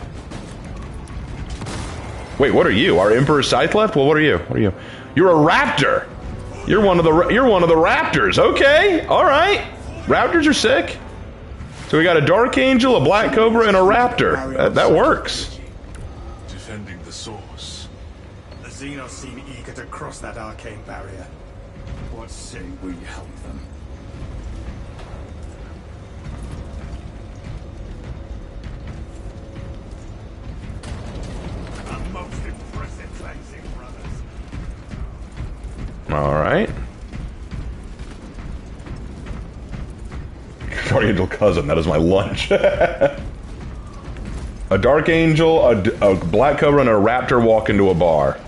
Wait, what are you? Our Emperor Scythe left? Well, what are you? What are you? You're a raptor. You're one of the raptors. Okay, all right. Raptors are sick. So we got a Dark Angel, a Black Cobra, and a Raptor. That works. Defending the source. The Xenos seem eager to cross that arcane barrier. What say we help them? A most impressive fencing, brothers. All right. Dark Angel cousin, that is my lunch. A Dark Angel, a Black Cobra, and a Raptor walk into a bar.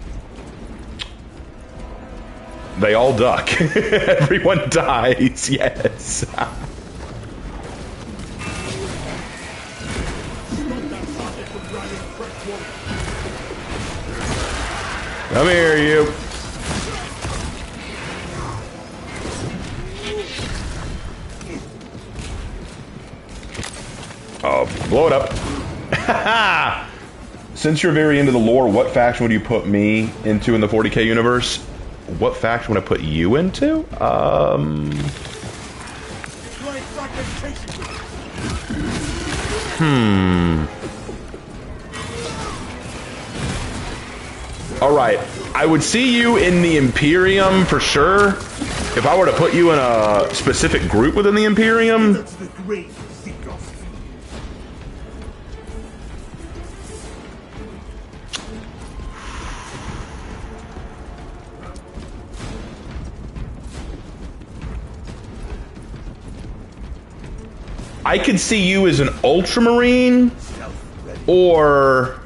They all duck. Everyone dies, yes. Come here, you. Oh, blow it up. Since you're very into the lore, what faction would you put me into in the 40k universe? What faction would I put you into? Alright, I would see you in the Imperium for sure. If I were to put you in a specific group within the Imperium... I could see you as an Ultramarine or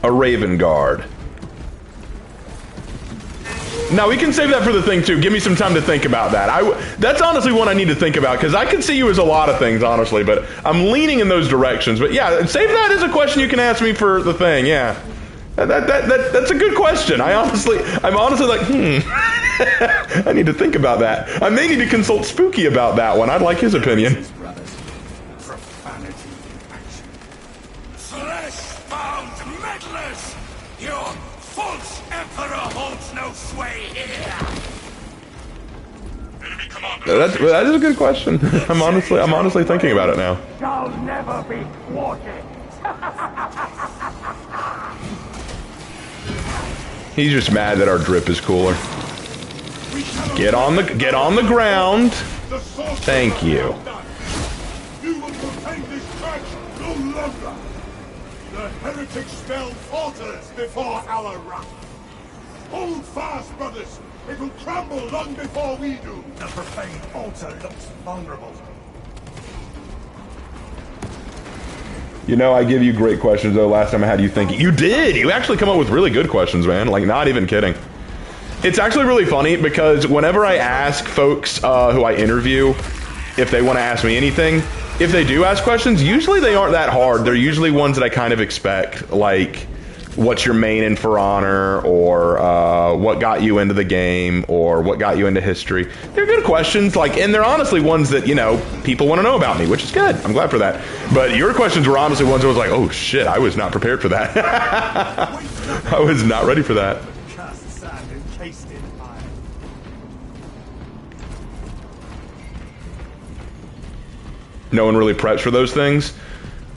a Raven Guard. Now we can save that for the thing too. Give me some time to think about that. That's honestly one I need to think about because I could see you as a lot of things, honestly, but I'm leaning in those directions. But yeah, save that as a question you can ask me for the thing. Yeah, that's a good question. I'm honestly like, I need to think about that. I may need to consult Spooky about that one. I'd like his opinion. Flesh-bound meddlers! Your false emperor holds no sway here! Enemy commander. That is a good question. I'm honestly thinking about it now. Shall never be thwarted! He's just mad that our drip is cooler. Get on the ground. Thank you. You will proclaim this church no longer. The heretic spell falters before our wrath. Hold fast, brothers. It will crumble long before we do. The profane altar looks vulnerable. You know, I give you great questions, though. Last time I had you thinking. You did! You actually come up with really good questions, man. Like, not even kidding. It's actually really funny because whenever I ask folks who I interview if they want to ask me anything, if they do ask questions, usually they aren't that hard. They're usually ones that I kind of expect, like, what's your main in For Honor, or what got you into the game, or what got you into history. They're good questions, like, and they're honestly ones that, you know, people want to know about me, which is good. I'm glad for that. But your questions were honestly ones I was like, oh shit, I was not prepared for that. I was not ready for that. No one really preps for those things.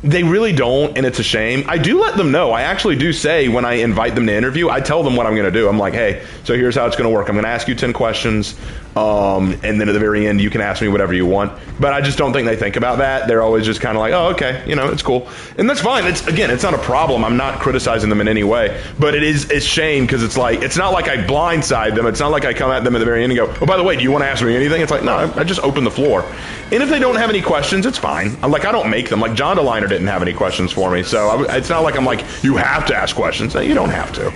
They really don't, and it's a shame. I do let them know. I actually do say when I invite them to interview, I tell them what I'm going to do. I'm like, hey, so here's how it's going to work. I'm going to ask you 10 questions, and then at the very end, you can ask me whatever you want. But I just don't think they think about that. They're always just kind of like, oh, okay, you know, it's cool. And that's fine. It's not a problem. I'm not criticizing them in any way. But it's a shame because it's not like I blindside them. It's not like I come at them at the very end and go, oh, by the way, do you want to ask me anything? It's like, no, I just open the floor. And if they don't have any questions, it's fine. I don't make them. Like, John DeLiner didn't have any questions for me. So it's not like I'm like, you have to ask questions. No, you don't have to.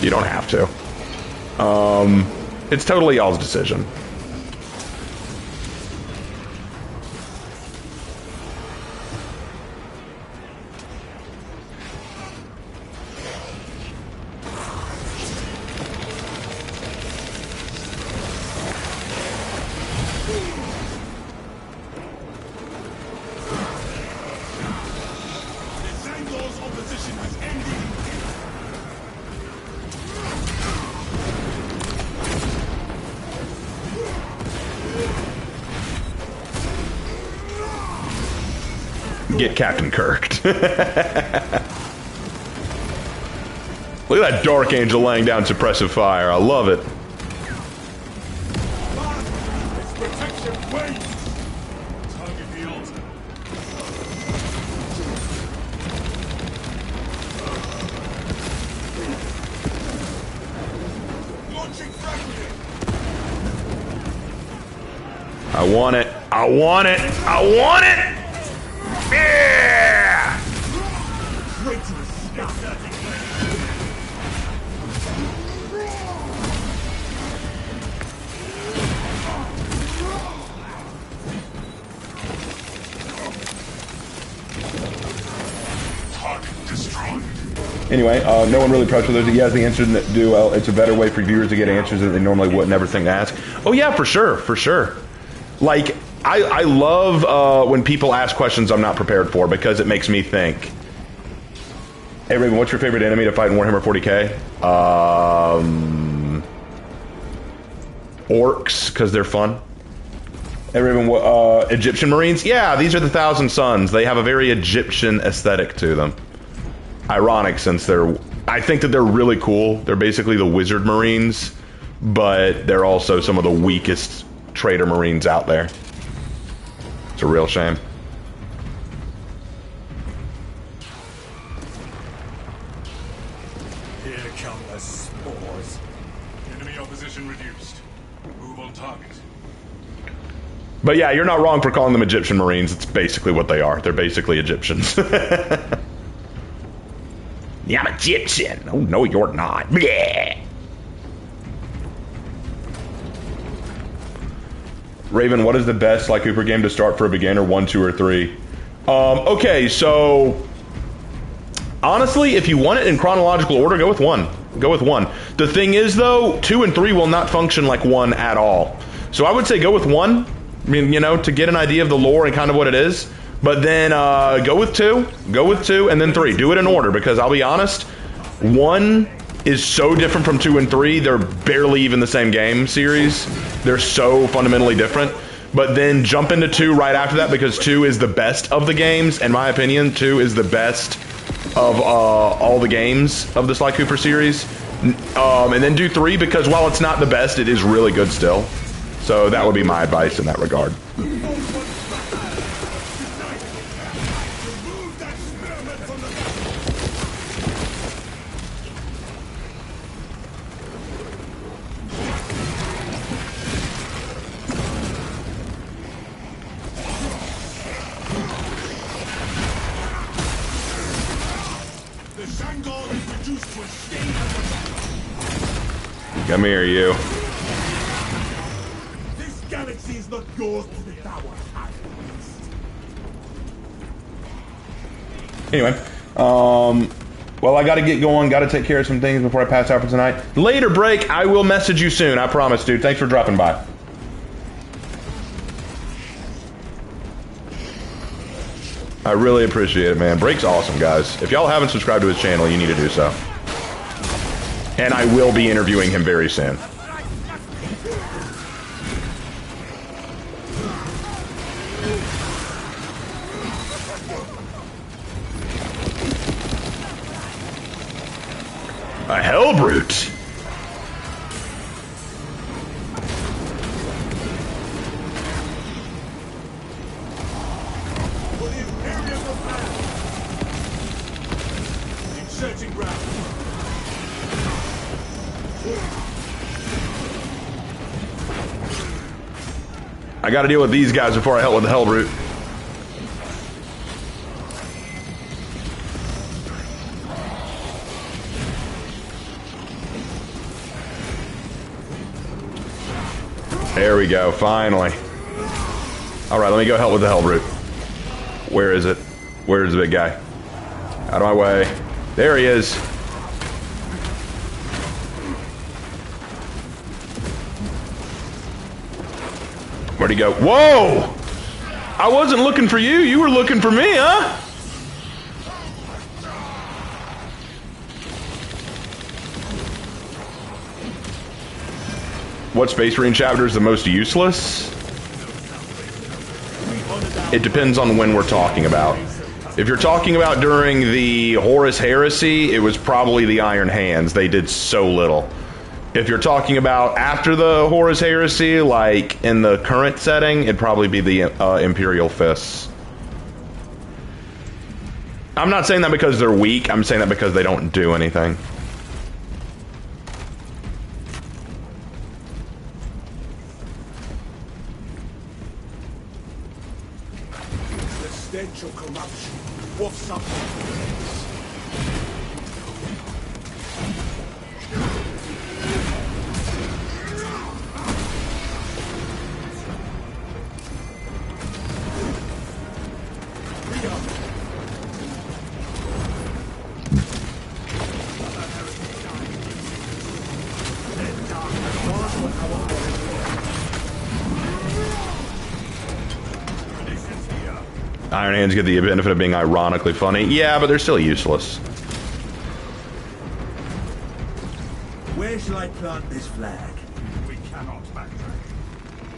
You don't have to. It's totally y'all's decision. Get Captain Kirked. Look at that Dark Angel laying down suppressive fire. I love it. I want it. I want it. I want it. Yeah. Anyway, no one really pressures those. He has the answers that do well. It's a better way for viewers to get answers that they normally wouldn't ever think to ask. Oh yeah, for sure, for sure. Like, I love when people ask questions I'm not prepared for because it makes me think. Hey Raven, what's your favorite enemy to fight in Warhammer 40k? Orcs, because they're fun. Hey Raven, Egyptian Marines? Yeah, these are the Thousand Sons. They have a very Egyptian aesthetic to them. Ironic, since I think that they're really cool. They're basically the Wizard Marines, but they're also some of the weakest Trader Marines out there. It's a real shame. Here come the spores. Enemy opposition reduced. Move on target. But yeah, you're not wrong for calling them Egyptian Marines. It's basically what they are. They're basically Egyptians. Yeah, I'm Egyptian. Oh, no, you're not. Bleh. Raven, what is the best Sly Cooper game to start for a beginner? 1, 2, or 3? Okay, so honestly, if you want it in chronological order, go with 1. Go with 1. The thing is, though, 2 and 3 will not function like 1 at all. So I would say go with 1. I mean, you know, to get an idea of the lore and kind of what it is. But then go with 2, and then 3. Do it in order, because I'll be honest, 1 is so different from 2 and 3. They're barely even the same game series. They're so fundamentally different. But then jump into 2 right after that, because 2 is the best of the games. In my opinion, 2 is the best of all the games of the Sly Cooper series. And then do 3, because while it's not the best, it is really good still. So that would be my advice in that regard. Come here, you. This galaxy is not yours to devour. Anyway, well, I gotta get going, gotta take care of some things before I pass out for tonight. Later, Break, I will message you soon, I promise, dude. Thanks for dropping by. I really appreciate it, man. Break's awesome, guys. If y'all haven't subscribed to his channel, you need to do so. And I will be interviewing him very soon. A Hellbrute. Searching ground. I gotta deal with these guys before I help with the Hellbrute. There we go, finally. Alright, let me go help with the Hellbrute. Where is it? Where is the big guy? Out of my way. There he is. Where'd he go? Whoa! I wasn't looking for you, you were looking for me, huh? What Space Marine chapter is the most useless? It depends on when we're talking about. If you're talking about during the Horus Heresy, it was probably the Iron Hands. They did so little. If you're talking about after the Horus Heresy, like in the current setting, it'd probably be the Imperial Fists. I'm not saying that because they're weak, I'm saying that because they don't do anything. The stench of corruption wafts up from the place. Iron Hands get the benefit of being ironically funny. Yeah, but they're still useless. Where shall I plant this flag? We cannot backtrack.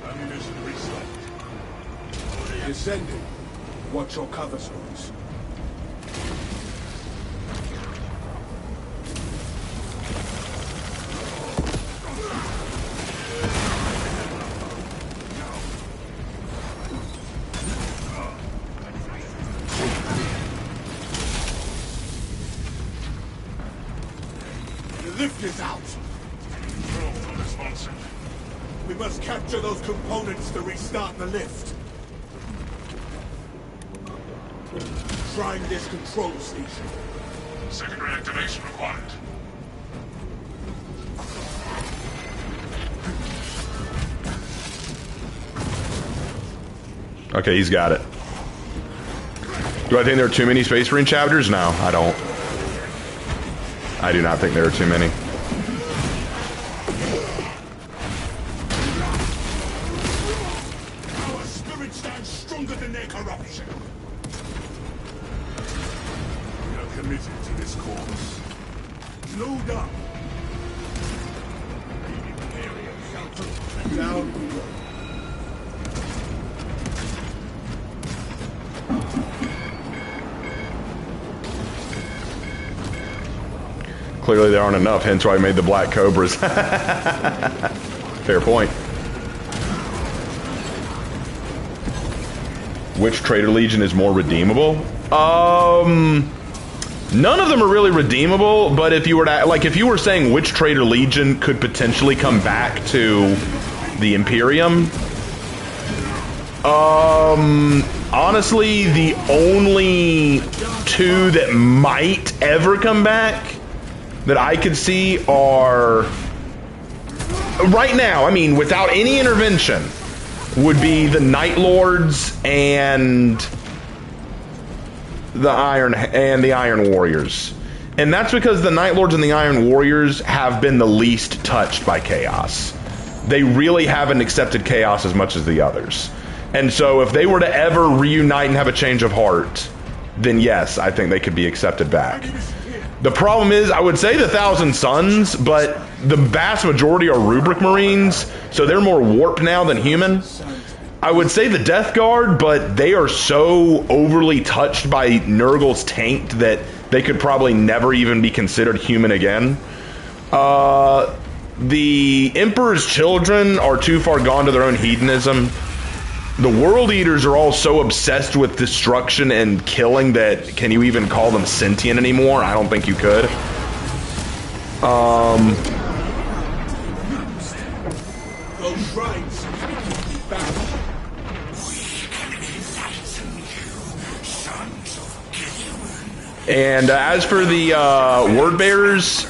Ammunition restocked. Descending. Watch your cover stories. The lift is out. Control unresponsive. We must capture those components to restart the lift. Trying this control station. Secondary activation required. Okay, he's got it. Do I think there are too many Space Marine chapters? No, I don't. I do not think there are too many. Our spirit stands stronger than their corruption. We are committed to this cause. Load up. Down we go. Clearly there aren't enough, hence why I made the Black Cobras. Fair point. Which Traitor Legion is more redeemable? None of them are really redeemable, but if you were to, like, if you were saying which Traitor Legion could potentially come back to the Imperium, honestly, the only two that might ever come back that I could see are, right now, I mean, without any intervention, would be the Night Lords and the Iron Warriors. And that's because the Night Lords and the Iron Warriors have been the least touched by chaos. They really haven't accepted chaos as much as the others. And so if they were to ever reunite and have a change of heart, then yes, I think they could be accepted back. The problem is, I would say the Thousand Suns, but the vast majority are Rubric Marines, so they're more warped now than human. I would say the Death Guard, but they are so overly touched by Nurgle's taint that they could probably never even be considered human again. The Emperor's Children are too far gone to their own hedonism. The World Eaters are all so obsessed with destruction and killing that can you even call them sentient anymore? I don't think you could. Those shrines. Back. And as for the Word Bearers,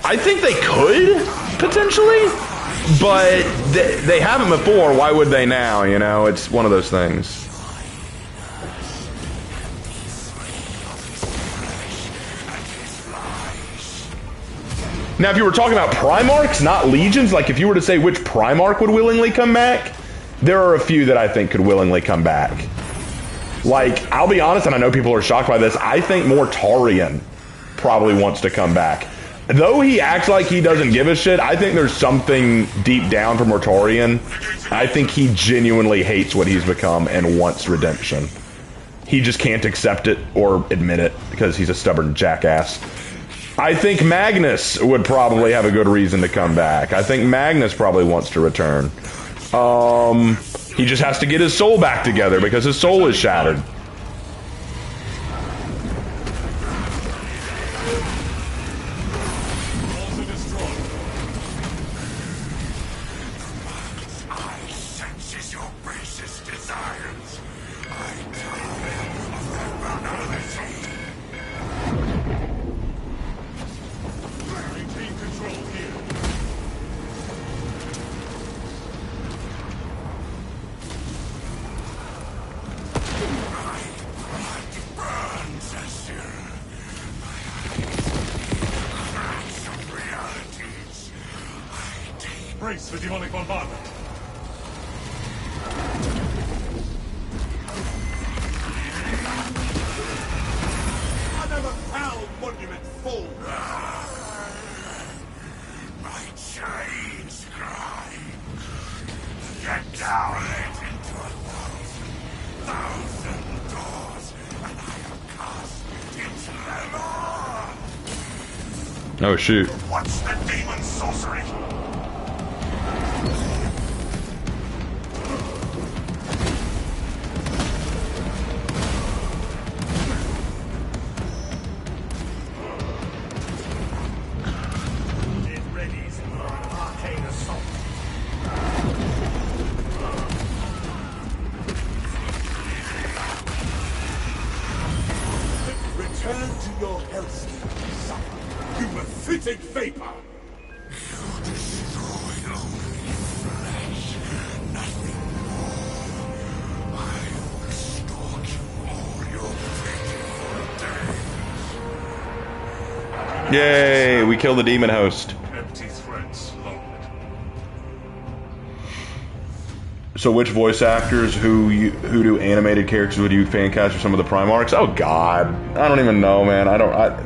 I think they could, potentially. But they haven't before, why would they now, you know? It's one of those things. Now, if you were talking about Primarchs, not Legions, like if you were to say which Primarch would willingly come back, there are a few that I think could willingly come back. Like, I'll be honest, and I know people are shocked by this, I think Mortarion probably wants to come back. Though he acts like he doesn't give a shit, I think there's something deep down for Mortarion. I think he genuinely hates what he's become and wants redemption. he just can't accept it or admit it because he's a stubborn jackass. I think Magnus would probably have a good reason to come back. I think Magnus probably wants to return. He just has to get his soul back together because his soul is shattered. Brace for demonic bombardment. Another foul monument fall. My chains grind. Get down into 1,000 doors, and I am cast into them all. Oh shoot. What's the demon sorcery? Return to your hellscape, son. You were fitting vapor. You destroy only flesh, nothing more. I will stalk you all your pitiful days. Yay, we killed the demon host. Empty threats lowered. So which voice actors who do animated characters would you fan cast for some of the Primarchs? Oh god. I don't even know, man.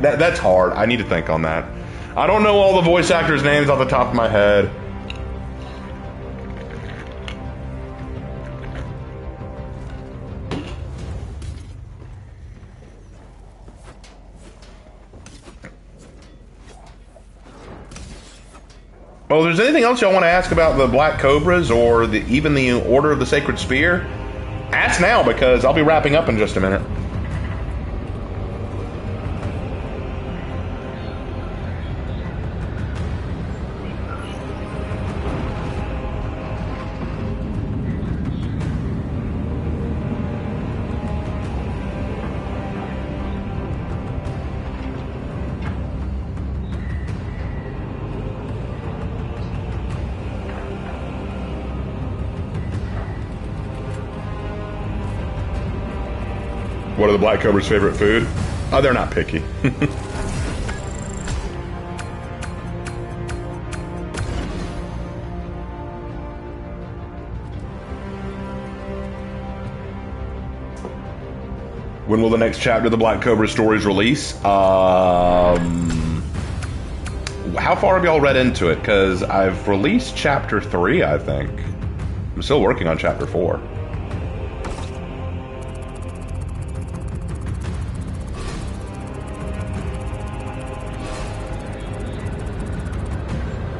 That's hard. I need to think on that. I don't know all the voice actors' names off the top of my head. Well, if there's anything else y'all want to ask about the Black Cobras or even the Order of the Sacred Spear, ask now because I'll be wrapping up in just a minute. What are the Black Cobra's favorite food? Oh, they're not picky. When will the next chapter of the Black Cobra stories release? How far have y'all read into it? Because I've released chapter 3, I think. I'm still working on chapter 4.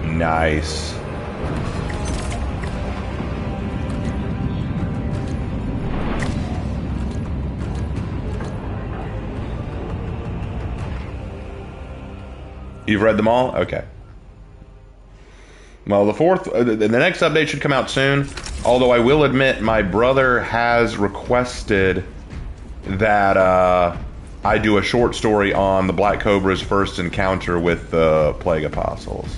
Nice. You've read them all? Okay. Well, the next update should come out soon. Although I will admit, my brother has requested that I do a short story on the Black Cobra's first encounter with the Plague Apostles.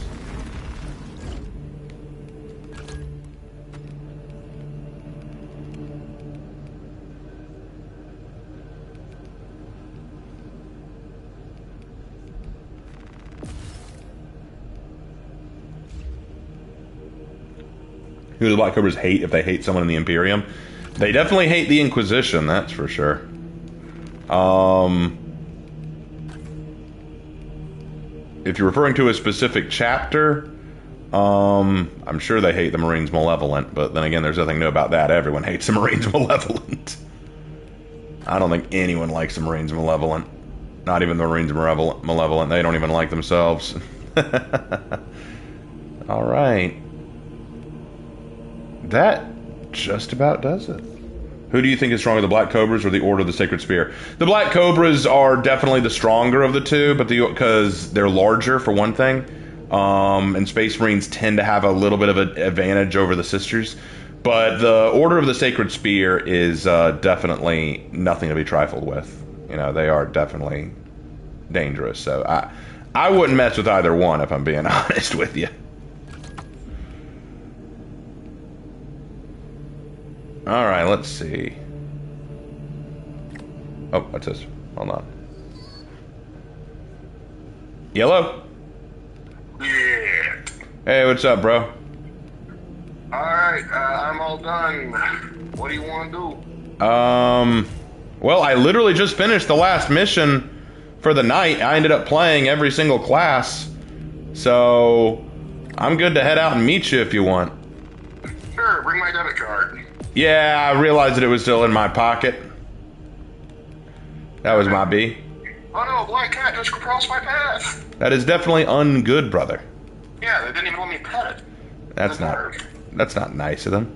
Who do the Black Cobras hate if they hate someone in the Imperium? They definitely hate the Inquisition, that's for sure. If you're referring to a specific chapter, I'm sure they hate the Marines Malevolent, but then again, there's nothing new about that. Everyone hates the Marines Malevolent. I don't think anyone likes the Marines Malevolent. Not even the Marines Malevolent. They don't even like themselves. Alright. That just about does it. Who do you think is stronger, the Black Cobras or the Order of the Sacred Spear? The Black Cobras are definitely the stronger of the two, but because they're larger, for one thing. And Space Marines tend to have a little bit of an advantage over the Sisters. But the Order of the Sacred Spear is definitely nothing to be trifled with. You know, they are definitely dangerous. So I wouldn't mess with either one, if I'm being honest with you. Alright, let's see. Oh, what's this? Hold on. Yellow? Yeah. Hey, what's up, bro? Alright, I'm all done. What do you want to do? Well, I literally just finished the last mission for the night. I ended up playing every single class. So, I'm good to head out and meet you if you want. Sure, bring my debit card. Yeah, I realized that it was still in my pocket. That was my B. Oh no, a black cat just crossed my path. That is definitely ungood, brother. Yeah, they didn't even let me pet it. That's not nice of them.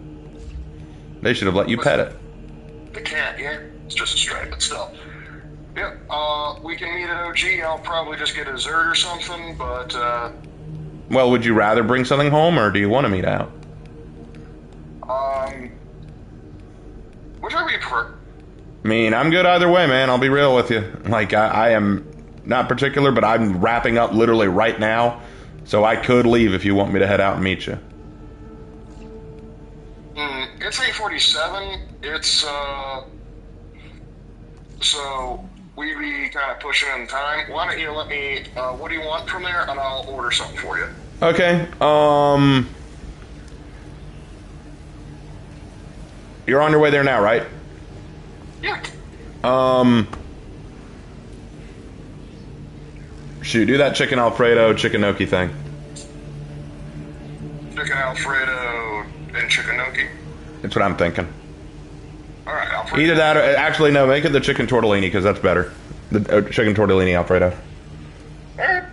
They should have let you pet it. They can't, yeah. It's just a stray, but still. Yeah, we can meet at OG. I'll probably just get a Zerd or something, but, Well, would you rather bring something home, or do you want to meet out? Whichever you prefer. I mean, I'm good either way, man. I'll be real with you. Like, I am not particular, but I'm wrapping up literally right now, so I could leave if you want me to head out and meet you. It's 8:47. It's, so we be kind of pushing in time. Why don't you let me, what do you want from there, and I'll order something for you. Okay, you're on your way there now, right? Yeah. Shoot, do that chicken Alfredo, chicken gnocchi thing. Chicken Alfredo and chicken gnocchi? That's what I'm thinking. Alright, Alfredo. Either that or, actually, no, make it the chicken tortellini, because that's better. The chicken tortellini Alfredo. Alright.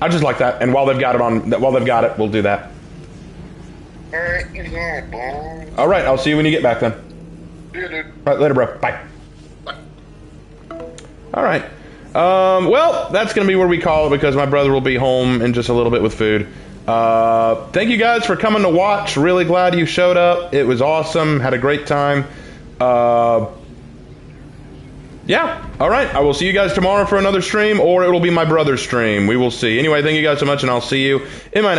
I just like that, and while they've got it, we'll do that. Alright, Alright, I'll see you when you get back then. Yeah, dude. Alright, later, bro. Bye. Alright. Well, that's going to be where we call it, because my brother will be home in just a little bit with food. Thank you guys for coming to watch. Really glad you showed up. It was awesome. Had a great time. Yeah. Alright, I will see you guys tomorrow for another stream, or it will be my brother's stream. We will see. Anyway, thank you guys so much, and I'll see you in my